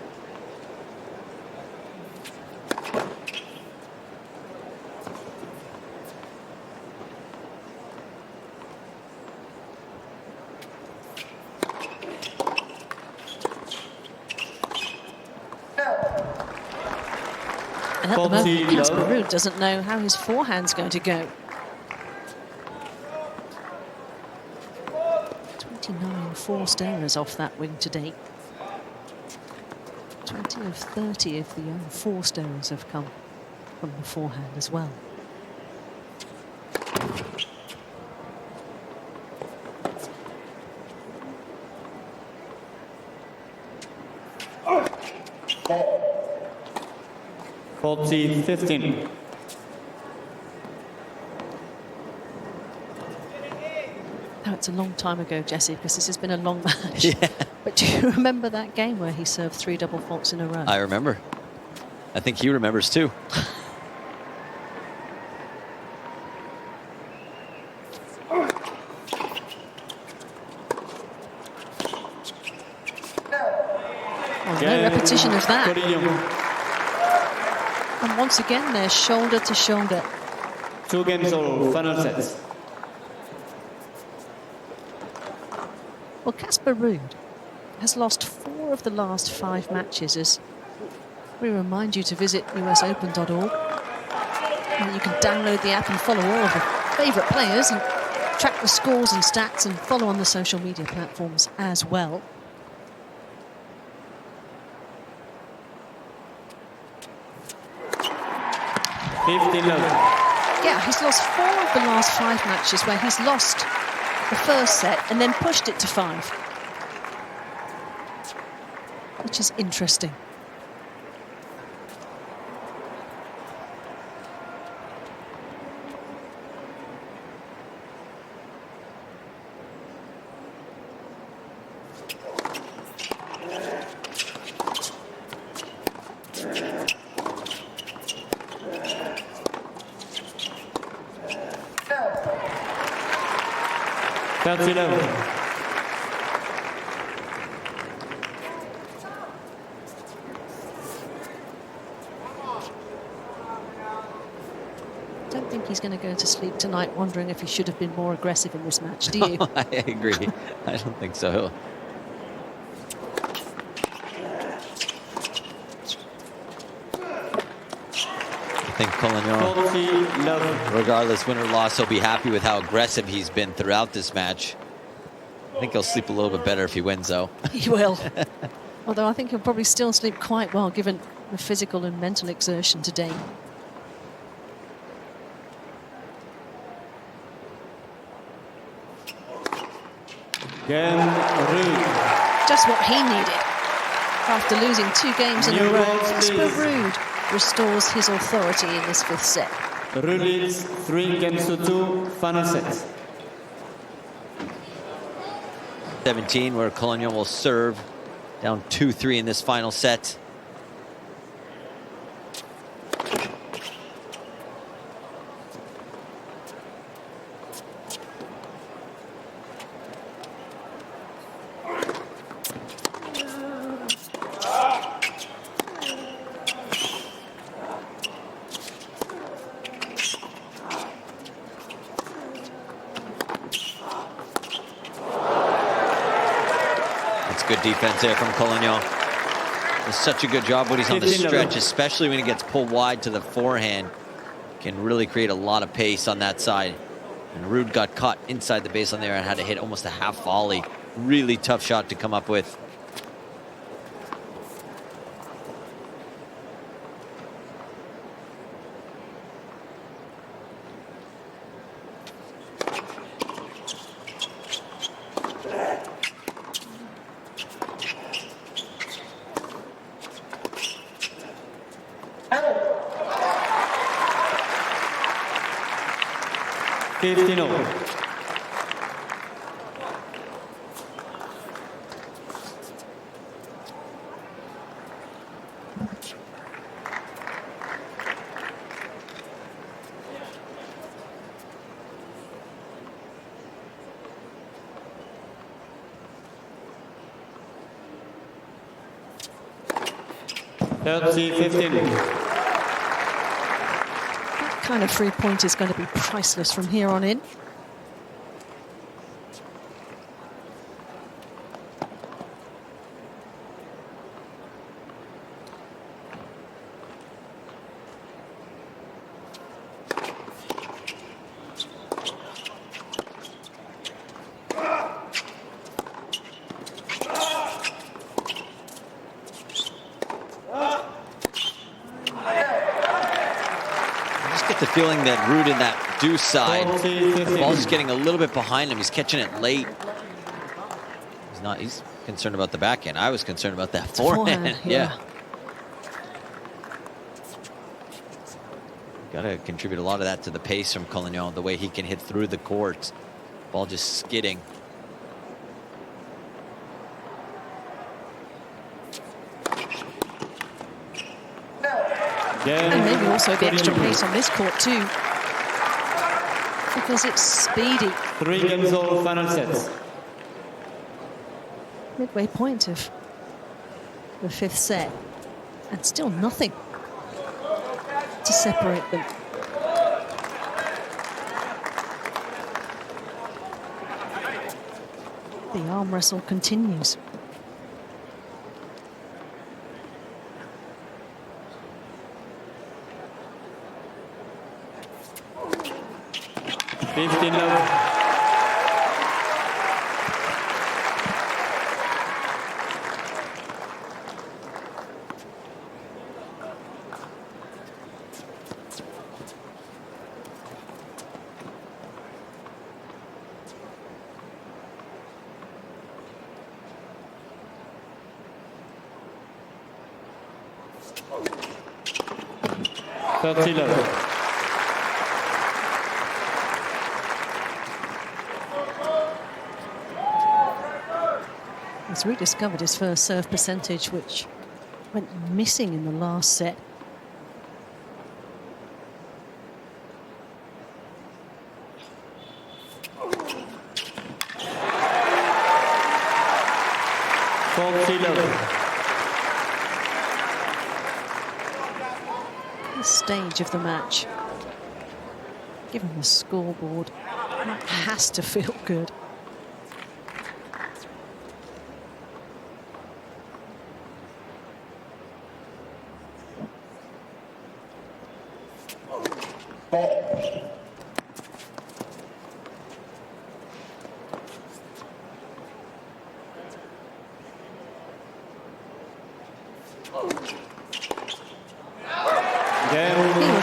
And at the moment, Casper Ruud doesn't know how his forehand's going to go. 29 forced errors off that wing today. 20 of 30 of the forced errors have come from the forehand as well. Forty 15. Now, it's a long time ago, Jesse, because this has been a long match. Yeah. But do you remember that game where he served 3 double faults in a row? I remember. I think he remembers too. Oh, no repetition of that. And once again, they're shoulder to shoulder. 2 games all, final sets. Well, Casper Ruud has lost 4 of the last 5 matches, as we remind you to visit usopen.org. And you can download the app and follow all of your favourite players and track the scores and stats and follow on the social media platforms as well. Yeah, he's lost 4 of the last 5 matches where he's lost the first set and then pushed it to 5. Which is interesting. That's 11. Don't think he's going to go to sleep tonight wondering if he should have been more aggressive in this match, do you? I agree. I don't think so. I think Collignon, regardless win or loss, he'll be happy with how aggressive he's been throughout this match. I think he'll sleep a little bit better if he wins, though. He will. Although I think he'll probably still sleep quite well, given the physical and mental exertion today. Game Ruud. Just what he needed. After losing 2 games in a New row, balls, Casper please. Ruud restores his authority in this 5th set. Ruud leads 3 games to 2, final set. 17, where Collignon will serve down 2-3 in this final set. Good defense there from Collignon. Does such a good job when he's on the stretch, especially when he gets pulled wide to the forehand. Can really create a lot of pace on that side. And Ruud got caught inside the baseline there and had to hit almost a half volley. Really tough shot to come up with. 30-15. That kind of three-point is going to be priceless from here on in. The feeling that Ruud in that deuce side, 40-15. ball's getting a little bit behind him. He's catching it late. He's concerned about the backhand. I was concerned about that forehand. Yeah. Got to contribute a lot of that to the pace from Collignon, the way he can hit through the court. Ball just skidding. And maybe also the extra pace on this court too, because it's speedy. 3 games all, final sets. Midway point of the 5th set, and still nothing to separate them. The arm wrestle continues. He's rediscovered his first serve percentage, which went missing in the last set. This stage of the match, given the scoreboard, that has to feel good.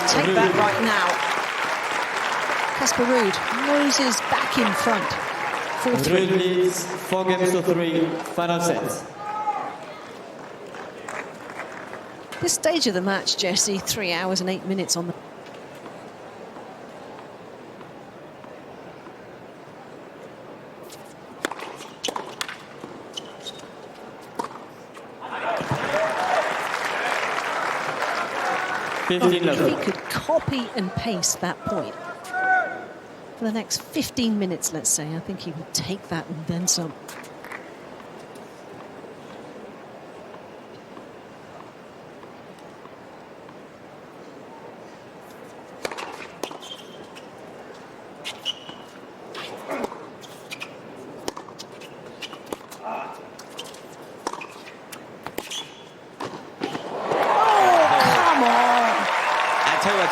Take that right now. Casper Ruud noses back in front. 4-3. Ruud leads 4 games to 3, final sets. This stage of the match, Jesse, 3 hours and 8 minutes on the... If he could copy and paste that point for the next 15 minutes, let's say, I think he would take that and then some.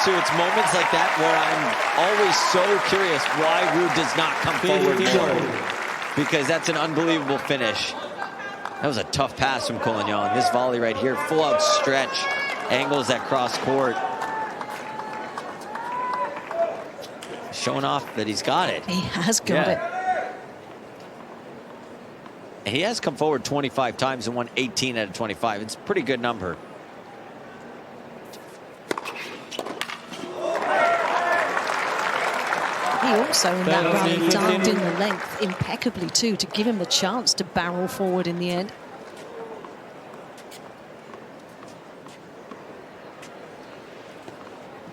It's moments like that where I'm always so curious why Ruud does not come forward more, because that's an unbelievable finish. That was a tough pass from Collignon. This volley right here, full out stretch, angles that cross court. Showing off that he's got it. He has got it. And he has come forward 25 times and won 18 out of 25. It's a pretty good number. He also, in that rally, dialed in the length impeccably too, to give him the chance to barrel forward in the end.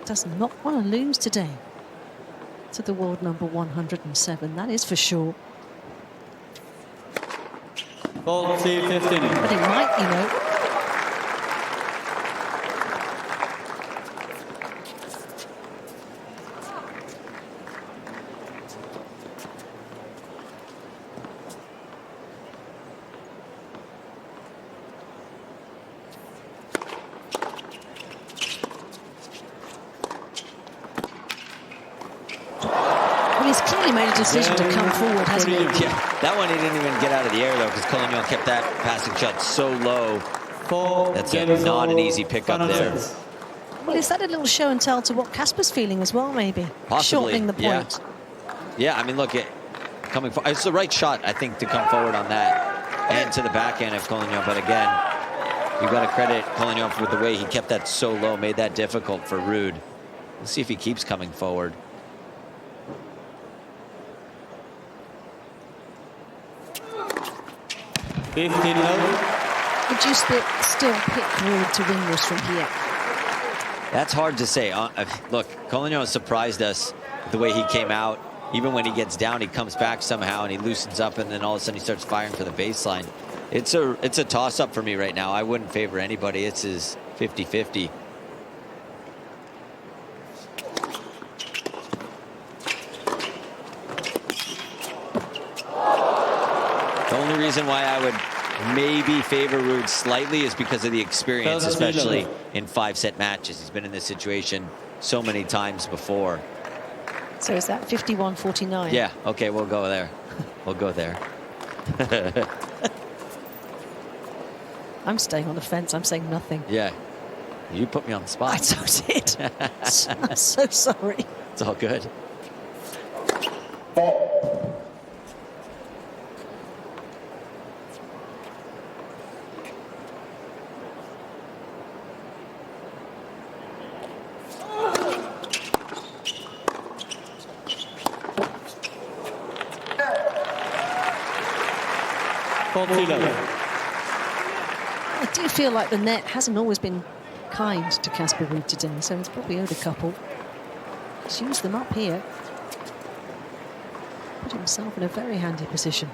Does not want to lose today to the world number 107, that is for sure. 40-15. But he might, you know, decision to come forward, hasn't he? Yeah, that one he didn't even get out of the air though, because Collignon kept that passing shot so low. That's not an easy pickup there. Well, is that a little show and tell to what Casper's feeling as well, maybe? Possibly, shortening the point. Yeah, I mean, look, coming forward, it's the right shot, I think, to come forward on that and to the backhand of Collignon. But again, you've got to credit Collignon for the way he kept that so low, made that difficult for Ruud. Let's see if he keeps coming forward. Would you still pick Ruud to win this from here? That's hard to say. Look, Collignon surprised us the way he came out. Even when he gets down, he comes back somehow and he loosens up, and then all of a sudden he starts firing for the baseline. It's a toss-up for me right now. I wouldn't favor anybody. It's his 50-50. The only reason why I would maybe favor Ruud slightly is because of the experience, especially in 5-set matches. He's been in this situation so many times before. So is that 51-49? Yeah, okay, we'll go there. We'll go there. I'm staying on the fence. I'm saying nothing. Yeah, you put me on the spot. I so did. I'm so sorry. It's all good. I do feel like the net hasn't always been kind to Casper Ruud today, so it's probably owed a couple. He's used them up here. Put himself in a very handy position.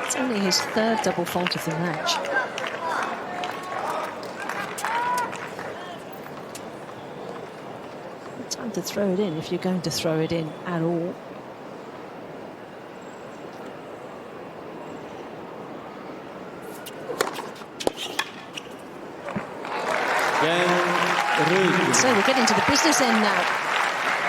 It's only his third double fault of the match. Time to throw it in if you're going to throw it in at all. So we're getting to the business end now,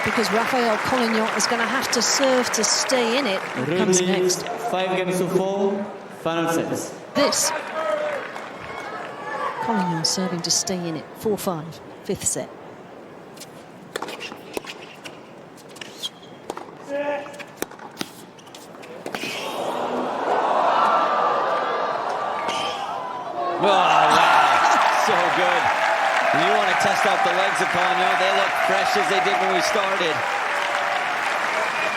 because Raphael Collignon is going to have to serve to stay in it. What comes next? 5-4, final sets. This. Collignon serving to stay in it. 4-5, fifth set. Oh, wow. So good. You want to test out the legs of Collignon. They look fresh as they did when we started.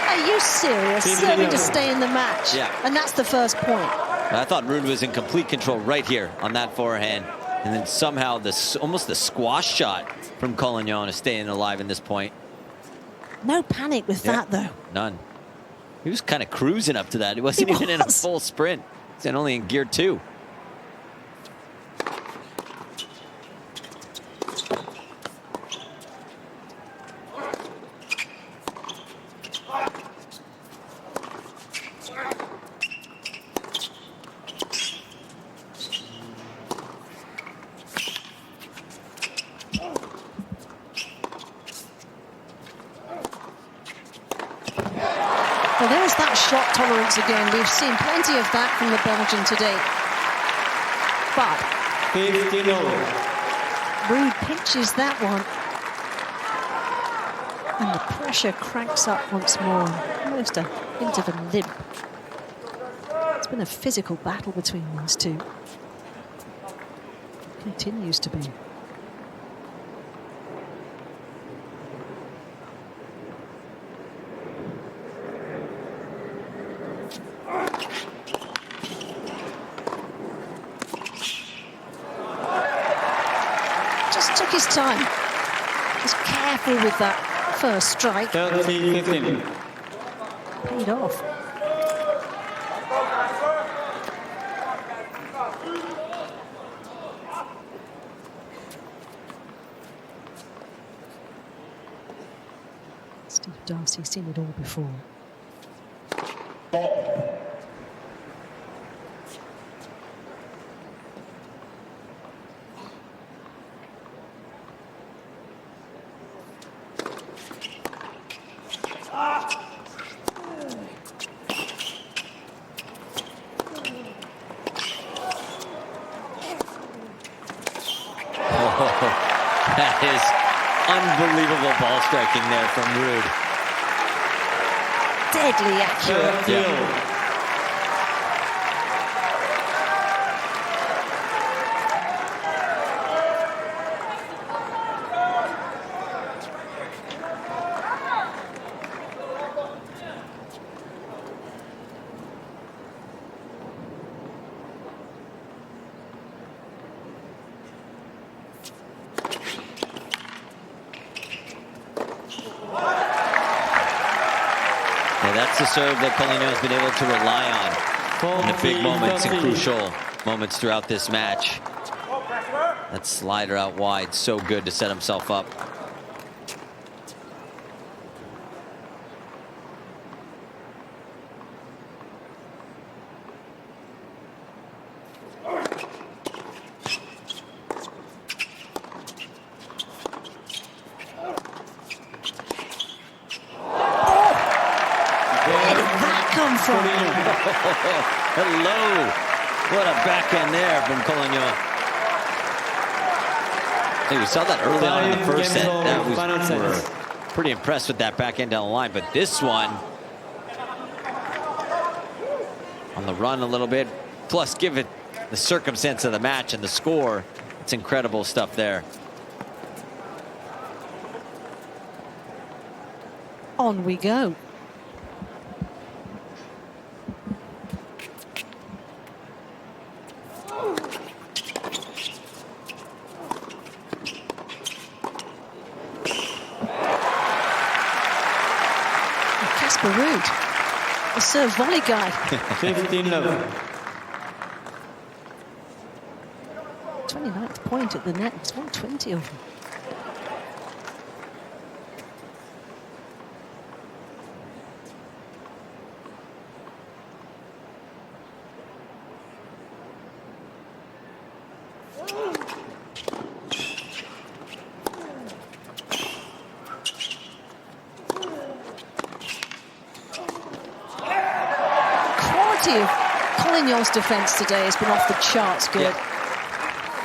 Are you serious? Serving to stay in the match. Yeah. And that's the first point. I thought Ruud was in complete control right here on that forehand. And then somehow almost the squash shot from Collignon is staying alive in this point. No panic with that, though. None. He was kind of cruising up to that. He wasn't even in a full sprint. He's only in gear 2. Well, there's that shot tolerance again. We've seen plenty of that from the Belgian today. But 50-0. Ruud pinches that one. And the pressure cranks up once more. Almost a hint of a limp. It's been a physical battle between these two. Continues to be. Took his time. Was careful with that first strike. 30-15. Paid off. Steve Darcy's seen it all before. That is unbelievable ball striking there from Ruud. Deadly accurate. Yeah. That's the serve that Collignon has been able to rely on in the big moments and crucial moments throughout this match. That slider out wide, so good to set himself up. Hello. What a backhand there from Collignon. I think we saw that early on in the first set. We were pretty impressed with that backhand down the line. But this one, on the run a little bit, plus give it the circumstance of the match and the score, it's incredible stuff there. On we go. Casper Ruud, the serve volley guy. 15-love. 29th point at the net. It's 120 of them. Of Collignon's defence today has been off the charts good.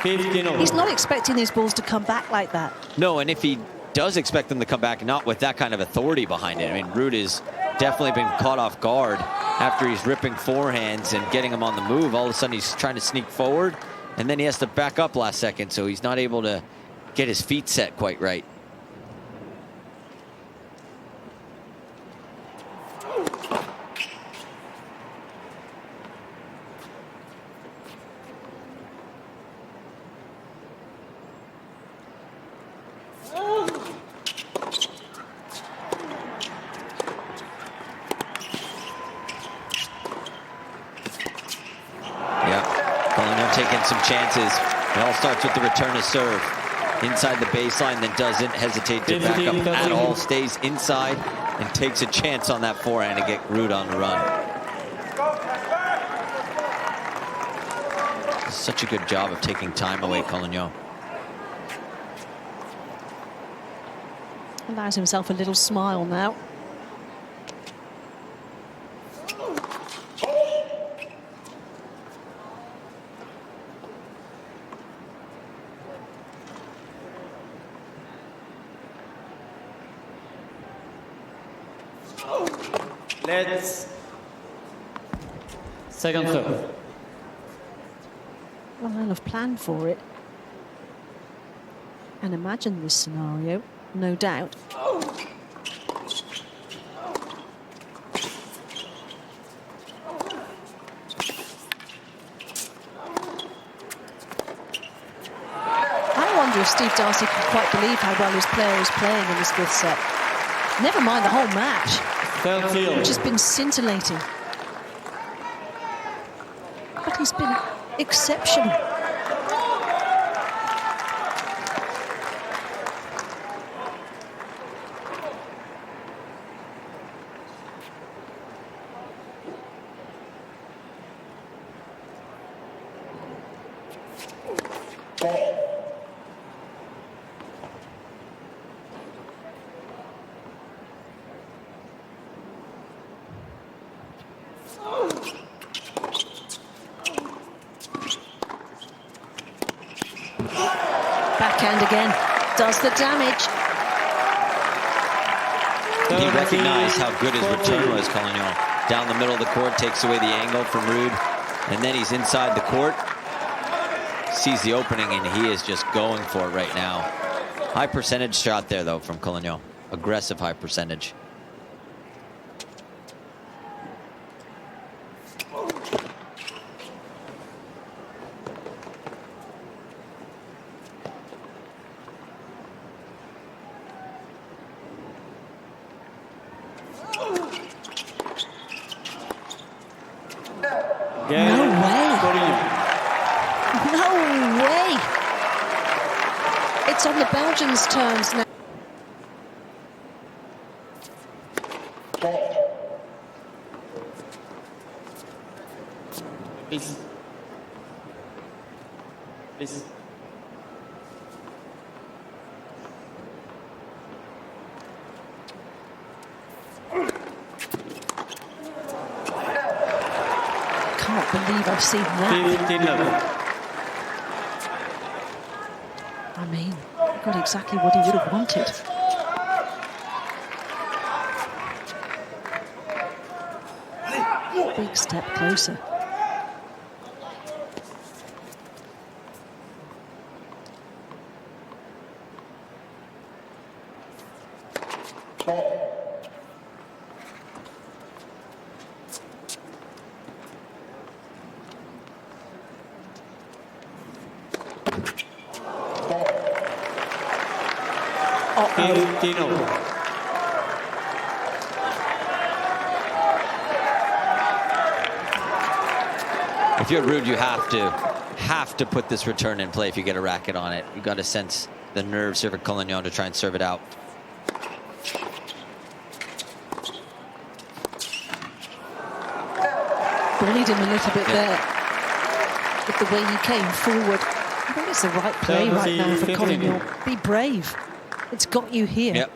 Yeah. He's not expecting these balls to come back like that. No, and if he does expect them to come back, not with that kind of authority behind it. I mean, Ruud has definitely been caught off guard after he's ripping forehands and getting him on the move. All of a sudden, he's trying to sneak forward, and then he has to back up last second, so he's not able to get his feet set quite right. Taking some chances. It all starts with the return of serve. Inside the baseline, then doesn't hesitate to back up at all. Stays inside and takes a chance on that forehand to get Ruud on the run. Such a good job of taking time away, Collignon. Allows himself a little smile now. Let's second serve. Well, I'll have planned for it and imagined this scenario, no doubt. I wonder if Steve Darcy can quite believe how well his player is playing in this fifth set. Never mind the whole match, which has been scintillating. But he's been exceptional. backhand again. Does the damage. He recognized how good his return was, Collignon. Down the middle of the court, takes away the angle from Ruud. And then he's inside the court. Sees the opening, and he is just going for it right now. High percentage shot there, though, from Collignon. Aggressive high percentage. No way. No way. It's on the Belgians' terms now. Please. Please. Can't believe I've seen that. 15 love. I mean, he got exactly what he would have wanted. Big step closer. If you're Ruud, you have to put this return in play if you get a racket on it. You got to sense the nerves here for Collignon to try and serve it out. Bullied him a little bit there with the way he came forward. I think it's the right play right now for Collignon. Be brave. It's got you here. Yep.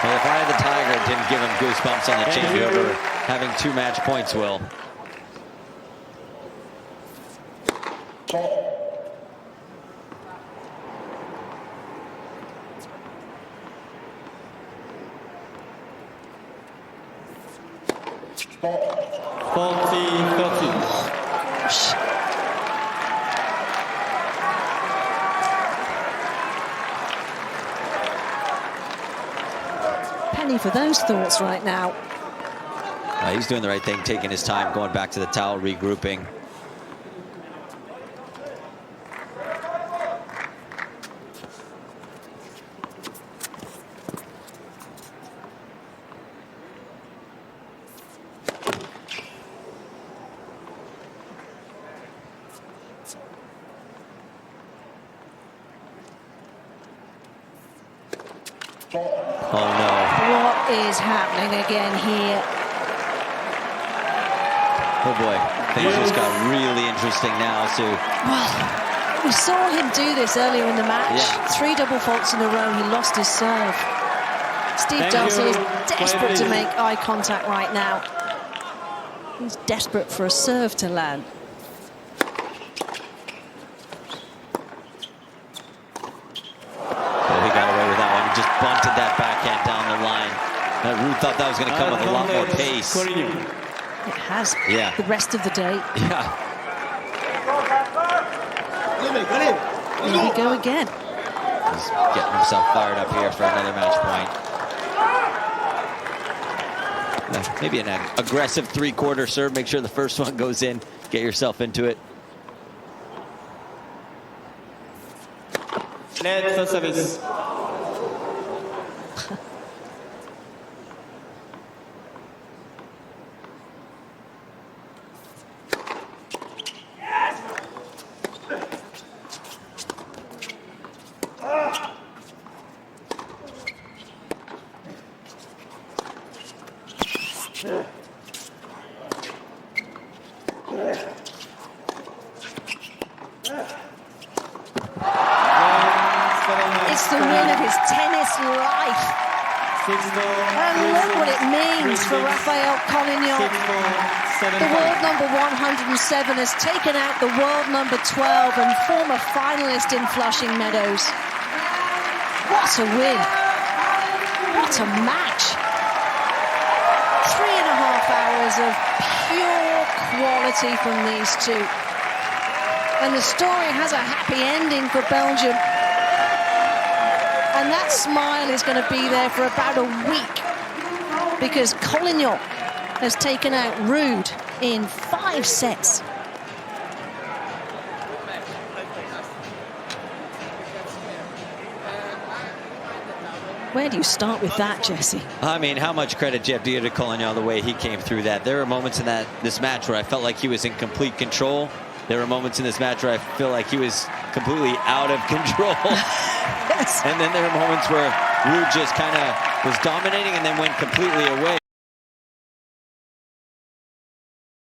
Well, if I had the Tiger, it didn't give him goosebumps on the changeover. Having 2 match points will. Penny for those thoughts right now. He's doing the right thing, taking his time, going back to the towel, regrouping. Oh no. What is happening again here? Oh boy, things just got really interesting now, Sue. Well, we saw him do this earlier in the match. Yeah. 3 double faults in a row, he lost his serve. Steve Darcy is desperate to make eye contact right now. He's desperate for a serve to land. Oh, he got away with that one. He just bunted that backhand down the line. Ruud thought that was going to come with a lot more pace. It has. Yeah. The rest of the day. Yeah. Here we go again. He's getting himself fired up here for another match point. Maybe an aggressive 3-quarter serve. Make sure the first one goes in. Get yourself into it. Net first service. It's the win of his tennis life. And look what it means for Raphael Collignon. The world number 107 has taken out the world number 12 and former finalist in Flushing Meadows. What a win. What a match. 3.5 hours of pure quality from these two. And the story has a happy ending for Belgium. And that smile is going to be there for about a week, because Collignon has taken out Ruud in 5 sets. Where do you start with that, Jesse? I mean, how much credit do you have to give to Collignon the way he came through that? There were moments in this match where I felt like he was in complete control. There were moments in this match where I feel like he was completely out of control. Yes. And then there were moments where Ruud just kind of was dominating and then went completely away.